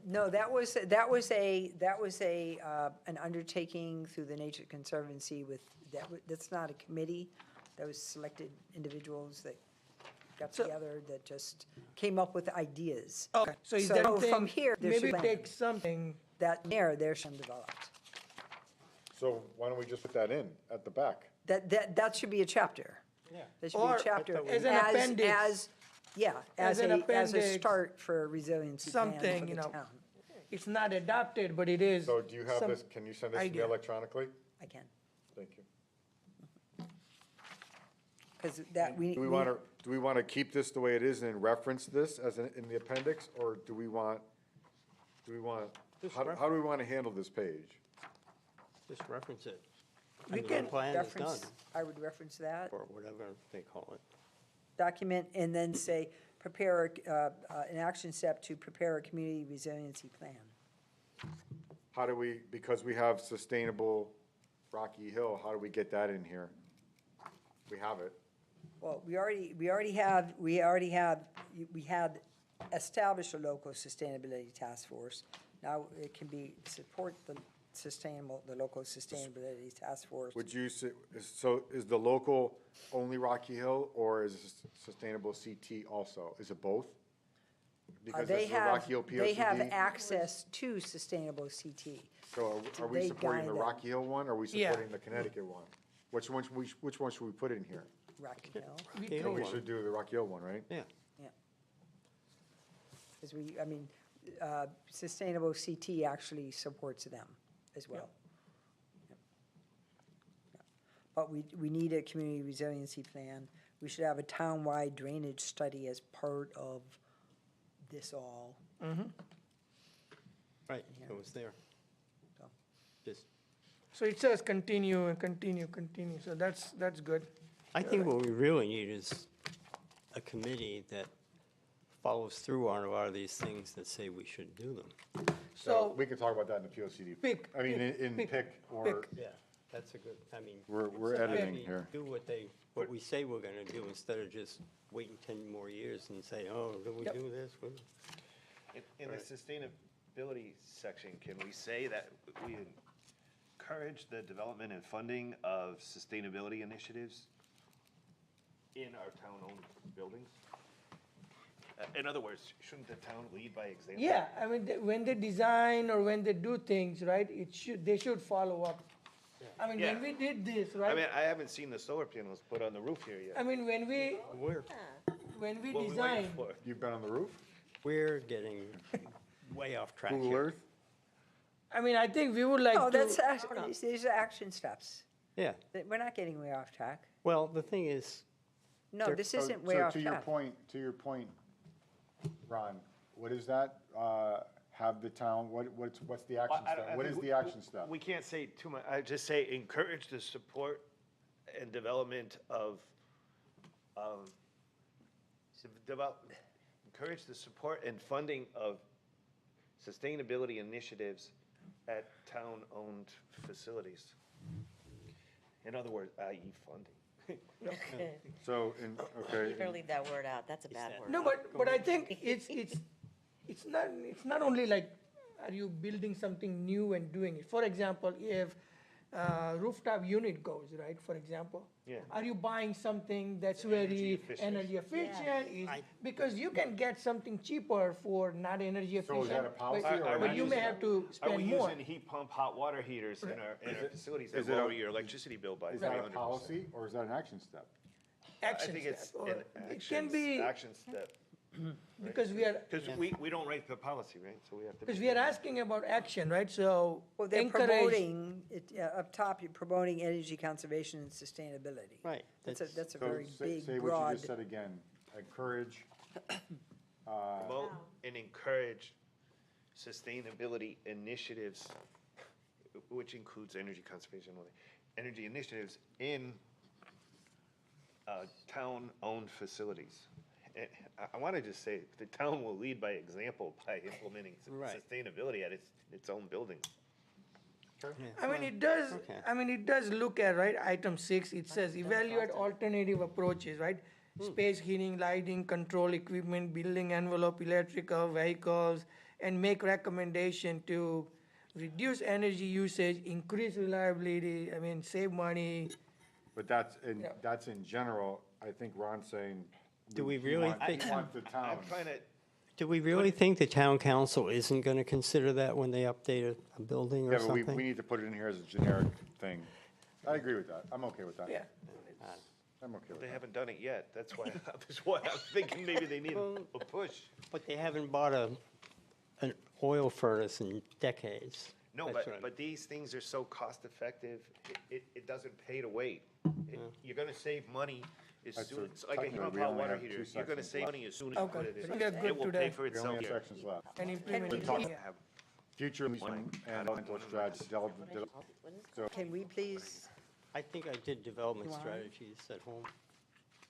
No, that was an undertaking through the Nature Conservancy with, that's not a committee. That was selected individuals that got
So-
together that just came up with ideas.
Okay, so is
So
that
from
thing,
here, there
maybe
should-
take something,
That there should be developed.
So why don't we just put that in at the back?
That should be a chapter.
Yeah.
That should be
Or
a chapter.
as an appendix.
Yeah,
As
as
an
a
appendix,
start for a resiliency plan
something,
for
you
the
know.
town.
it's not adopted, but it is.
So do you have
some
this, can you send this to me
idea.
electronically?
I can,
Thank you.
because that, we.
Do we want to keep this the way it is and reference this as in the appendix, or do we want, how do we want to handle this page?
just reference it.
We
And the
can
plan is done,
Reference, I would reference that.
or whatever they call it.
document and then say, prepare an action step to prepare a community resiliency plan.
How do we, because we have sustainable Rocky Hill, how do we get that in here? We have it.
Well, we had established a local sustainability task force. Now it can be, support the local sustainability task force.
Would you say, so is the local only Rocky Hill, or is it sustainable CT also? Is it both? Because this is a Rocky Hill
They have
POCD.
access to sustainable CT.
So are we
they
supporting the
guide them.
Rocky Hill one, or are we
Yeah.
supporting the Connecticut one? Which one should we put in here?
Rocky Hill,
We
We should do the Rocky Hill one, right?
Yeah.
yeah. Because sustainable CT actually supports them as well. Yeah. Yeah. But we need a community resiliency plan. We should have a town-wide drainage study as part of this all.
Right, it was there.
So.
Just,
So it says continue and continue, so that's good.
I think what we really need is a committee that follows through on a lot of these things that say we should do them.
So
So,
we can talk about that in the POCD.
Pick,
I mean,
pick,
in
pick,
pick, or
pick.
Yeah, that's a good,
we're editing here.
Do what we say we're gonna do instead of just waiting 10 more years and say, oh, do we
Yep.
do this?
In the sustainability section, can we say that we encourage the development and funding of sustainability initiatives in our town-owned buildings? In other words, shouldn't the town lead by example?
yeah, I mean, when they design or when they do things, right, they should follow up. I mean, when
Yeah.
we did this,
I
right,
mean, I haven't seen the solar panels put on the roof here yet.
I mean, when we
We're
What we waiting
designed,
for?
You've been on the roof?
We're getting way off track
Google
here.
Earth?
I mean, I think we would like
No,
to.
these are action steps.
Yeah,
We're not getting way off track.
well, the thing is,
No, this
So-
isn't way off
So
track.
to your point, Ron, what is that? Have the town, what's the action
I
step? What
think
is the action step?
We can't say too much, I just say encourage the support and development of, encourage the support and funding of sustainability initiatives at town-owned facilities. In other words, i.e. funding.
So, okay.
You better leave that word out, that's a bad word.
No, but I think it's not only like, are you building something new and doing it? For example, if rooftop unit goes, right, for example.
Yeah.
Are you buying something that's
Energy
very
efficient.
energy efficient? Because you can get something cheaper for not energy efficient.
So is that a policy
but-
or
But you may have to
Are we
spend more.
using heat pump hot water heaters in our facilities that
is it a-
lower your electricity bill by
Is that a
300%?
policy, or is that an action step?
I
Action
think it's
step, or
an
it can be,
action step,
because we are,
because we don't write the policy, right? So we have to.
because we are asking about action, right, so
Well, they're
encourage.
promoting, up top, you're promoting energy conservation and sustainability.
right,
That's a
So
very big,
say what you
broad.
just said again. Encourage,
Promote and encourage sustainability initiatives, which includes energy conservation, energy initiatives in town-owned facilities. I want to just say, the town will lead by example by implementing
Right.
sustainability at its own buildings.
I mean, it does,
okay.
I mean, it does look at, right, item 6, it says evaluate alternative approaches, right? Space heating, lighting, control equipment, building envelope, electrical, vehicles, and make recommendation to reduce energy usage, increase reliability, I mean, save money.
but that's
Yeah.
in general. I think Ron's saying.
Do we really think-
We want the town.
I'm trying to,
do we really think the town council isn't gonna consider that when they update a building or
Yeah, but we
something?
need to put it in here as a generic thing. I agree with that. I'm okay with that.
Yeah,
I'm okay with
they
that.
haven't done it yet, that's why I'm thinking maybe they need a push.
But they haven't bought an oil furnace in decades.
No,
That's right.
but these things are so cost-effective, it doesn't pay to wait. You're gonna save money as
That's
soon,
a-
it's like a heat
technically,
pump
we
hot
only
water
have 2
heater. You're gonna
sections
save
left.
money as soon as you
Okay,
put it
I think
in.
that's good
It will
to
pay
that.
for
We only
itself
have
here.
sections left.
and implement it.
talk-
Yeah.
Future and developmental strategy. So
Can we please,
I think I did development strategies at home.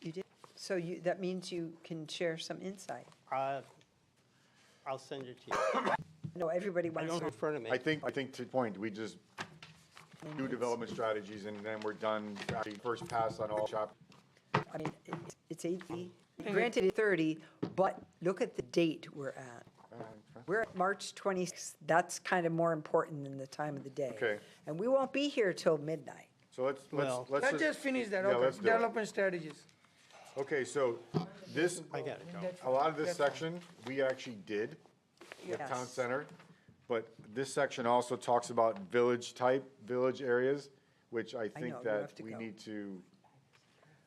you did? So that means you can share some insight.
I'll send it to you.
No, everybody
I
wants
don't have
to.
it in front of me.
I think to the point, we just do development strategies and then we're done, actually first pass on all shop.
I mean, it's 8, granted it's 30, but look at the date we're at. We're at March 26th. That's kind of more important than the time of the day.
Okay.
And we won't be here till midnight.
So let's
Well-
let's
Let's just finish that,
yeah,
okay,
let's do it.
development strategies.
Okay, so this,
I got it, Joe.
a lot of this section, we actually did with
Yes.
town center. But this section also talks about village areas, which I
know,
think
you
that
have to
we
go.
need to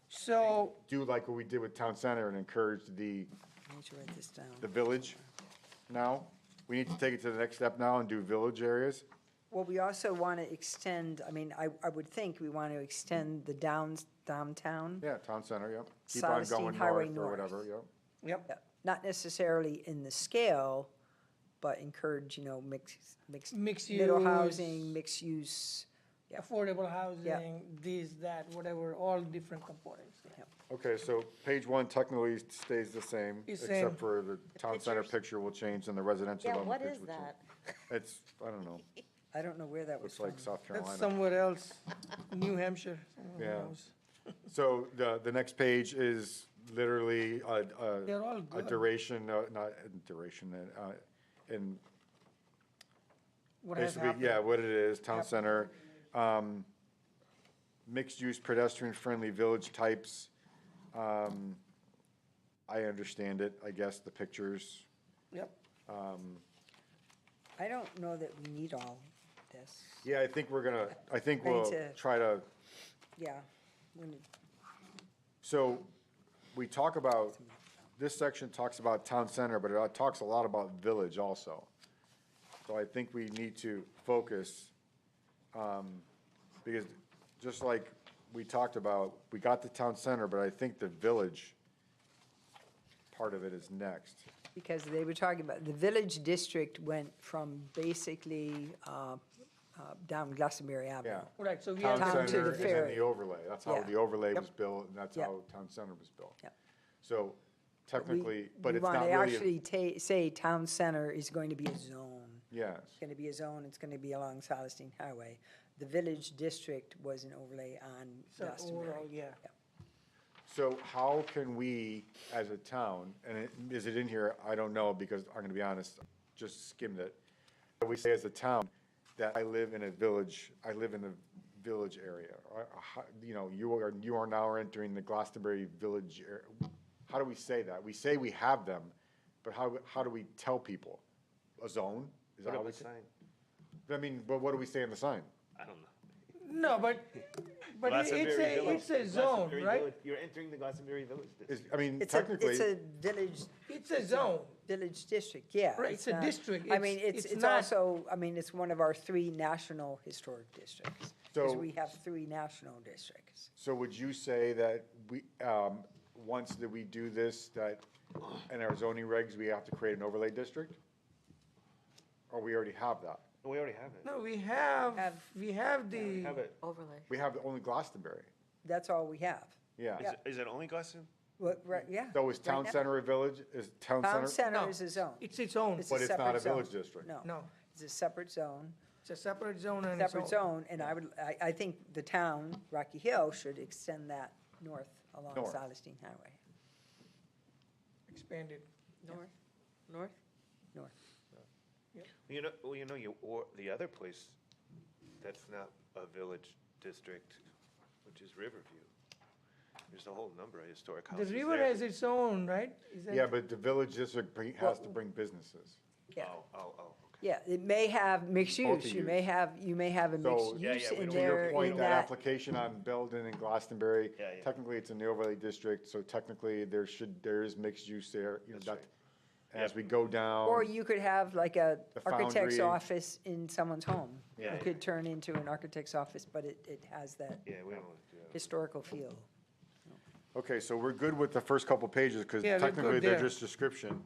So,
do like what we did with town center and encourage the
I need to write this down.
village now. We need to take it to the next step now and do village areas.
Well, we also want to extend, I mean, I would think we want to extend the downtown.
Yeah, town center, yep. Keep on
Celestine
going
Highway
north or
North.
whatever, yep.
yep,
Yeah, not necessarily in the scale, but encourage, mixed
Mixed
middle
use.
housing, mixed use. Yeah.
affordable housing, this, that, whatever, all different components.
Okay, so page one technically stays the same,
It's
except
same.
for the town center
pictures?
picture will change and the residential
Yeah,
development
what
picture
is
will change.
that?
It's, I don't know,
I don't know where that was
looks
from.
like South
That's
Carolina.
somewhere else, New Hampshire. somewhere
Yeah.
else.
So the next page is literally
They're all
a
good.
duration, not a duration, and
What has
basically,
happened?
yeah, what it is, town center, mixed-use pedestrian-friendly village types. I understand it, I guess, the pictures.
Yep,
I don't know that we need all this.
Yeah, I think
Going
we'll
to-
try to,
Yeah. when-
so we talk about, this section talks about town center, but it talks a lot about village also. So I think we need to focus, because just like we talked about, we got the town center, but I think the village part of it is next.
Because they were talking about, the village district went from basically down Glastonbury Avenue.
Yeah.
right, so we
Town
have.
Town to
center
the
is in
ferry.
the overlay, that's how
Yeah.
the overlay
Yep.
was built, and that's
Yep.
how town center was built.
Yep.
So technically, but
We
it's
want
not
to
really,
actually say town center is going to be a zone.
yes.
It's going to be a zone, it's going to be along Celestine Highway. The village district was an overlay on
So
Glastonbury.
overall, yeah.
So how can we, as a town, and is it in here? I don't know, because I'm gonna be honest, just skimmed it. But we say as a town, that I live in a village area. Or how- you are now entering the Glastonbury Village area. How do we say that? We say we have them, but how do we tell people? A zone? Is that
Put
how
up
we
a
say?
sign.
I mean, but what do we say in the sign?
I don't know.
No, but it's a zone, right?
You're entering the Glastonbury Village District.
I mean,
It's a
technically,
village,
It's a zone.
village district, yeah.
Right, it's a
not-
district.
I mean,
It's
it's
not-
also, I mean, it's one of our 3 national historic districts. Because
So-
we have 3 national districts.
so would you say that we, once that we do this, that in our zoning regs, we have to create an overlay district? Or we already have that?
We already have it.
No, we have the.
Have it.
Overlay.
We have only Glastonbury,
That's all we have.
yeah.
Yeah.
Is it only Glaston?
Right, yeah.
So is
Right
town
now.
center a village, is town
Town
center?
No.
center is a zone.
It's its own.
It's
But it's not
separate
a village
zone.
district.
No.
No.
It's a separate zone,
It's a separate zone and its
separate
own.
zone, and I think the town, Rocky Hill, should extend that north along
North.
Celestine Highway,
Expanded.
North? North?
north.
Or the other place that's not a village district, which is Riverview. There's a whole number of historic
The
houses
river
there.
has its own, right? Is that-
Yeah, but the village district has to bring businesses.
Yeah.
Okay.
Yeah, it may have mixed use, you may
Multi-use.
have a
So,
mixed
Yeah,
use
yeah, we
in
don't-
To your
there,
point,
in
that
that,
application on Belden and Glastonbury,
Yeah, yeah.
technically it's in the overlay district, so technically there is mixed use there,
That's
that.
right.
As we go down.
or you could have like a
The
architect's
foundry.
office in someone's home.
Yeah,
It
yeah.
could turn into an architect's office, but it has that
Yeah, we don't want to do that.
historical feel.
Okay, so we're good with the first couple pages, because
Yeah, we're good
technically they're
there.
just description.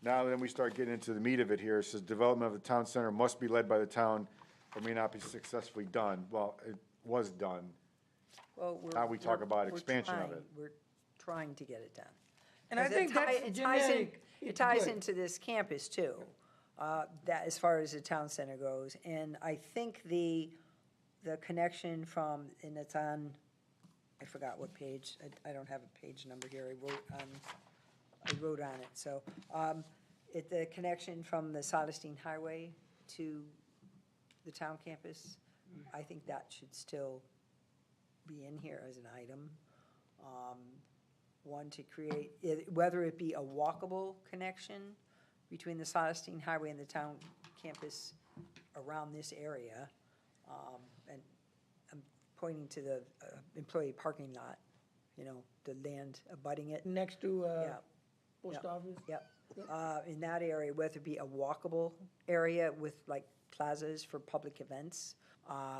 Now then we start getting into the meat of it here. It says, development of the town center must be led by the town or may not be successfully done. Well, it was done.
Well,
Now we talk about
we're
expansion of
trying.
it.
We're trying to get it done.
And I
'Cause
think that's
it ties in-
generic.
It
It's
ties
good.
into this campus too, that as far as the town center goes. And I think the connection from, and it's on, I forgot what page, I don't have a page number here, I wrote on it, so, the connection from the Solestein Highway to the town campus, I think that should still be in here as an item. One, to create, whether it be a walkable connection between the Solestein Highway and the town campus around this area. And I'm pointing to the employee parking lot, the land abutting it.
Next to,
Yeah.
post
Yeah.
office.
Yep. In that area, whether it be a walkable area with like plazas for public events,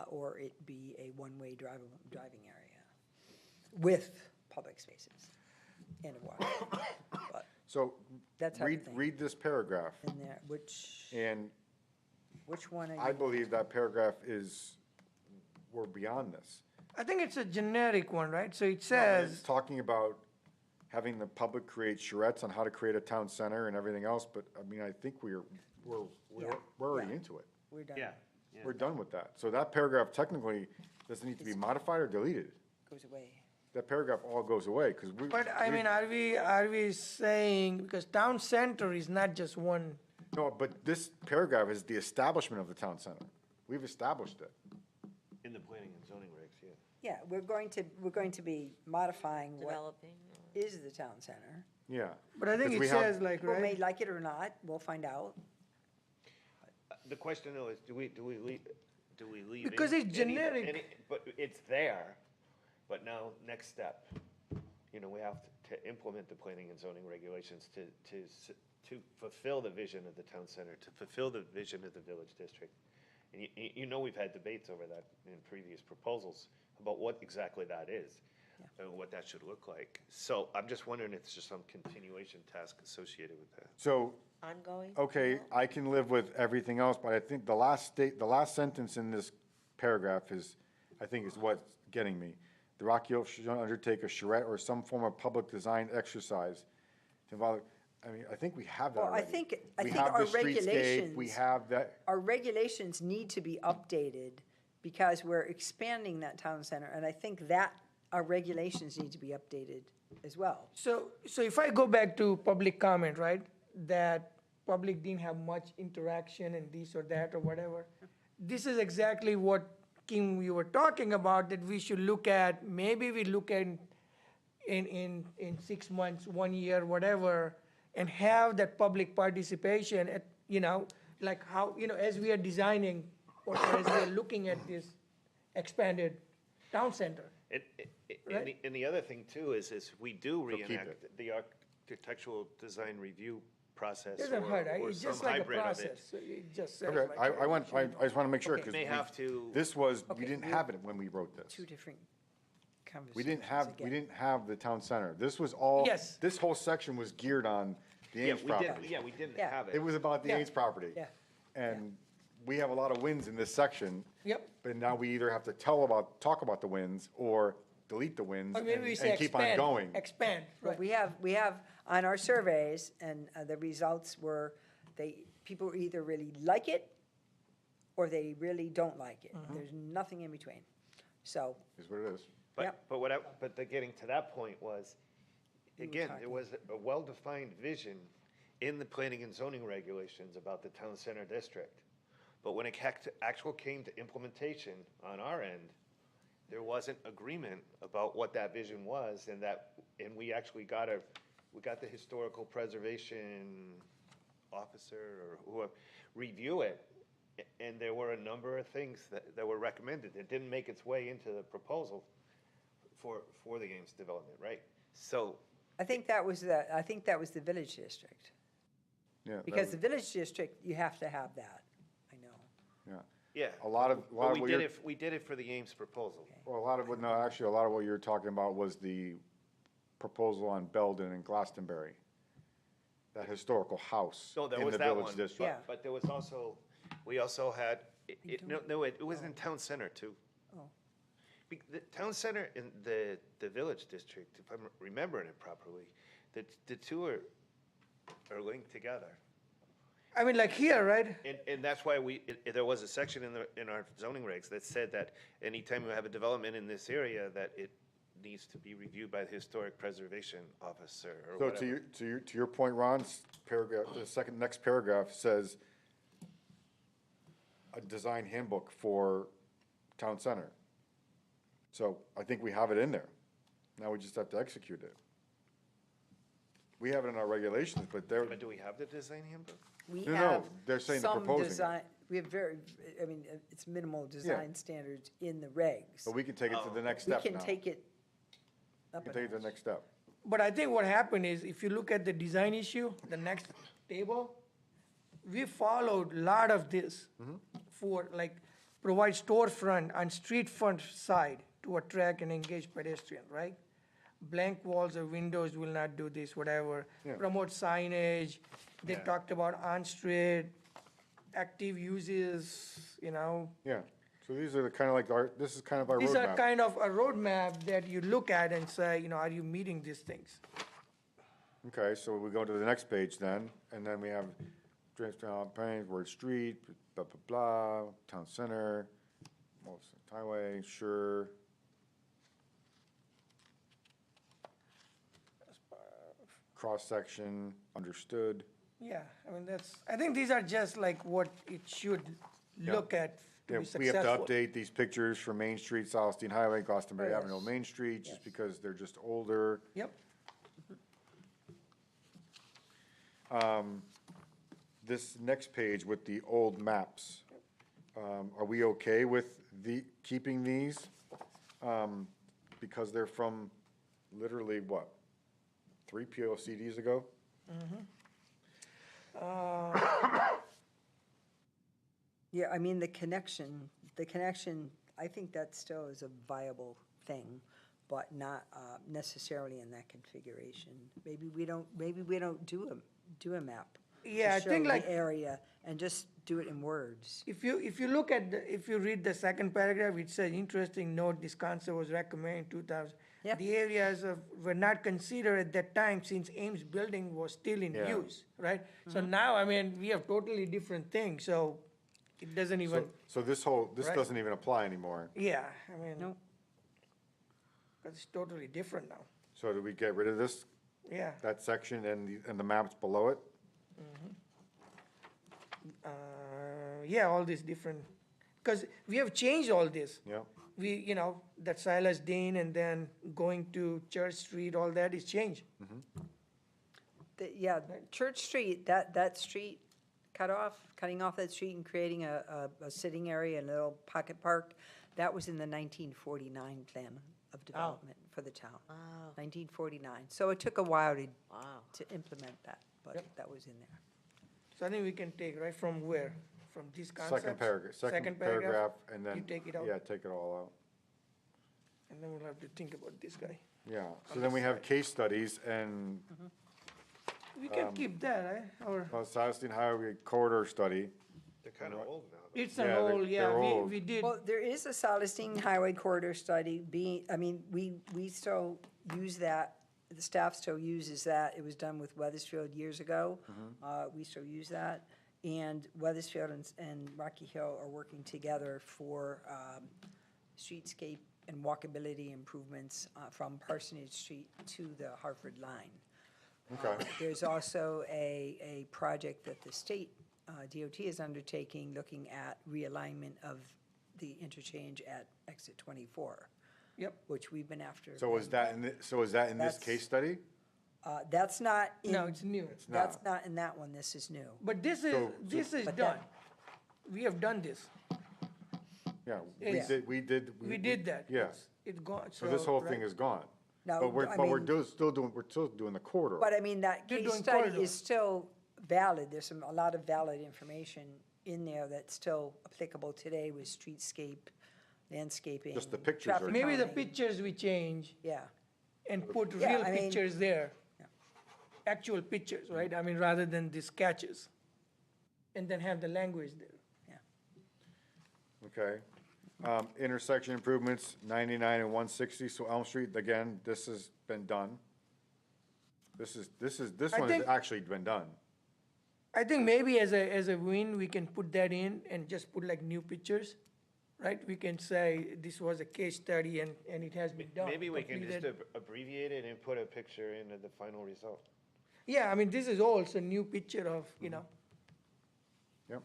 or it be a one-way driving area with public spaces and a walk. But
So,
That's how I
read,
think.
read this paragraph,
in there, which one are
I
you?
believe that paragraph is, we're beyond this.
I think it's a generic one, right? So it
It's
says,
talking about having the public create charrettes on how to create a town center and everything else, but, I mean, I think we're
Yeah,
already
yeah.
into it.
We're done.
We're done with that. So that paragraph technically doesn't need to be modified or deleted.
Goes away.
That paragraph all goes away, because we.
but I mean, are we saying, because town center is not just one,
No, but this paragraph is the establishment of the town center. We've established it.
In the planning and zoning regs, yeah.
Yeah, we're going to be modifying what
Developing.
is the town center.
Yeah.
but I think
'Cause
it
we have-
says like,
People may
right?
like it or not, we'll find out.
The question though is, do we leave
Because
any-
it's generic.
But it's there, but now, next step, we have to implement the planning and zoning regulations to fulfill the vision of the town center, to fulfill the vision of the village district. And we've had debates over that in previous proposals about what exactly that is and what that should look like. So I'm just wondering if there's just some continuation task associated with that.
So,
Ongoing?
okay, I can live with everything else, but I think the last sentence in this paragraph is what's getting me. The Rocky Hill should undertake a charrette or some form of public design exercise to involve, I mean, I think we have that
Well, I
already.
think
We
our
have the streetscape,
regulations.
we have that,
Our regulations need to be updated because we're expanding that town center, and I think that our regulations need to be updated as well.
So if I go back to public comment, right, that public didn't have much interaction and this or that or whatever, this is exactly what, Kim, you were talking about, that we should look at, maybe we look at in 6 months, 1 year, whatever, and have that public participation at, like how, as we are designing or as we are looking at this expanded town center.
And the other thing too is we do
keep
reenact the architectural design review process
Doesn't hurt,
or
it's
some
just like a
hybrid of
process,
it.
so it just says
okay,
like.
I just want to make sure, because
May have to.
this was, we
Okay,
didn't
we-
have it when we wrote this.
Two different
We
conversations
we
again.
didn't have the town center. This was all.
Yes.
This whole section was geared on the
Yeah,
Ames
we did,
property.
yeah, we didn't
Yeah.
have
It
it.
was about the
Yeah.
Ames property.
Yeah.
And we have a lot of wins in this section.
Yep.
But now we either have to talk about the wins or delete the wins
Or maybe we say
and keep on
expand,
going.
expand,
But
right.
we have on our surveys, and the results were, people either really like it or they really don't like it. There's nothing in between. So,
Is what it is.
Yep.
But getting to that point was, again, there
talking.
was a well-defined vision in the planning and zoning regulations about the town center district. But when it actual came to implementation on our end, there wasn't agreement about what that vision was, and we actually got the historical preservation officer or whoever review it, and there were a number of things that were recommended. It didn't make its way into the proposal for the Ames development, right? So,
I think that was the village district.
Yeah. that
Because
was-
the village district, you have to have that, I know.
Yeah.
yeah.
A lot of
But
what
we
you're.
did it for the Ames proposal.
Well, a lot of what you're talking about was the proposal on Belden and Glastonbury. That historical house
So there
in
was
the
that
village
one.
district.
Yeah.
But there was also, we also had, it was in town center too.
Oh.
The town center and the village district, if I'm remembering it properly, the two are linked together.
I mean, like here, right?
And that's why there was a section in our zoning regs that said that anytime you have a development in this area, that it needs to be reviewed by the historic preservation officer or
So
whatever.
to your point, Ron's paragraph, the next paragraph says a design handbook for town center. So I think we have it in there. Now we just have to execute it. We have it in our regulations, but they're,
But do we have the design handbook?
We
No, no,
have
they're saying they're
some
proposing it.
design, we have I mean, it's minimal design standards in the regs.
but we can take it to the next
We
step
can
now.
take it
We
up
can
a
take it to the
notch.
next step.
But I think what happened is, if you look at the design issue, the next table, we followed a lot of this for, like, provide storefront and street front side to attract and engage pedestrian, right? Blank walls or windows will not do this, whatever.
Yeah.
Promote signage, they
Yeah.
talked about on-street, active uses, you know.
Yeah, so these are the kind of like this is kind of our
These are
roadmap.
kind of a roadmap that you look at and say, you know, are you meeting these things?
Okay, so we go to the next page then, and then we have word street, blah, blah, blah, town center, most highway, sure. Cross-section, understood.
Yeah, I mean, I think these are just like what it should look at to
Yeah,
be
we have to
successful.
update these pictures for Main Street, Solstein Highway, Glastonbury
Yes.
Avenue, Main Street, just
Yes.
because they're just older.
Yep,
This next page with the old maps, are we okay with keeping these? Because they're from literally what, 3 POCDs ago?
Yeah, I mean, the connection, I think that still is a viable thing, but not necessarily in that configuration. Maybe we don't do a map. to
Yeah, I
show
think
the
like-
area and just do it in words.
if you look at, if you read the second paragraph, it says, interesting note, this concept was recommended in 2000.
Yeah.
The areas were not considered at that time since Ames building was still in
Yeah.
use, right? So
Mm-hmm.
now, I mean, we have totally different things, so it doesn't even,
So this
Right.
doesn't even apply anymore.
yeah, I mean.
Nope.
Because it's totally different now,
So do we get rid of this,
yeah.
that section and the maps below it?
Yeah, all these different, because we have changed all this.
Yeah,
We, you know, that Silas Dean and then going to Church Street, all that is changed.
Yeah, Church Street, that street cutting off that street and creating a sitting area and a little pocket park, that was in the 1949 plan of development for the town.
Wow,
1949. So it took a while
wow.
to implement that, but that was in there.
So I think we can take, right, from where? From these concepts?
second paragraph, and then.
You take it out?
Yeah, take it all out.
And then we'll have to think about this guy.
Yeah, so then we have case studies and,
We can keep that, right? Or,
Solstein Highway corridor study.
They're kind of old now.
it's an
Yeah, they're-
old, yeah,
they're
we
old.
did,
Well, there is a Solstein Highway Corridor Study we still use that, the staff still uses that. It was done with Weathersfield years ago. We still use that. And Weathersfield and Rocky Hill are working together for streetscape and walkability improvements from Parsonage Street to the Hartford line.
Okay,
There's also a project that the state DOT is undertaking, looking at realignment of the interchange at exit 24,
yep.
which we've been after.
so is that in this
That's-
case study?
That's not in.
No, it's new.
That's not in that one, this is new.
But this
So-
is
But
done.
that-
We have done this.
Yeah,
It's-
we did.
We did that.
Yeah,
It's gone,
so this whole thing
right?
is gone.
No,
But we're,
I
but we're
mean-
still doing the corridor.
But I mean, that
You're
case
doing
study
corridor.
is still valid. There's a lot of valid information in there that's still applicable today with streetscape, landscaping.
Just the pictures are-
traffic
Maybe the
calming.
pictures we change
Yeah,
and put
Yeah,
real
I mean-
pictures there.
Yeah.
Actual pictures, right? I mean, rather than the sketches. And then have the language there.
Okay, Intersection improvements, 99 and 160, so Elm Street, again, this has been done. This
I
one has
think-
actually been done.
I think maybe as a win, we can put that in and just put like new pictures, right? We can say this was a case study and it has been done.
Maybe we can just
completed.
abbreviate it and put a picture into the final result.
Yeah, I mean, this is also a new picture of, you know,
Yep.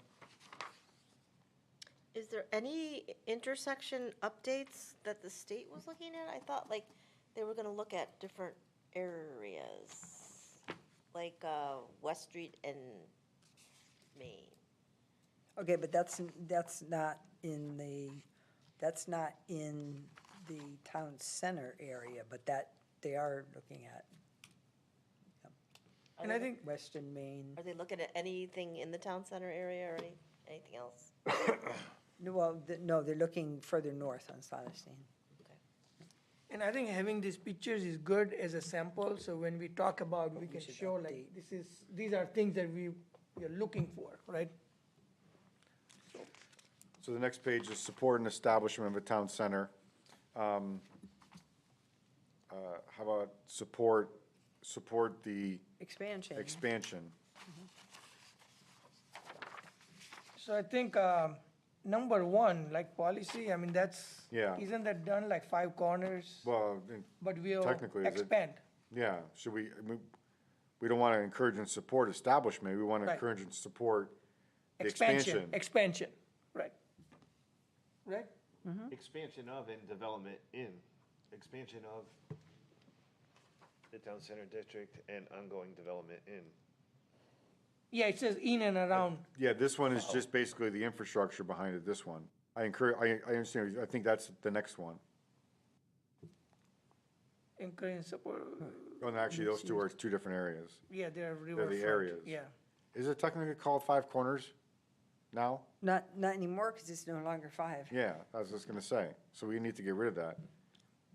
Is there any intersection updates that the state was looking at? I thought like they were gonna look at different areas, like, West Street and Main.
Okay, but that's not in the town center area, but that they are looking at.
and I think,
Western Maine.
Are they looking at anything in the town center area or anything else?
No, well, no, they're looking further north on Silestein.
and I think having these pictures is good as a sample, so when we talk about, we can
should
show like, these are things that we are looking for, right?
So the next page is support and establishment of a town center. How about support the
Expansion.
expansion?
So I think, number one, like policy, I mean,
Yeah.
isn't that done like 5 corners?
Well,
But we'll
technically, is it-
expand.
yeah, should we, I mean, we don't want to encourage and support establishment, we want to
Right.
encourage and support the expansion.
Expansion, right. Right?
Expansion of and development in, expansion of the town center district and ongoing development in.
Yeah, it says in and around.
Yeah, this one is just basically the infrastructure behind it, this one. I understand, I think that's the next one.
Encourage and support,
Oh, and actually, those two are two different areas.
yeah, they're riverfront.
areas.
Yeah.
Is it technically called Five Corners now?
Not anymore, because it's no longer 5.
Yeah, I was just gonna say, so we need to get rid of that.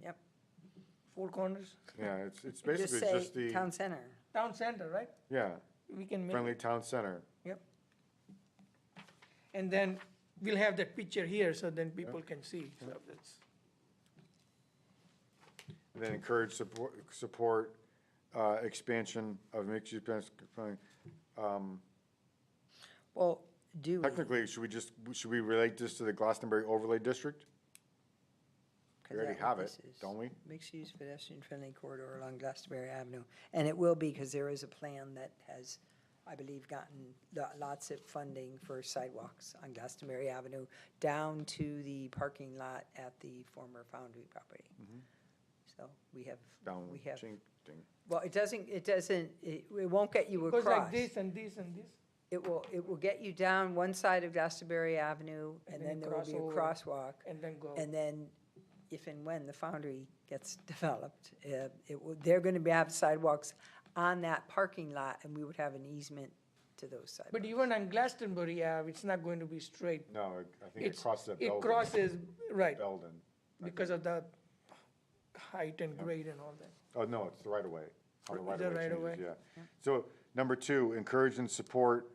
Yep.
4 corners,
Yeah, it's
Just
basically
say
just the,
town center.
town center, right?
yeah,
We can make,
friendly town center.
yep. And then we'll have that picture here, so then people can see, so that's,
And then encourage support expansion of mixed-use,
Well, do we?
technically, should we relate this to the Glastonbury overlay district?
'Cause
We already
that what
have it,
this is.
don't we?
Mixed-use pedestrian-friendly corridor along Glastonbury Avenue. And it will be, because there is a plan that has, I believe, gotten lots of funding for sidewalks on Glastonbury Avenue down to the parking lot at the former Foundry property. So we have,
Down,
we have,
Well,
it won't get you
goes
across.
like this and this and this.
It will get you down one side of Glastonbury Avenue, and then there will be a
cross
crosswalk.
And then go.
And then, if and when the foundry gets developed, they're going to have sidewalks on that parking lot, and we would have an easement to those sidewalks.
But even on Glastonbury Ave, it's not going to be straight.
no, I think it
It's,
crosses at
it
Belden.
crosses, right,
Belden.
because of the height and grade and all that.
Oh, no, it's the right of way. How the
The
right of way
right of
changes,
way.
yeah. So, number 2, encourage and support,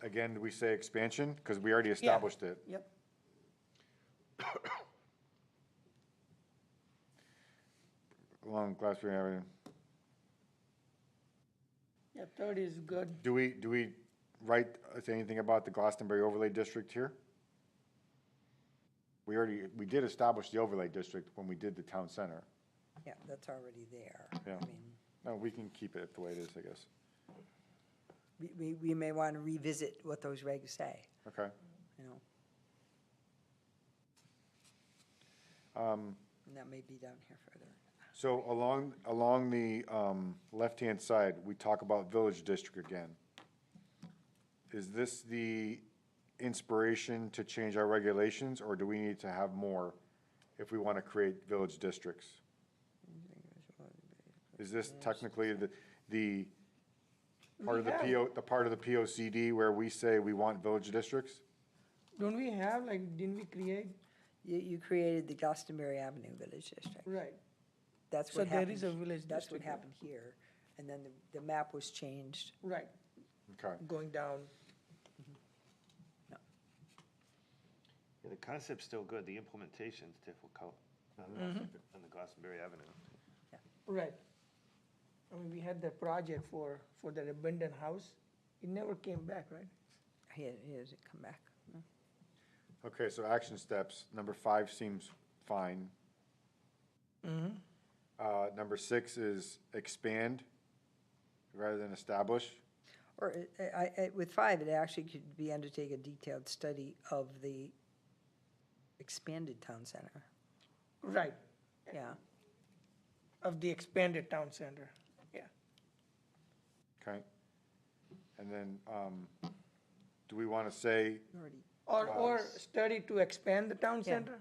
again, do we say expansion? Because we already established it.
Yep.
Along Glastonbury Avenue.
Yeah, 3rd is good.
Do we write, say anything about the Glastonbury overlay district here? We did establish the overlay district when we did the town center.
Yeah, that's already there.
Yeah.
I mean,
No, we can keep it the way it is, I guess.
we may want to revisit what those regs say,
Okay.
you know, and that may be down here further.
So along the left-hand side, we talk about village district again. Is this the inspiration to change our regulations, or do we need to have more if we want to create village districts? Is this technically the part of the part of the POCD where we say we want village districts?
Don't we have, like, didn't we create?
You created the Glastonbury Avenue Village District.
Right.
That's
So
what
there
happened.
is a village
That's what
district, yeah.
happened here. And then the map was changed.
Right,
Okay.
going down.
Yeah, the concept's still good, the implementation's difficult on the Glastonbury Avenue.
Right. I mean, we had the project for that abandoned house. It never came back, right?
He hasn't come back. No.
Okay, so action steps, number 5 seems fine. Number 6 is expand rather than establish.
Or with 5, it actually could be undertake a detailed study of the expanded town center.
Right,
Yeah.
of the expanded town center, yeah.
Okay. And then, do we want to say,
Already.
Or study to expand the town center?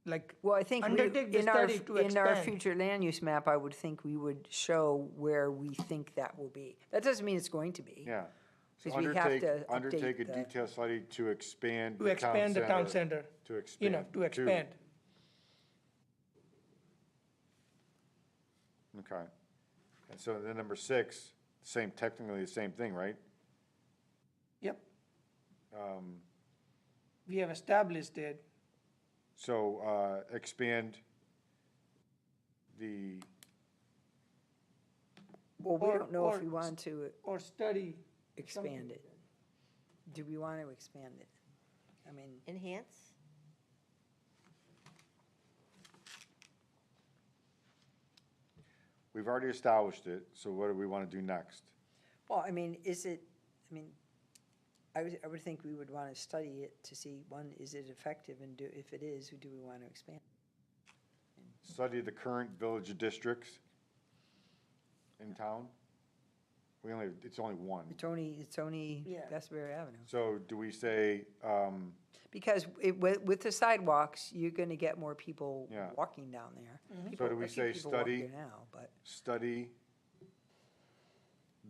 Like,
Well, I think
undertake the
in our,
study to
in our
expand.
future land use map, I would think we would show where we think that will be. That doesn't mean it's going to be.
yeah. So
Because we have
undertake,
to
undertake a
update the-
detailed study to expand
to
the town
expand the town
center.
center,
To expand.
you know, to expand.
Okay. And so then number 6, same, technically the same thing, right?
Yep. We have established it,
So, expand the,
Well, we
Or-
don't know if
or
we want to
or study.
expand it. Do we want to expand it? I mean,
Enhance?
we've already established it, so what do we want to do next?
well, I mean, I would think we would want to study it to see, one, is it effective, and if it is, do we want to expand?
Study the current village districts in town? It's only one.
It's only
Yeah.
Glastonbury Avenue.
So do we say,
Because with the sidewalks, you're going to get more people
Yeah.
walking down there.
So do we
A few
say
people walk
study?
there now, but
study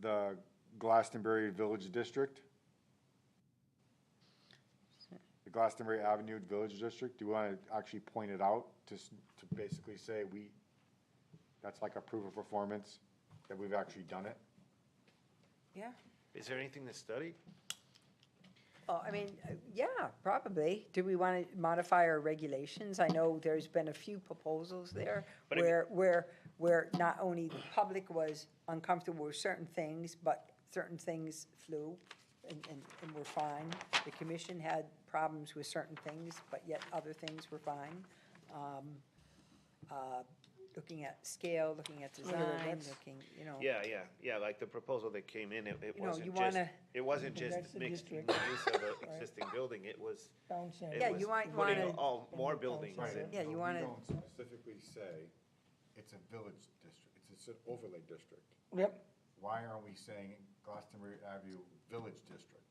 the Glastonbury Village District? The Glastonbury Avenue Village District, do we want to actually point it out to basically say that's like a proof of performance, that we've actually done it?
yeah.
Is there anything to study?
Well, I mean, yeah, probably. Do we want to modify our regulations? I know there's been a few proposals there
But I mean-
where not only the public was uncomfortable with certain things, but certain things flew and were fine. The commission had problems with certain things, but yet other things were fine. Looking at scale, looking at design,
that's-
looking, you know.
Yeah, like the proposal that came in, it
You know,
wasn't
you
just,
wanna-
it wasn't
That's
just
the
mixed
district.
use of an existing building, it was,
Town center.
it
Yeah,
was
you might
putting
wanna-
all, more buildings
Right.
in.
Yeah, you wanna-
We don't specifically say it's a village district, it's an overlay district.
Yep.
Why aren't we saying Glastonbury Avenue Village District?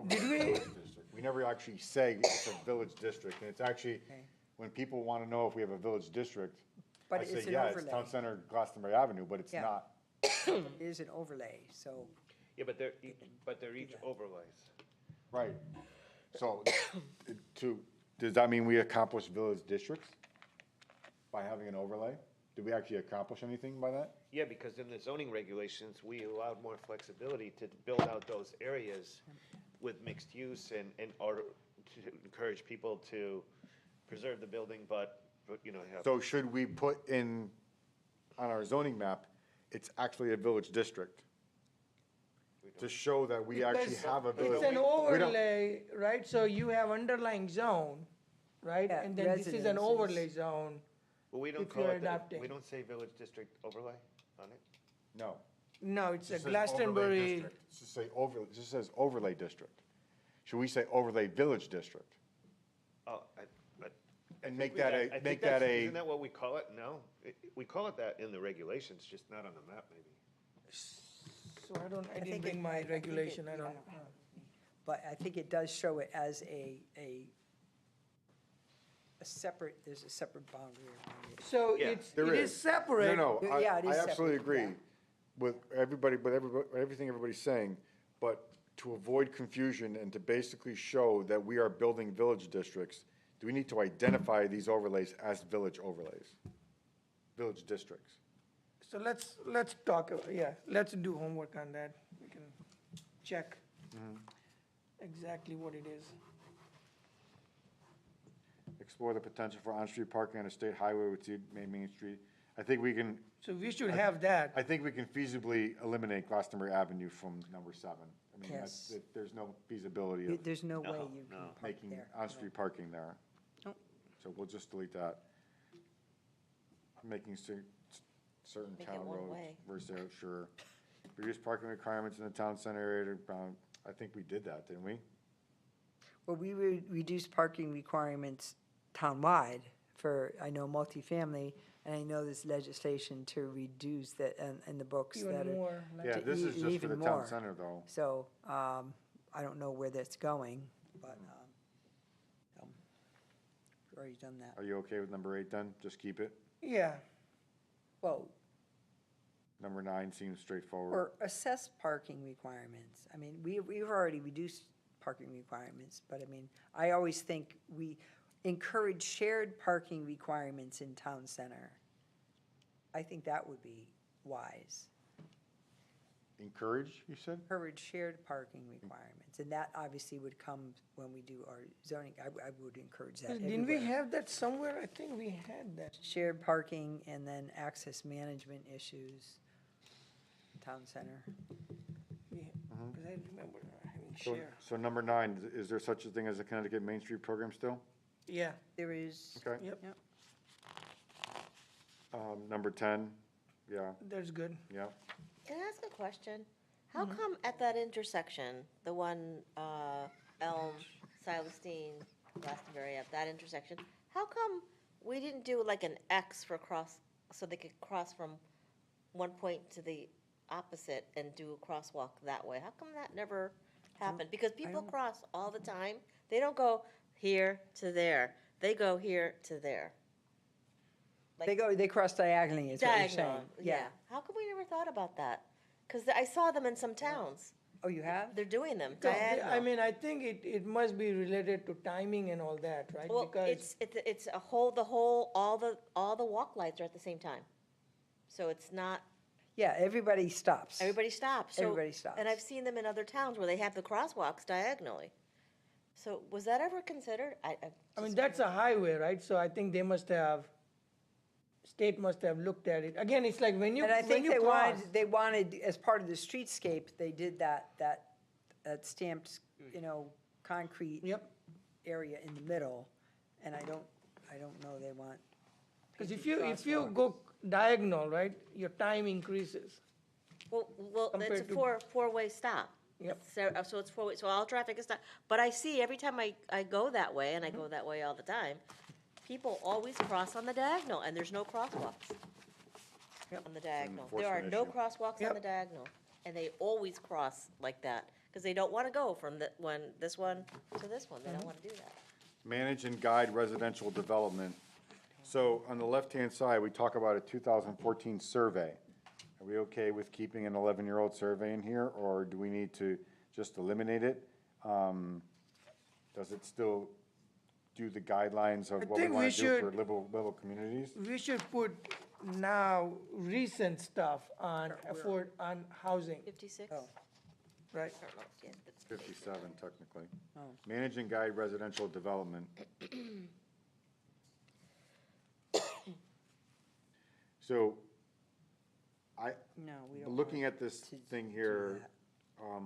Did
Overlay
we-
Village District. We never actually say it's a village district, and it's actually,
Okay.
when people want to know if we have a village district,
But
I say,
it's an
yeah, it's
overlay.
Town Center Glastonbury Avenue, but it's
Yeah.
not.
It is an overlay, so.
Yeah, but they're each overlays.
Right. So, does that mean we accomplish village districts by having an overlay? Did we actually accomplish anything by that?
Yeah, because in the zoning regulations, we allowed more flexibility to build out those areas with mixed use and order to encourage people to preserve the building, but, you know, have.
So should we put in, on our zoning map, it's actually a village district? To show that we actually
Because
have a village.
It's an
we don't-
overlay, right? So you have underlying zone, right?
Yeah,
And then this is an
residences.
overlay zone.
Well, we don't
if
call
you're
it,
adapting.
we don't say village district overlay on it?
No.
No, it's a
It just says overlay
Glastonbury.
district. It just say it just says overlay district. Should we say overlay village district?
Oh,
And make that
I think
make that
Isn't
a,
that what we call it? No, we call it that in the regulations, just not on the map, maybe.
So I
think
didn't
it-
bring my
I think it-
regulation, I
yeah,
don't.
But I think it does show it as a separate, there's a separate boundary around it.
So
Yeah,
it
there
is
is.
separate.
No,
Yeah, it is
I absolutely
separate,
agree
yeah.
with everything everybody's saying, but to avoid confusion and to basically show that we are building village districts, do we need to identify these overlays as village overlays? Village districts?
So let's talk, let's do homework on that. We can check exactly what it is.
explore the potential for on-street parking on a state highway with Main Street. I think we can,
So we should have that.
I think we can feasibly eliminate Glastonbury Avenue from number 7. I mean,
Yes.
there's no feasibility of
There's no way you can park
making
there.
on-street parking there.
Nope.
So we'll just delete that. Making certain
Make it
town
one
roads
way.
versus, sure. Reduce parking requirements in the town center area, I think we did that, didn't we?
Well, we reduced parking requirements townwide for, I know, multifamily, and I know there's legislation to reduce that in the books that
Even
are.
more, like,
Yeah,
to
this is just for
even
the town
more.
center, though.
So, I don't know where that's going, but, we've already done that.
Are you okay with number 8 then? Just keep it?
yeah,
Well,
Number 9 seems straightforward.
or assess parking requirements. I mean, we've already reduced parking requirements, but I mean, I always think we encourage shared parking requirements in town center. I think that would be wise.
Encourage, you said?
Encourage shared parking requirements, and that obviously would come when we do our zoning. I would encourage that
didn't we
everywhere.
have that somewhere? I think we had that.
Shared parking and then access management issues, town center.
Because I remember having
So,
share.
so number 9, is there such a thing as a Connecticut Main Street program still?
Yeah,
There is.
Okay.
Yep.
Yep.
Number 10, yeah,
that's good.
yeah.
Can I ask a question? How come at that intersection, the one, Elm, Silestein, Glastonbury, at that intersection, how come we didn't do like an X for cross, so they could cross from one point to the opposite and do a crosswalk that way? How come that never happened? Because people cross all the time. They don't go here to there. They go here to there.
They cross diagonally, is what you're saying.
Diagonal, yeah. How come we never thought about that? Because I saw them in some towns.
Oh, you have?
They're doing them
No,
diagonal.
I mean, I think it must be related to timing and all that, right?
Well,
Because
it's a whole, all the walk lights are at the same time. So it's not,
Yeah, everybody stops.
everybody stops. So-
Everybody stops.
And I've seen them in other towns where they have the crosswalks diagonally. So was that ever considered?
I mean, that's a highway, right? So I think they must have, state must have looked at it. Again, it's like when you,
And I
when
think
you cross.
they wanted, as part of the streetscape, they did that stamped, concrete
Yep,
area in the middle, and I don't know they want.
because if
painted
you
crosswalks.
go diagonal, right, your time increases.
Well, it's
Compared
a
to-
four-way stop.
Yep.
So it's four-way, so all traffic is stopped. But I see every time I go that way, and I go that way all the time, people always cross on the diagonal, and there's no crosswalks on the diagonal. There are
enforcement
no
issue.
crosswalks on
Yep.
the diagonal, and they always cross like that, because they don't want to go from this one to this one. They don't want to do that.
Manage and guide residential development. So on the left-hand side, we talk about a 2014 survey. Are we okay with keeping an 11-year-old survey in here, or do we need to just eliminate it? Does it still do the guidelines of
I
what we
think
want
we
to do for
should-
livable communities?
We should put now recent stuff on on housing,
56?
Oh.
right?
I don't know, yeah, that's
57 technically.
Oh.
Manage and guide residential development. So,
No, we don't.
looking
want
at this
to
thing
do
here,
that.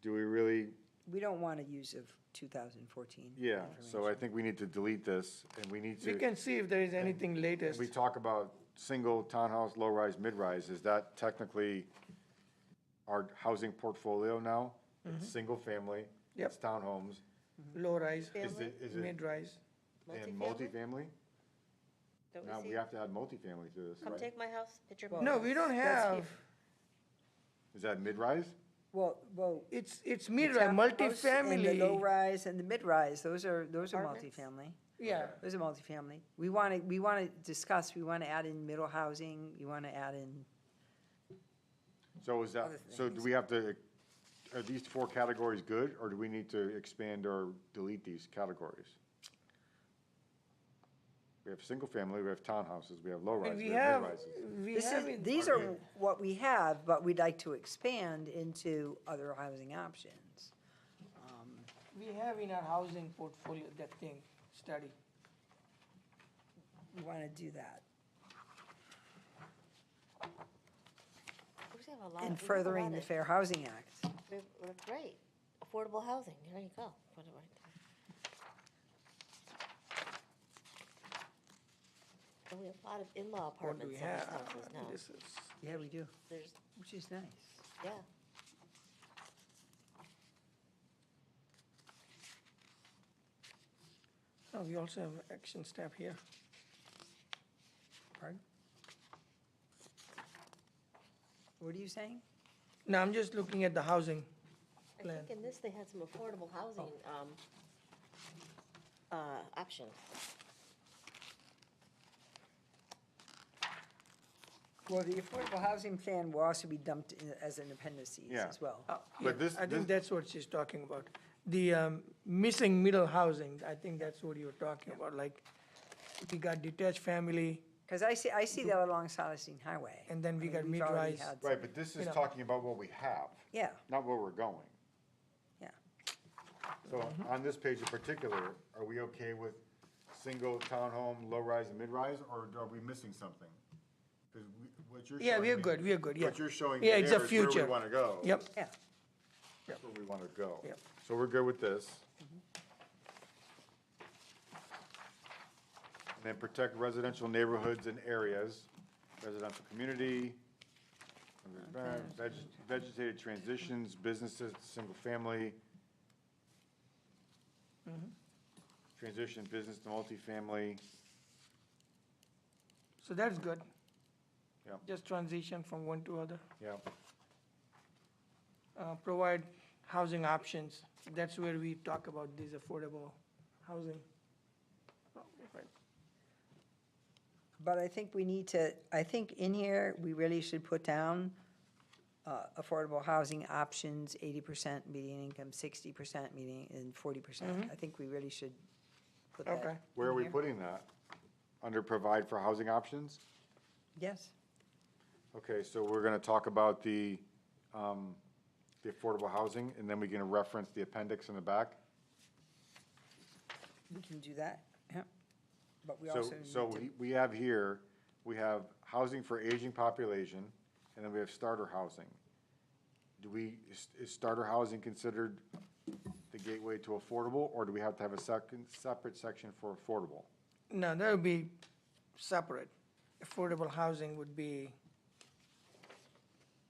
do we really,
We don't want to use of 2014.
yeah, so I
information.
think we need to delete this, and we need
We
to,
can see if there is anything latest.
we talk about single, townhouse, low-rise, mid-rise, is that technically our housing portfolio now? It's single-family,
Yep.
it's townhomes,
Low rise,
is it,
mid rise.
and
Multifamily?
multifamily?
Don't
Now,
see
we
it?
have to add multifamily to this,
Come
right?
take my house, picture.
Well,
No, we don't
That's
have,
Is that mid-rise?
Well.
it's mid
the
rise,
townhouse And the
multifamily,
low-rise and the mid-rise, those are
Apartments?
multifamily.
yeah.
Those are multifamily. We want to discuss, we want to add in middle housing, we want to add in,
So is that,
Other
so do we have to, are these 4 categories good, or do we need to expand or delete these categories? We have single-family, we have townhouses, we have
And
low-rise,
we
we have
have,
mid-rises.
we
this is,
have,
these are what we have, but we'd like to expand into other housing options.
we have in our housing portfolio, that thing, study.
we want to do that.
We have a lot-
And
we have a
furthering
lot
the
of-
Fair Housing Act.
We're great. Affordable housing, there you go. Put it right there. And we have a lot of in-law
What do we
apartments in these
have?
houses now.
This is,
Yeah, we do,
There's,
which is nice.
yeah.
oh, we also have action step here.
Pardon? What are you saying?
No, I'm just looking at the housing
I
plan.
think in this, they had some affordable housing, options.
Well, the affordable housing plan will also be dumped in as an appendices
Yeah.
as well.
Yeah,
But this-
I think
this-
that's what she's talking about. The missing middle housing, I think that's what you're talking about, like, we got detached family,
Because I see that along Solacene Highway.
And then we
I mean,
got
we've already
mid-rise.
had-
Right, but this is
You know.
talking about what we have,
Yeah,
not where we're going.
yeah.
So on this page in particular, are we okay with single, townhome, low-rise, and mid-rise, or are we missing something? Because what you're showing
yeah, we are
me-
good, yeah.
What you're showing me
Yeah, it's a
there is where we
future.
want to go.
Yep,
Yeah,
That's where we want to go.
Yep.
So we're good with this. And then protect residential neighborhoods and areas, residential community, vegetated transitions, businesses, single family. Transition business to multifamily.
so that's good.
Yep.
Just transition from one to other.
Yeah.
Provide housing options, that's where we talk about this affordable housing. Oh, right.
but I think we need to, I think in here, we really should put down affordable housing options, 80% median income, 60% median, and 40%. I think we really should put that.
Okay.
Where are
in
we
here.
putting that? Under provide for housing options?
Yes,
Okay, so we're gonna talk about the affordable housing, and then we're gonna reference the appendix in the back?
we can do that, yeah. But we
So,
also need
so
to,
we have here, we have housing for aging population, and then we have starter housing. Is starter housing considered the gateway to affordable, or do we have to have a separate section for affordable?
No, that would be separate. Affordable housing would be,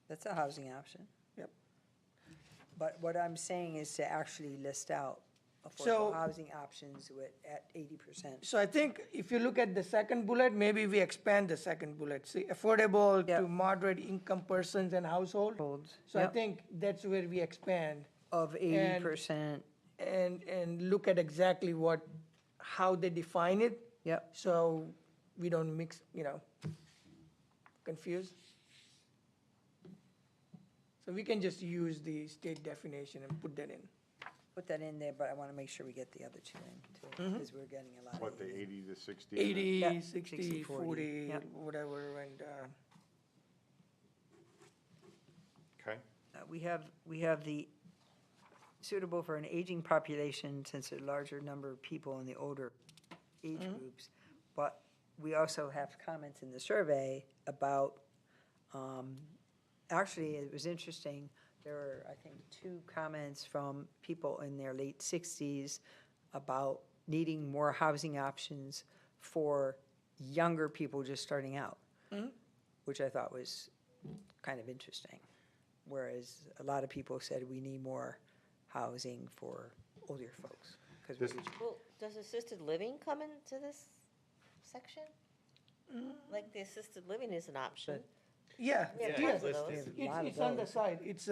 that's a housing option.
yep.
But what I'm saying is to actually list out
So-
affordable housing options at 80%.
So I think if you look at the second bullet, maybe we expand the second bullet. See, affordable
Yep.
to moderate income persons and household.
Holds,
So I
yep.
think that's where we expand
Of 80%,
and look at exactly how they define it,
yep.
so we don't mix, confuse. So we can just use the state definition and put that in.
Put that in there, but I want to make sure we get the other two in too, because we're getting a lot of.
What, the
these.
80 to 60?
80,
Yeah,
60,
60, 40,
40,
yeah.
whatever, and,
Okay,
We have the suitable for an aging population since a larger number of people in the older age groups. But we also have comments in the survey about, actually, it was interesting, there were, I think, 2 comments from people in their late 60s about needing more housing options for younger people just starting out, which I thought was kind of interesting. Whereas a lot of people said we need more housing for older folks. 'cause
This-
we're aging.
Well, does assisted living come into this section? Like, the assisted living is an option.
yeah.
We have
yeah.
tons of those.
We have a lot of
It's on the
those.
side. It's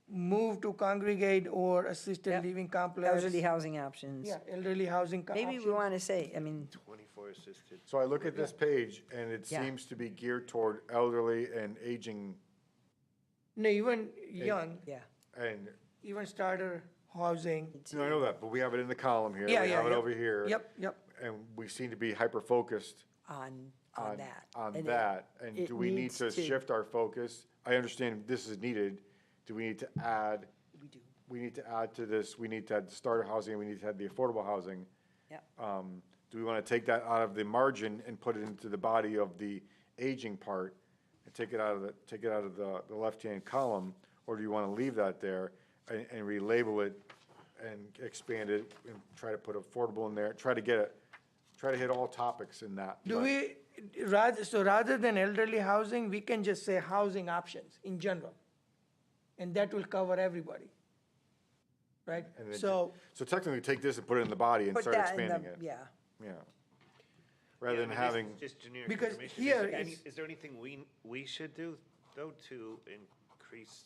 move to congregate or assisted
Yep.
living complex.
Elderly housing options.
Yeah, elderly housing.
Maybe we
options.
want to say, I mean,
24 assisted.
so I look at this page, and it
Yeah.
seems to be geared toward elderly and aging,
No, even young,
yeah.
and,
even starter housing.
no, I know that, but we have it in the column here.
Yeah,
We
yeah,
have it
yep.
over here.
Yep.
And we seem to be hyper-focused
On
on
that.
On
And
that, and
it
do we need
needs
to
to-
shift our focus? I understand this is needed. Do we need to add,
We do,
we need to add to this, we need to add the starter housing, we need to add the affordable housing
yeah.
do we want to take that out of the margin and put it into the body of the aging part? And take it out of the left-hand column, or do you want to leave that there and relabel it and expand it and try to put affordable in there, try to hit all topics in that.
Do we, rather than elderly housing, we can just say housing options in general, and that will cover everybody, right?
And then
So,
So technically, take this and put it in the body and
Put
start
that in
expanding
the,
it.
yeah.
Yeah. Rather than having,
Just generic
Because
information.
here
Is there
is-
is there anything we should do, though, to increase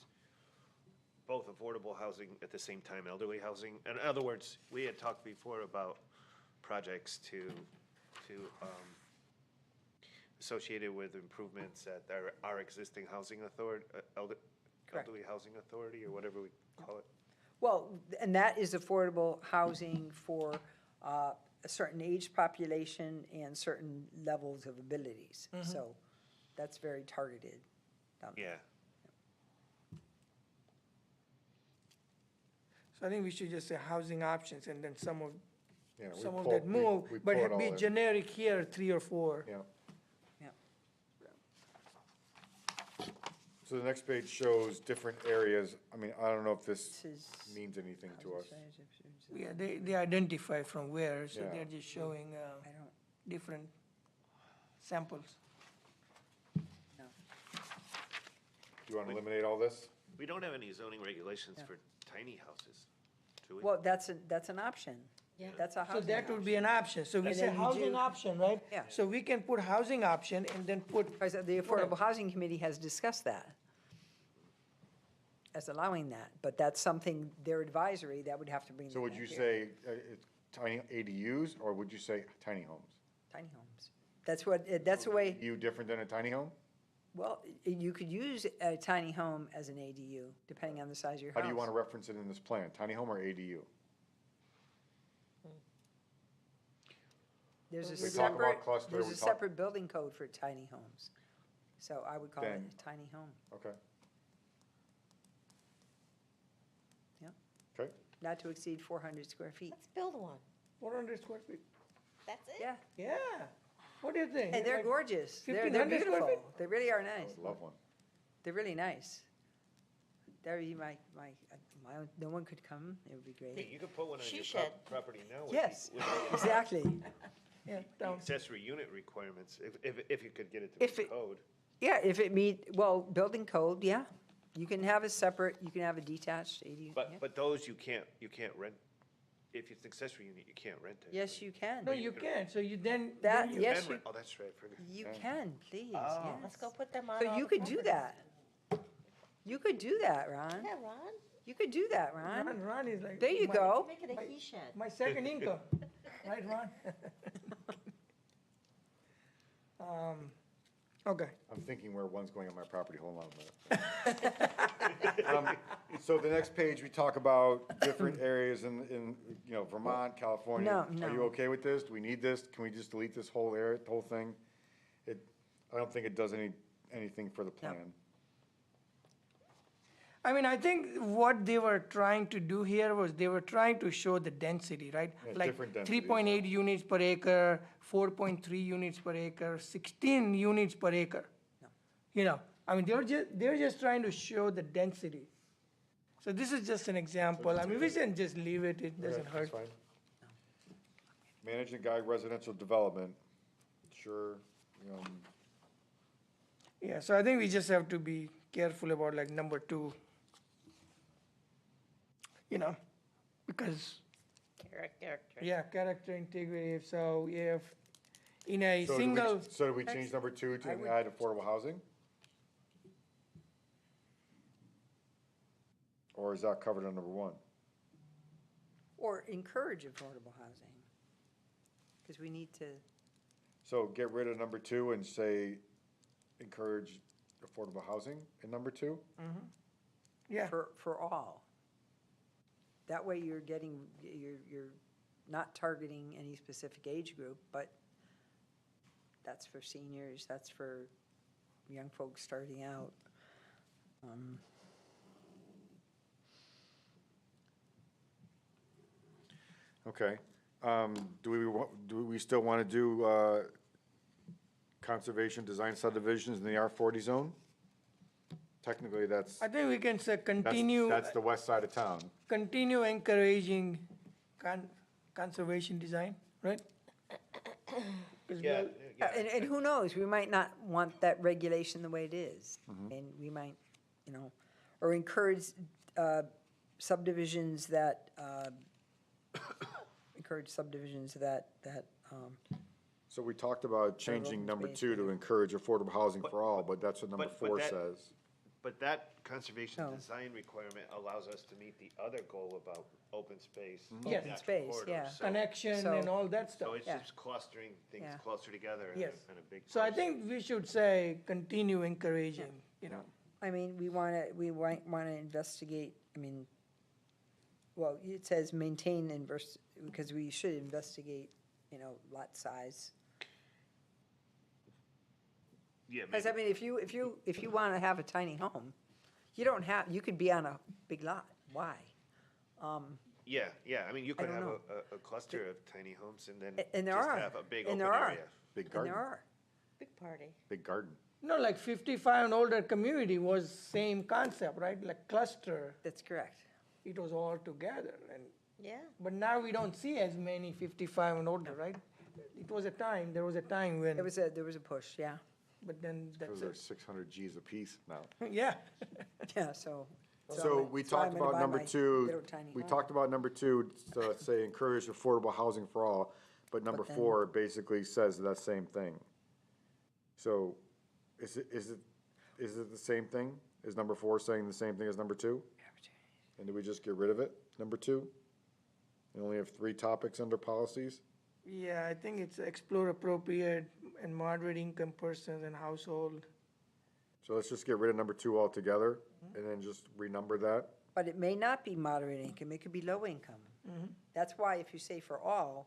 both affordable housing at the same time elderly housing? In other words, we had talked before about projects to associated with improvements at our existing housing authority,
Correct.
elderly housing authority, or whatever we call it.
Well, and that is affordable housing for a certain age population and certain levels of abilities. So that's very targeted.
Yeah.
so I think we should just say housing options, and then some of
yeah, we
some of
pull-
that move,
we
but
pull it all
be
in.
generic here, 3 or 4.
Yeah.
Yeah.
So the next page shows different areas. I mean, I don't know if this
This is.
means anything to us.
Yeah, they identify from where, so
Yeah.
they're just showing
I don't,
different samples.
Do you want to eliminate all this?
We don't have any zoning regulations for tiny houses, do we?
well, that's an option.
Yeah.
That's a
So
housing
that would
option.
be an option, so we
And
say
then you
housing
do-
option, right?
Yeah.
So we can put housing option and then put,
Because the Affordable Housing Committee has discussed that as allowing that, but that's something, their advisory, that would have to bring.
So
that
would
back
you
here.
say it's tiny ADUs, or would you say tiny homes?
Tiny homes. That's the way,
You different than a tiny home?
well, you could use a tiny home as an ADU, depending on the size of your
How
house.
do you want to reference it in this plan, tiny home or ADU?
There's a
We talk about
separate,
cluster,
there's
we
a
talk-
separate building code for tiny homes. So I would call it
Then-
a tiny home,
Okay,
yeah,
okay.
not to exceed 400 square feet.
Let's build one.
400 square feet.
That's it?
Yeah,
Yeah, what do you think?
and they're
Like,
gorgeous. They're
1,500 square
beautiful.
feet?
They really are
I
nice.
would love one.
They're really nice. There, no one could come, it would be
Hey,
great.
you could put one on
She
your
shed.
property now. with
Yes,
the- with
exactly.
Yeah,
the
down,
accessory unit requirements, if you could get it to
If
meet
it-
code.
Yeah, if it well, building code, yeah. You can have a separate, you can have a detached ADU. yeah.
But those you can't rent, if it's accessory unit, you can't rent it.
Yes, you can.
no, you can, so you then.
That-
then you-
yes,
Can
you-
rent- Oh, that's right, I forgot.
You can, please,
Oh.
yes.
Let's go put them on
So
all
you
the
could do
properties.
that. You could do that, Ron.
Yeah, Ron,
You could do that, Ron.
Ron is like.
There you
my-
go.
make it a he shed.
My second income, right, Ron? Okay,
I'm thinking where one's going on my property, hold on a minute. So the next page, we talk about different areas in, Vermont, California.
No,
Are you
no.
okay with this? Do we need this? Can we just delete this whole area, the whole thing? I don't think it does anything for the plan.
I mean, I think what they were trying to do here was they were trying to show the density, right?
Yeah,
Like
different densities,
3.8 units per acre, 4.3 units per acre, 16 units per acre. I mean, they're just trying to show the density. So this is just an example. I mean, we can just leave it, it doesn't
Okay,
hurt.
that's fine. Manage and guide residential development, sure.
Yeah, so I think we just have to be careful about like number 2. Because,
Character.
yeah, character integrity, so if in a
So
single.
do we change number 2 to add affordable housing? Or is that covered on number 1?
Or encourage affordable housing. Because we need to,
So get rid of number 2 and say encourage affordable housing in number 2?
Yeah,
for all. That way you're not targeting any specific age group, but that's for seniors, that's for young folks starting out.
Okay, Do we still want to do conservation design subdivisions in the R40 zone? Technically, that's,
I think we can say continue,
that's the west side of town.
continue encouraging conservation design, right? 'Cause
Yeah,
we'll-
yeah.
And who knows, we might not want that regulation the way it is. And we might, or encourage subdivisions that,
So we talked about changing
open
number
space,
2 to encourage affordable housing for all, but that's what number
but
4
that-
says.
But that conservation
No.
design requirement allows us to meet the other goal about open space.
Yes.
natural
Space,
corridors.
yeah.
So-
Connection
So-
and all that
So
stuff.
it's
Yeah.
just clustering things
Yeah.
closer together in
Yes.
a big.
So I
parcel.
think we should say continue encouraging,
I mean, we might want to investigate, well, it says maintain because we should investigate, lot size.
Yeah,
Because,
maybe.
if you want to have a tiny home, you could be on a big lot. Why?
Yeah, I mean, you could
don't
have
know.
a cluster of tiny homes and then
And there
just
are.
have a big
And
open
there are.
area.
Big
And
garden,
there are.
Big party.
big garden.
No, like 55 and older community was same concept, right? Like cluster,
That's correct.
it was all together.
Yeah.
But now we don't see as many 55 and older, right? There was a time when,
There was a push, yeah.
but then
Because
that's
they're
it.
600 Gs apiece now.
Yeah.
Yeah, so.
So we talked
I'm gonna
about
buy
number
my
2,
little tiny
we
home.
talked about number 2, to say encourage affordable housing for all, but number
But then-
4 basically says that same thing. So is it the same thing? Is number 4 saying the same thing as number 2? And do we just get rid of it, number 2? We only have 3 topics under policies?
Yeah, I think it's explore appropriate and moderate income persons and household.
So let's just get rid of number 2 altogether, and then just renumber that?
But it may not be moderate income, it could be low income. That's why if you say for all,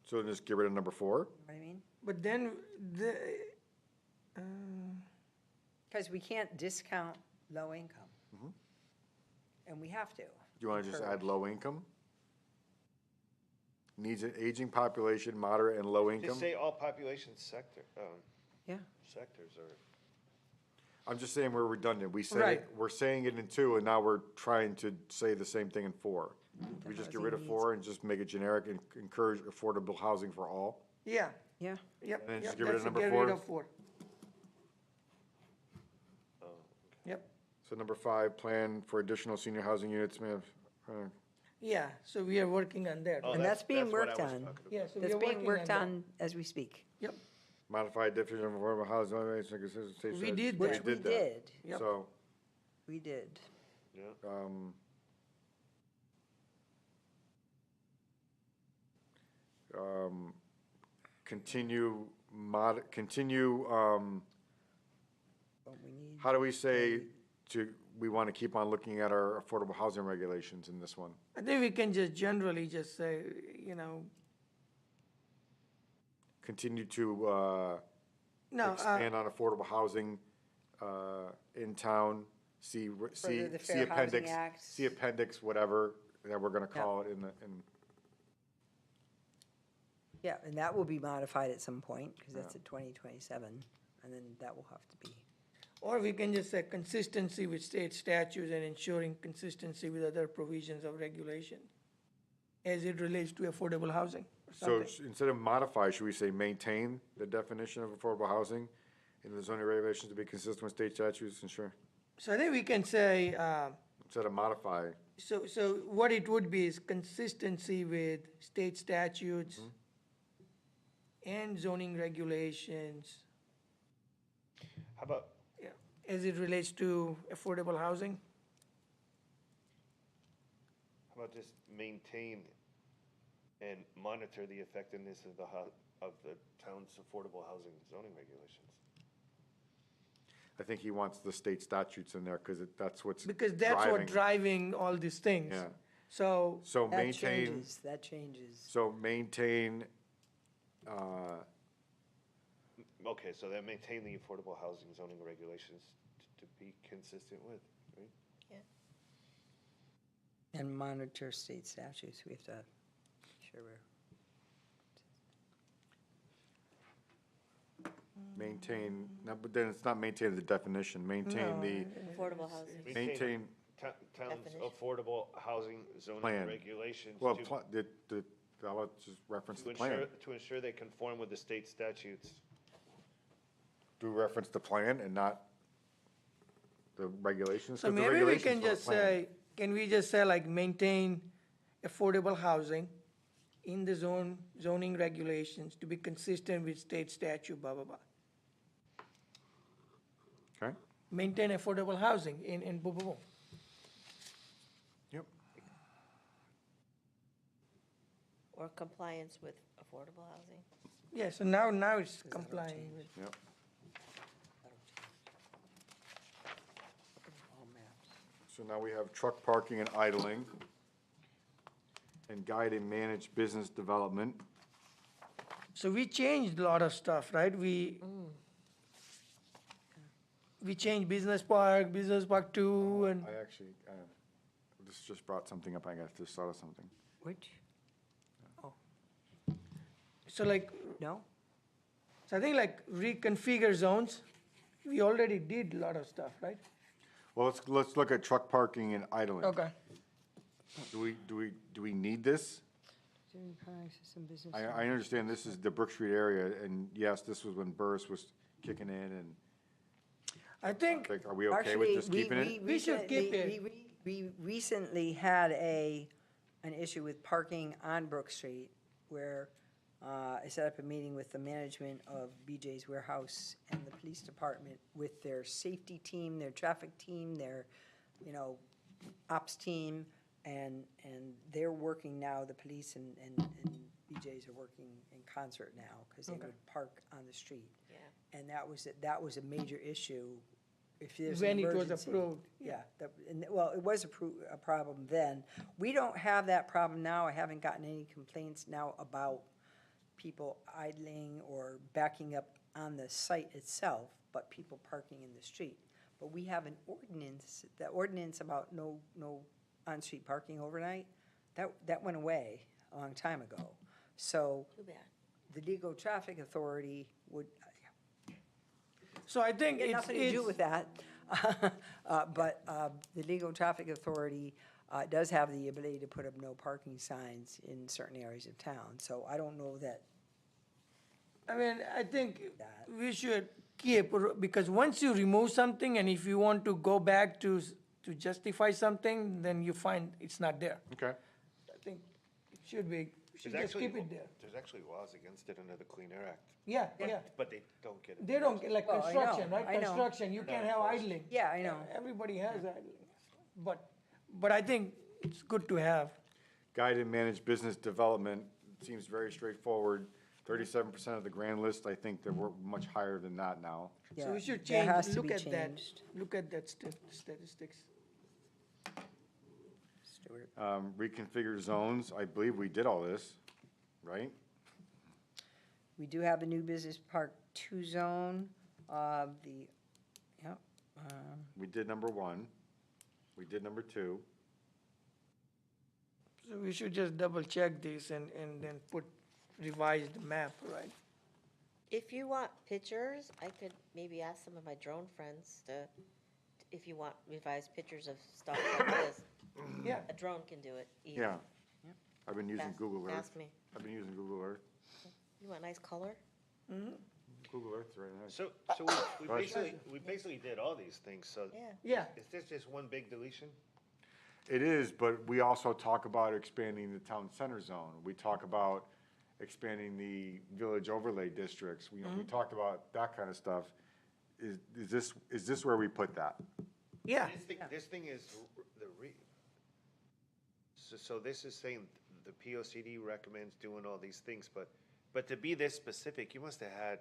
So then just get rid of number 4?
you know what I mean?
But then
Because we can't discount low income. And we have to.
Do you want to just add low income? Needs an aging population, moderate and low income?
Just say all population
Yeah.
sectors or.
I'm just saying we're redundant. We said
Right.
it, we're saying it in 2, and now we're trying to say the same thing in 4. We just get rid of
housing
4 and just make it generic and encourage affordable housing for all?
yeah,
Yeah.
yep.
And then just
yep,
get rid of
that's a
number
get
4?
rid of 4. Yep.
So number 5, plan for additional senior housing units,
Yeah, so we are working on that.
Oh,
And that's being
what I
worked
was
on.
talking about.
Yeah, so we
That's
are
being
working
worked
that.
on as we speak.
Yep,
modified definition of affordable housing.
We did
Which
that.
we did.
Yep.
So,
We did.
continue,
But we need,
how do we say we want to keep on looking at our affordable housing regulations in this one?
I think we can just generally just say,
Continue to,
no,
expand on affordable housing, in town, see
Further the
see
Fair Housing
appendix,
Act.
see appendix, whatever, that we're gonna call it in,
yeah, and that will be modified at some point, because that's at 2027, and then that will have to be.
or we can just say consistency with state statutes and ensuring consistency with other provisions of regulation as it relates to affordable housing or
so
something.
instead of modify, should we say maintain the definition of affordable housing in the zoning regulations to be consistent with state statutes, and sure,
So I think we can say,
instead of modify,
so what it would be is consistency with state statutes and zoning regulations,
How about,
yeah, as it relates to affordable housing.
how about just maintain and monitor the effectiveness of of the town's affordable housing zoning regulations?
I think he wants the state statutes in there, because that's what's
Because that's what driving all these things.
Yeah.
So,
So
That
maintain,
changes, that changes.
so maintain,
Okay, so then maintain the affordable housing zoning regulations to be consistent with, right?
And monitor state statutes, we have to, make sure we're
Maintain, no, but then it's not maintain the definition, maintain the,
Affordable housing.
maintain,
Town's
Definition.
affordable housing zoning
Plan.
regulations
well,
to
I'll just reference
to
the plan.
ensure they conform with the state statutes.
Do reference the plan and not the regulations?
So
'Cause the
maybe we
regulations
can
for the
just
plan-
say, can we just say like maintain affordable housing in the zoning regulations to be consistent with state statute, blah, blah, blah.
Okay,
Maintain affordable housing in boom, boom, boom.
yep.
Or compliance with affordable housing.
Yeah, so now it's complying with.
Yep. So now we have truck parking and idling, and guide and manage business development.
So we changed a lot of stuff, right? We changed business park 2, and
I actually, this just brought something up, I guess, just thought of something.
Which?
so like,
No?
so I think like reconfigure zones, we already did a lot of stuff, right?
Well, let's look at truck parking and idling.
Okay.
Do we need this? I understand this is the Brook Street area, and yes, this was when Burris was kicking in, and
I think,
like, are we okay with just
Actually,
keeping it?
We should keep it.
We recently had an issue with parking on Brook Street where I set up a meeting with the management of BJ's Warehouse and the police department with their safety team, their traffic team, their, ops team, and they're working now, the police and BJ's are working in concert now, because they
Okay.
would park on the street.
Yeah.
And that was a major issue. If there's
when
an
it was
emergency.
approved.
Yeah, well, it was a problem then. We don't have that problem now. I haven't gotten any complaints now about people idling or backing up on the site itself, but people parking in the street. But we have an ordinance, the ordinance about no on-street parking overnight, that went away a long time ago. So
Too bad.
the Legal Traffic Authority would,
So I think
had
it's,
nothing to do with that. But the Legal Traffic Authority does have the ability to put up no parking signs in certain areas of town. So I don't know that,
I mean, I think
That.
we should keep, because once you remove something, and if you want to go back to justify something, then you find it's not there.
Okay,
I think it should be, we should just keep it there.
There's actually laws against it under the Clean Air Act,
Yeah, yeah.
but they don't get it.
They don't, get like
Well, I know,
construction, right?
I know.
Construction, you can't have idling.
Yeah, I know.
Everybody has idling. But I think it's good to have.
guide and manage business development, seems very straightforward. 37% of the grand list, I think that we're much higher than that now.
yeah.
So we should
that has
change,
to
look
be
at that,
changed.
look at that statistics.
Stuart.
Reconfigure zones, I believe we did all this, right?
We do have a new business park 2 zone,
We did number 1, we did number 2.
So we should just double check this and then put revised map, right?
If you want pictures, I could maybe ask some of my drone friends if you want revised pictures of stuff like this.
Yeah.
A drone can do it easy.
Yeah. I've been using
Ask-
Google Earth.
Ask me.
I've been using Google Earth.
You want nice color?
Google Earth's right now.
So we basically did all these things, so
Yeah.
Yeah,
is this just one big deletion?
It is, but we also talk about expanding the town center zone. We talk about expanding the village overlay districts. We talked about that kind of stuff. Is this where we put that?
yeah.
This thing is so this is saying the POCD recommends doing all these things, but to be this specific, you must have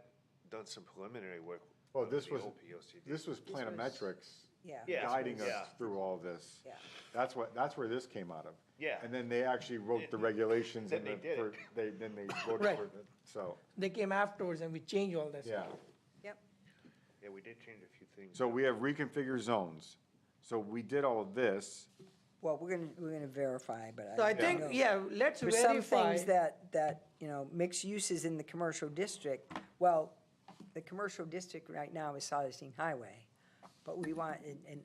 done some preliminary work.
Well,
on
this
the
was,
old POCD.
this was Planometrics
Yeah.
Yeah.
guiding us
Yeah.
through all this.
Yeah.
That's where this came out of.
Yeah.
And then they actually wrote the regulations
Then
and
they did it.
then they wrote
Right.
for it, so,
They came afterwards and we changed all that
yeah.
stuff.
Yep.
Yeah, we did change a few things.
So we have reconfigure zones. So we did all of this.
Well, we're gonna verify, but
So I
don't
think,
know.
yeah, let's
There's some
verify.
things that, mixed uses in the commercial district, well, the commercial district right now is Silestein Highway, but we want,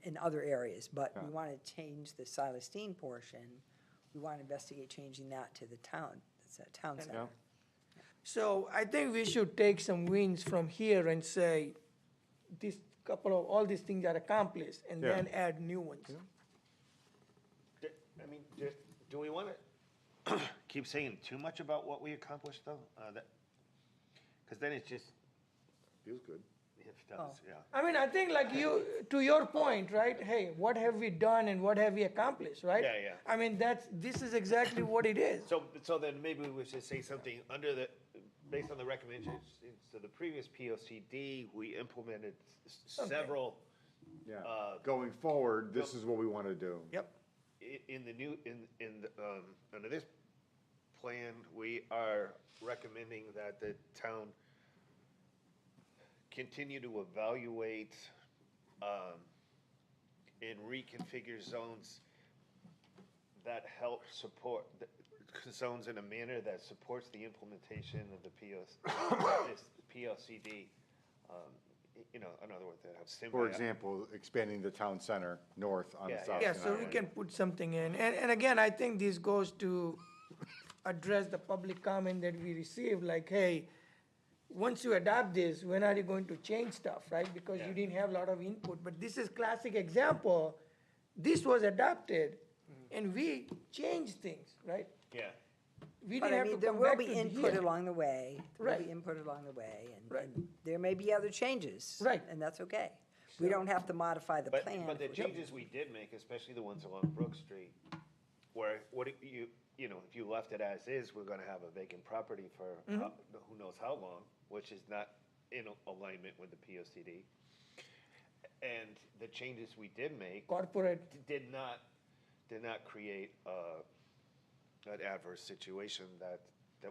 in other areas, but we want to change the Silestein portion. We want to investigate changing that to the town, it's a town center.
So I think we should take some wins from here and say, this couple of, all these things are accomplished, and
Yeah.
then add new ones.
I mean, do we want to keep saying too much about what we accomplished, though? Because then it just,
Feels good.
it does, yeah.
I mean, I think like you, to your point, right? Hey, what have we done and what have we accomplished, right?
Yeah, yeah.
I mean, this is exactly what it is.
So then maybe we should say something under the, based on the recommendations of the previous POCD, we implemented several,
Yeah.
Uh,
Going forward, this is what we want to do.
Yep.
in the new, under this plan, we are recommending that the town continue to evaluate, and reconfigure zones that help support, zones in a manner that supports the implementation of the this PLCD. You know, in other words, that have symbiotic.
For example, expanding the town center north on the
Yeah,
south.
Yeah, so we can put something in. And again, I think this goes to address the public comment that we received, like, hey, once you adopt this, when are you going to change stuff, right? Because you
Yeah.
didn't have a lot of input, but this is classic example. This was adopted, and we changed things, right?
Yeah.
We
But
didn't
I
have to
mean, there
come
will
back
be
to
input
here.
along the way. There will be
Right.
input along the way,
Right.
and there may be other changes.
Right.
And that's okay. We don't have to modify the plan.
But the
if we-
changes we did make, especially the ones along Brook Street, where, you know, if you left it as is, we're gonna have a vacant property for who knows how long, which is not in alignment with the POCD. And the changes we did make
Corporate,
did not create, an adverse situation that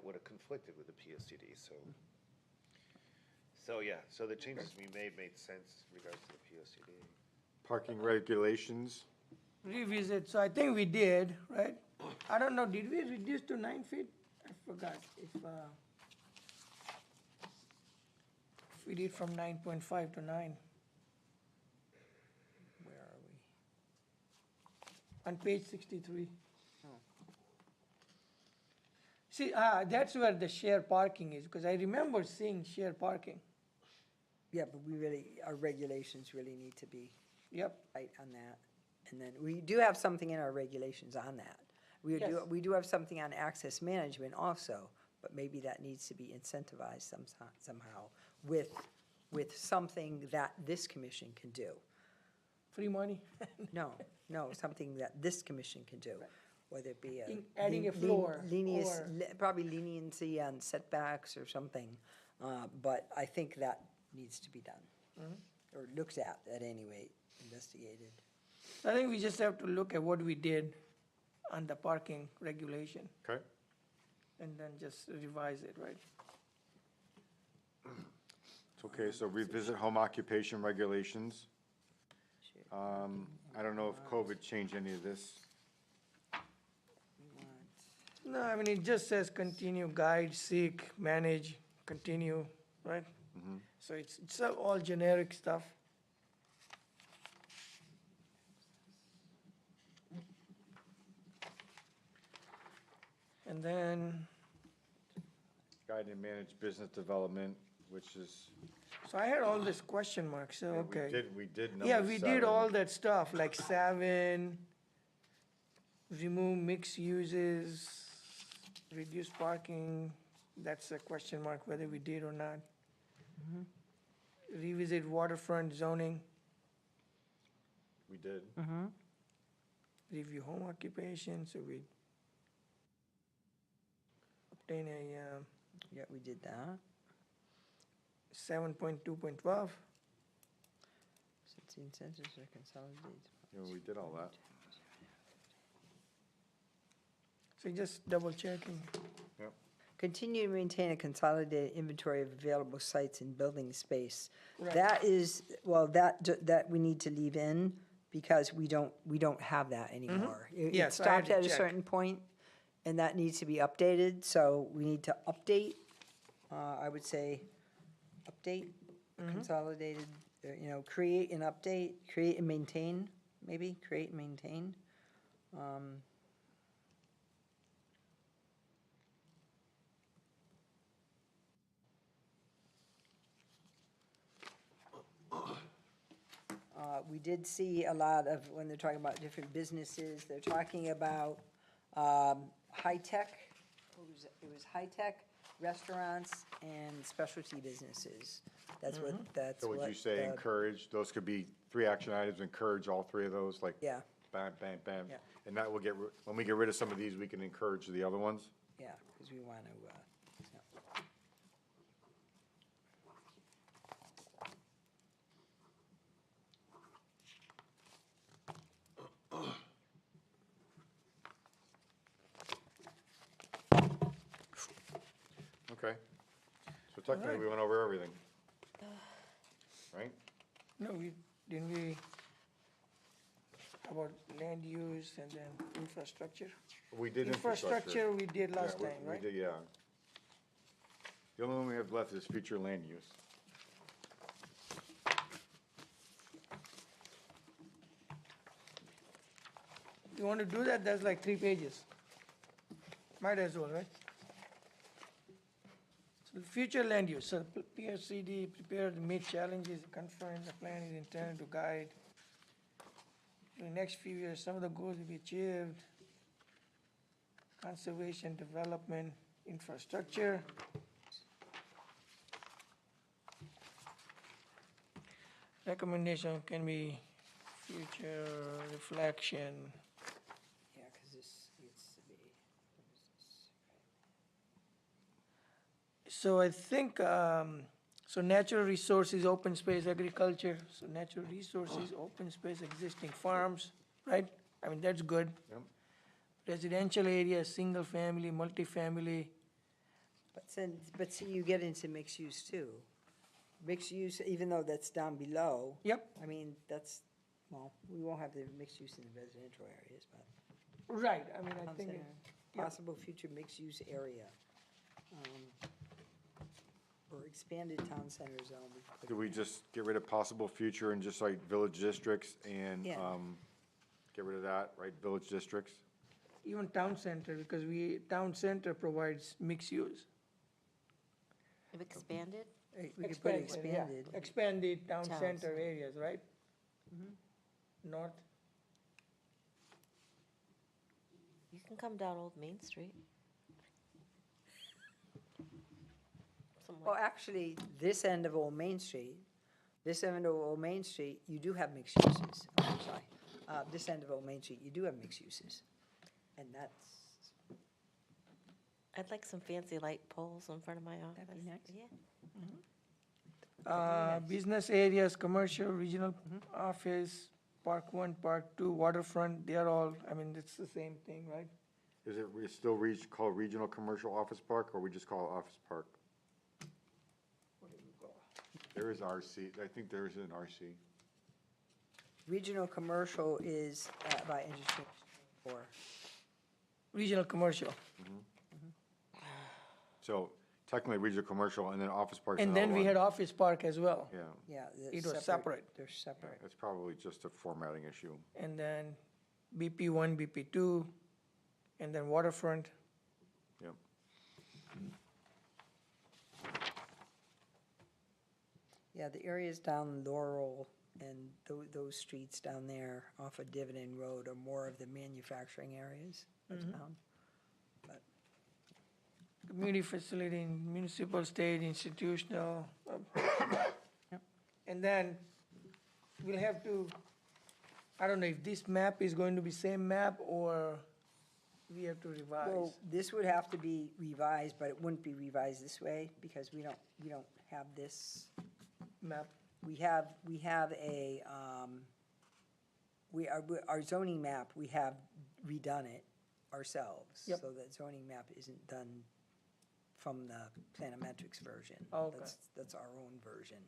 would have conflicted with the POCD, so. So, yeah, so the changes we made sense in regards to the POCD.
Parking regulations,
revisit, so I think we did, right? I don't know, did we reduce to 9 feet? I forgot if we did from 9.5 to 9.
Where are we?
On page 63. See, that's where the shared parking is, because I remember seeing shared parking.
Yeah, but we really, our regulations really need to be
Yep,
tight on that. And then we do have something in our regulations on that.
Yes.
We do have something on access management also, but maybe that needs to be incentivized somehow with something that this commission can do.
free money.
No, something that this commission can do, whether it be
Adding a floor or-
probably leniency on setbacks or something. But I think that needs to be done, or looked at any rate, investigated.
I think we just have to look at what we did on the parking regulation,
okay?
and then just revise it, right?
It's okay, so revisit home occupation regulations. I don't know if COVID changed any of this.
No, I mean, it just says continue, guide, seek, manage, continue, right? So it's all generic stuff. And then,
Guide and manage business development, which is,
so I had all this question marks, so, okay.
we did number
Yeah, we did
7.
all that stuff, like 7, remove mixed uses, reduce parking, that's a question mark whether we did or not. Revisit waterfront zoning,
We did.
review home occupation, so we obtain a
Yeah, we did that.
7.2.12.
Since the incentives are consolidated.
Yeah, we did all that.
So just double checking.
Yep.
Continue to maintain a consolidated inventory of available sites and building space.
Right.
That is, well, that we need to leave in because we don't have that anymore. It
Yes, I had
stopped
to
at a
check.
certain point, and that needs to be updated, so we need to update, I would say, update consolidated, create and update, create and maintain, maybe, create and maintain. We did see a lot of, when they're talking about different businesses, they're talking about high-tech, it was high-tech restaurants and specialty businesses. That's what.
So would you say
the-
encourage, those could be 3 action items, encourage all 3 of those, like?
Yeah.
Bam, bam, bam.
Yeah.
And that will when we get rid of some of these, we can encourage the other ones?
Yeah, because we want to,
Okay. So technically, we went over everything. Right?
No, didn't we, about land use and then infrastructure?
We did
Infrastructure we did last
Yeah,
time, right?
We did, yeah. The only one we have left is future land use.
You want to do that, that's like 3 pages. Might as well, right? So future land use, so PSCD prepared to meet challenges, confront, the plan is intended to guide. In the next few years, some of the goals will be achieved. Conservation, development, infrastructure. Recommendation can be future reflection.
yeah, because this needs to be.
So I think, so natural resources, open space, agriculture, so natural resources, open space, existing farms, right? I mean, that's good.
Yep.
Residential areas, single family, multifamily,
But see, you get into mixed use too. Mixed use, even though that's down below.
Yep.
I mean, that's, well, we won't have the mixed use in the residential areas, but.
right, I mean, I
Town
think,
center, possible future mixed use area. Or expanded town center zone.
Do we just get rid of possible future and just like village districts and,
Yeah.
get rid of that, right, village districts?
even town center, because town center provides mixed use.
Have expanded?
We could put
Yeah.
expanded.
Expanded town
Town
center
center.
areas, right? North,
You can come down Old Main Street. Something
Well,
like-
actually, this end of Old Main Street, you do have mixed uses. Oh, I'm sorry. This end of Old Main Street, you do have mixed uses. And that's,
I'd like some fancy light poles in front of my office.
That'd be nice.
Yeah.
business areas, commercial, regional office, Park 1, Park 2, waterfront, they are all, I mean, it's the same thing, right?
Is it still called Regional Commercial Office Park, or we just call it Office Park? There is RC, I think there is an RC.
regional commercial is by interchange or.
Regional commercial.
So technically Regional Commercial and then Office Park's
And
another
then we
one.
had office park as well.
Yeah,
Yeah. they're
It was separate.
They're separate.
that's probably just a formatting issue.
And then BP1, BP2, and then waterfront.
Yep.
Yeah, the areas down Laurel and those streets down there off of Dividend Road are more of the manufacturing areas of town. But
Community facility, municipal, state, institutional. And then we'll have to, I don't know if this map is going to be same map or we have to revise.
Well, this would have to be revised, but it wouldn't be revised this way because we don't have this.
Map,
We have our zoning map, we have redone it ourselves.
Yep.
So that zoning map isn't done from the Planometrics version.
Okay.
That's our own version.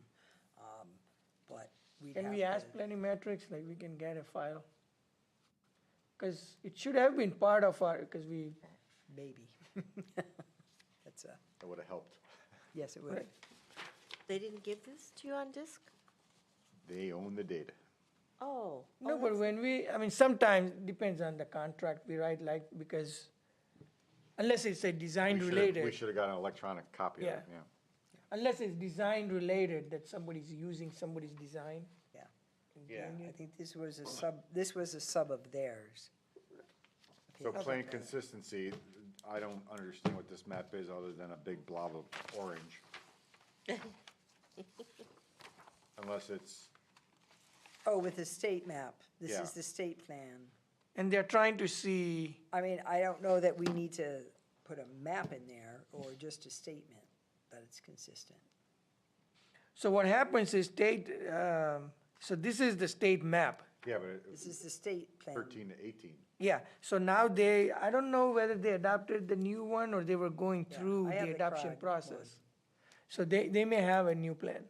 But we'd
can
have
we ask
to-
Planimetrics, like we can get a file? Because it should have been part of our, because we,
Maybe. That's
That would have helped.
yes, it would.
Right.
They didn't give this to you on disk?
They own the data.
Oh.
No,
oh,
but when we, I mean, sometimes, depends on the contract we write, like, because unless it's a design
We
related,
should have got an electronic copy of it,
Yeah.
yeah.
unless it's design related, that somebody's using somebody's design.
Yeah.
and
Yeah.
doing
I
it.
think this was a sub of theirs.
So plain consistency, I don't understand what this map is other than a big blob of orange. Unless it's,
Oh, with the state map. This
Yeah.
is the state plan.
And they're trying to see,
I mean, I don't know that we need to put a map in there or just a statement that it's consistent.
so what happens is state, so this is the state map.
yeah, but it
This is the state plan.
13 to 18.
Yeah, so now they, I don't know whether they adopted the new one or they were going
Yeah,
through
I have
the
the
adoption
CROG
process. So they may have a new plan.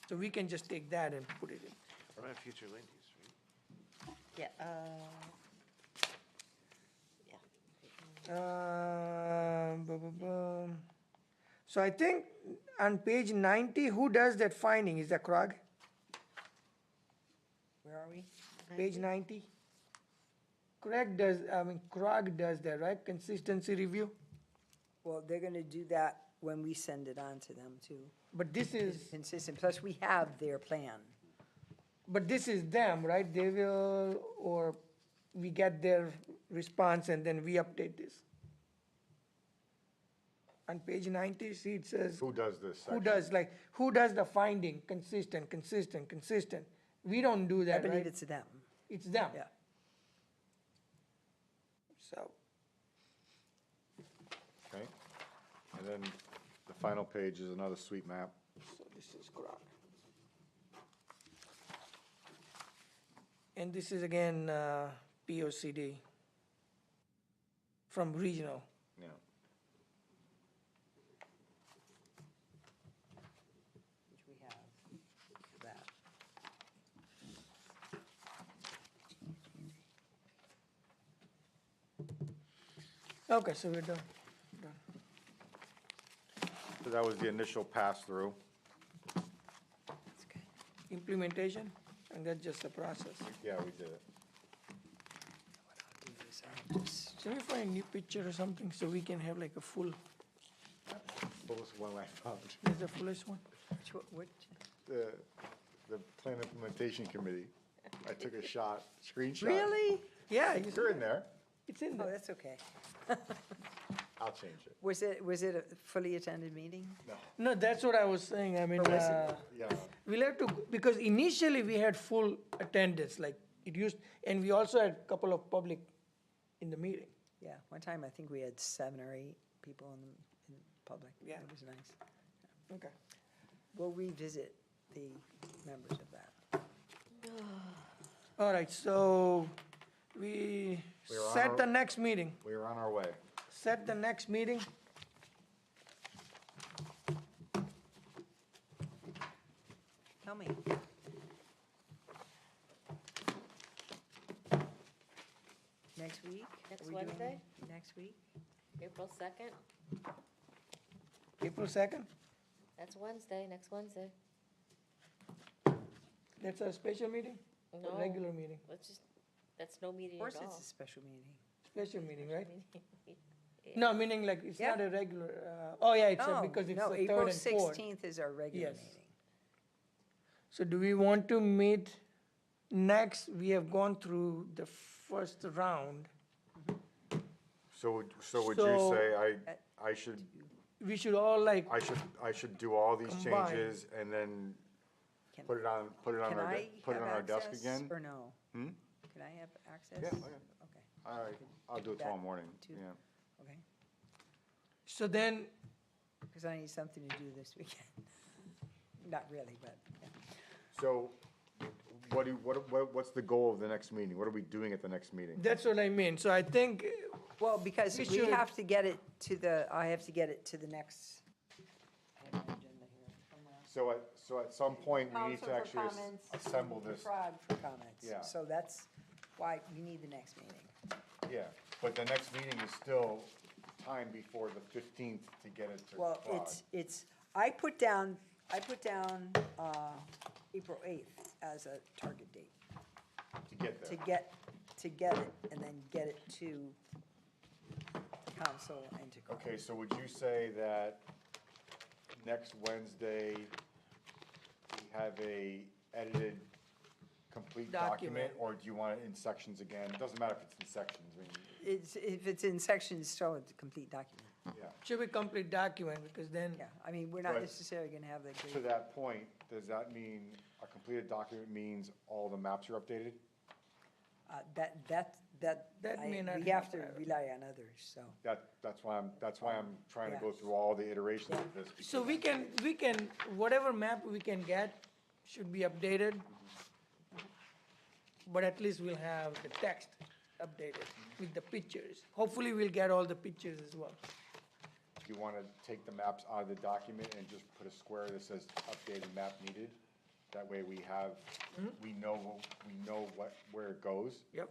So we can just take that and put it in.
What about future land use, right?
Yeah,
So I think on page 90, who does that finding? Is that CROG?
Where are we?
Page 90? CROG does that, right? Consistency review?
Well, they're gonna do that when we send it on to them too.
But this is,
Consistent, plus we have their plan.
but this is them, right? They will, or we get their response and then we update this. On page 90, see, it says,
Who does this
who
section?
does, who does the finding? Consistent. We don't do
I
that,
believe
right?
it's them,
It's them.
yeah.
So,
Okay, and then the final page is another sweet map.
so this is CROG. And this is again, POCD from regional.
Yeah.
Which we have, that.
Okay, so we're done.
So that was the initial pass-through.
That's good.
Implementation, and that's just the process.
Yeah, we did it.
Do this, I'll just-
Can we find a new picture or something so we can have like a full,
What was the one I found?
is the fullest one?
Which,
The Plan Implementation Committee. I took a shot, screenshot.
really?
Yeah,
You're in there.
it's in
Oh,
there.
that's okay.
I'll change it.
Was it a fully attended meeting?
No, that's what I was saying, I mean,
Or was it-
Yeah.
we'll have to, because initially we had full attendance, like it used, and we also had a couple of public in the meeting.
Yeah, one time I think we had 7 or 8 people in public.
Yeah.
It was nice.
Okay.
We'll revisit the members of that.
All right, so we
We are on
set
our-
the next meeting,
We are on our way.
set the next meeting.
Tell me. Next week?
Next
Are we doing
Wednesday?
Next week?
April 2nd,
April 2nd,
that's Wednesday, next Wednesday.
that's a special meeting? Or
No.
regular meeting?
Let's just, that's no meeting
Of
at
course,
all.
it's a special meeting.
Special meeting, right?
Yeah.
No, meaning like, it's
Yeah.
not a regular, oh yeah, it's
No,
because it's
no,
the
April
third and fourth.
16th is our regular
Yes.
meeting.
So do we want to meet next? We have gone through the first round.
So would you
So-
say I should,
We should all like,
I should do all these
Combine.
changes and then
Can
put it on
can
our,
I
put it
have
on our desk
access
again?
Or no?
Hmm?
Can I have access?
Yeah, okay.
Okay,
All right, I'll do it tomorrow morning,
too.
yeah.
okay.
so then,
Because I need something to do this weekend. Not really, but, yeah.
So what's the goal of the next meeting? What are we doing at the next meeting?
that's what I mean. So I think,
Well, because
We
we
should-
have to get it to I have to get it to the next. I have an agenda here somewhere.
So at some point, we need
Council
to
for
actually
comments,
assemble
and
this,
CROG for comments.
Yeah.
So that's why we need the next meeting.
yeah, but the next meeting is still time before the 15th to get it to
Well,
CROG.
I put down I put down April 8th as a target date,
To get
to
there.
get it, and then get it to the council and to.
Okay, so would you say that next Wednesday, we have a edited, complete document?
Document.
Or do you want it in sections again? It doesn't matter if it's in sections, I mean,
If it's in sections, so it's a complete document.
yeah.
Should be complete document, because then,
Yeah, I mean, we're not
But-
necessarily gonna have the
To
great,
that point, does that mean a completed document means all the maps are updated?
That
I-
may not
we have to
happen.
rely on others, so.
That's why I'm trying to
Yeah.
go through all the iterations of this.
so we can, whatever map we can get should be updated. But at least we'll have the text updated with the pictures. Hopefully, we'll get all the pictures as well.
You want to take the maps out of the document and just put a square that says updated map needed? That way we have, we know where it goes.
Yep,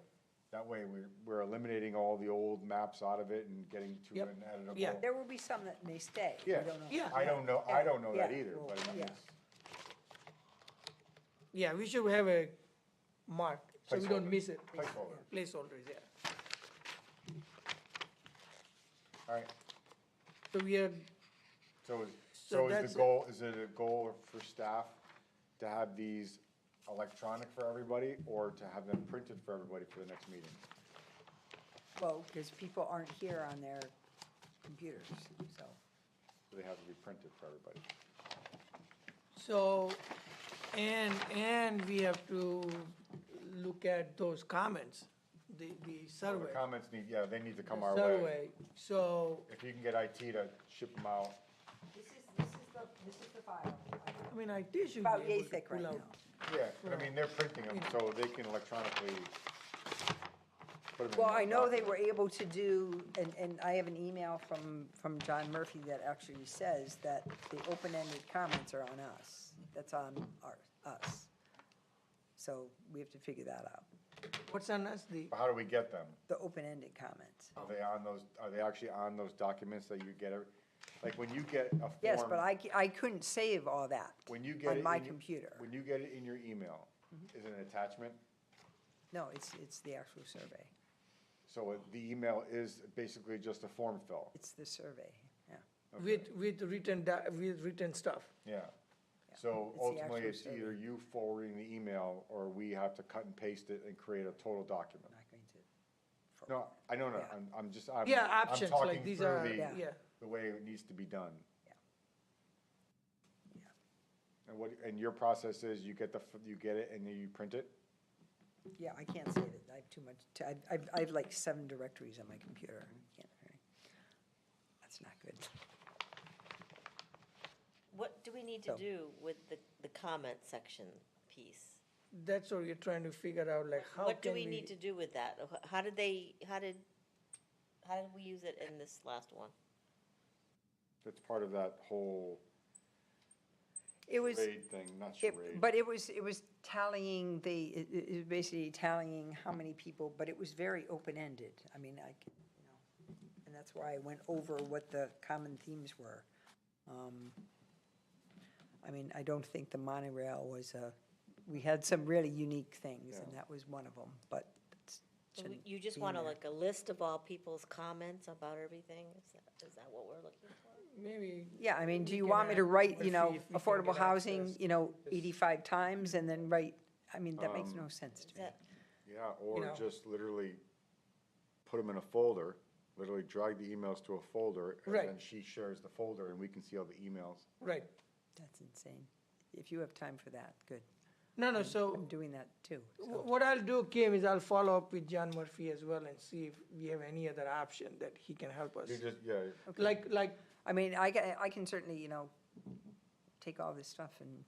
That way we're eliminating all the old maps out of it and getting to
Yep.
an editable.
Yeah.
There will be some that may stay. We
Yeah,
don't know.
Yeah.
I don't know that
Yeah,
either,
well,
but I mean,
yeah.
it's-
yeah, we should have a mark, so we don't
Placeholder.
miss it.
Placeholder.
Placeholders, yeah.
all right.
So we are,
So
So
is
that's
the goal, is it a goal for staff to have these electronic for everybody or to have them printed for everybody for the next meeting?
Well, because people aren't here on their computers, so.
So they have to be printed for everybody.
so, and we have to look at those comments, the
So
survey.
the comments need, yeah, they need to come
the
our way.
survey. So,
If you can get IT to ship them out,
This is the file.
I mean, IT should
About
be
yay
able to
thick right
pull
now.
out.
yeah, but I mean, they're printing them, so they can electronically put them in.
Well, I
one
know they
document.
were able to do, and I have an email from John Murphy that actually says that the open-ended comments are on us. That's on us. So we have to figure that out,
What's on us, the,
How do we get them?
the open-ended comments.
Are they on those, are they actually on those documents that you get, like when you get a form?
Yes, but I couldn't save all that
When you get it
on my
in your-
computer.
When you get it in your email, is it an attachment?
No, it's the actual survey.
So the email is basically just a form fill?
It's the survey, yeah.
with written stuff.
Yeah. So
It's the
ultimately,
actual
it's either
survey.
you forwarding the email or we have to cut and paste it and create a total document.
I'm not going to.
No, I know,
Yeah.
I'm just,
Yeah,
I'm
options,
talking
like these
through
are,
the,
yeah.
the way it needs to be done.
Yeah.
And your process is you get you get it and then you print it?
Yeah, I can't save it. I have too much, I have like 7 directories on my computer. That's not good.
What do we need to
So-
do with the comment section piece?
That's what we're trying to figure out, like, how
What do
can
we need to do with that? How did we use it in this last one?
That's part of that whole
It was,
charade thing, not
it-
charade.
but it was tallying it was basically tallying how many people, but it was very open-ended. I mean, and that's why I went over what the common themes were. I mean, I don't think the monorail was we had some really unique things, and
Yeah.
that was one of them, but it's-
So
shouldn't
you just
be
want
in there.
like a list of all people's comments about everything? Is that what we're looking for?
Maybe,
Yeah, I mean, do
we
you
can
want me to
add
write,
Murphy if we can
affordable
get
housing,
access.
85 times, and then write, I mean, that makes no sense
Is
to me.
that,
Yeah, or
know.
just literally put them in a folder, literally drag the emails to a folder.
Right.
And then she shares the folder and we can see all the emails.
right.
That's insane. If you have time for that, good.
No, so
I'm doing that too. so.
what I'll do, Kim, is I'll follow up with John Murphy as well and see if we have any other option that he can help us.
You just, yeah,
Like,
I mean, I can certainly, take all this stuff and,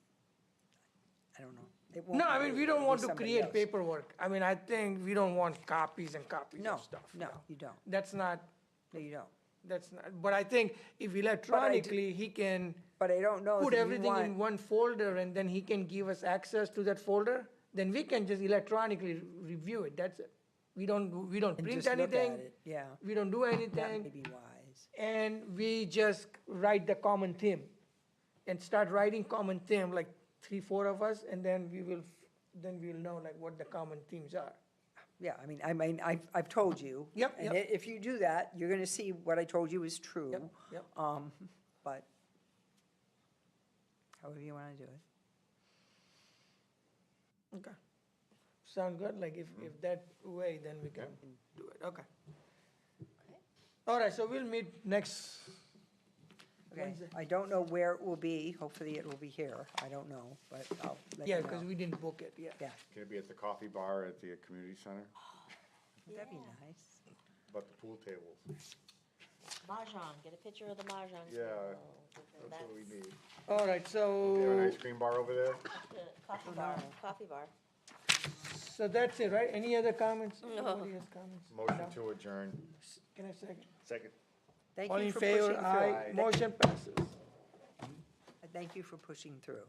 I don't know. It won't
no,
be
I mean,
me,
we don't
it'll
want
be
to
somebody
create
else.
paperwork. I mean, I think we don't want copies and copies
No,
of stuff.
no, you don't.
That's not,
No, you don't.
but I think if electronically, he can
But I don't know
put
if you
everything in
want,
one folder and then he can give us access to that folder, then we can just electronically review it, that's it. We don't
and
print
just look at
anything,
it, yeah,
we don't do
that may
anything,
be wise.
and we just write the common theme. and start writing common theme, like 3, 4 of us, and then we'll know like what the common themes are.
Yeah, I mean, I've told you.
Yep,
And
yep.
if you do that, you're gonna see what I told you is true.
Yep.
But however you wanna do it.
Okay. Sound good? Like if that way, then we can do it. Okay. All right, so we'll meet next
Okay,
Wednesday.
I don't know where it will be. Hopefully it will be here. I don't know, but I'll let you
Yeah,
know.
because we didn't book it, yeah.
Yeah,
Can it be at the coffee bar at the community center?
that'd be nice.
About the pool tables?
Mahjong, get a picture of the Mahjong.
Yeah,
table.
that's what we need.
All right,
They have an
so,
ice cream bar over there?
Coffee bar, coffee bar.
so that's it, right? Any other comments?
No.
Anybody has comments?
Motion
No?
to adjourn.
Can I second?
Second.
Thank
All
you
in
for
favor?
pushing through.
Aye. Motion passes.
Thank you for pushing through.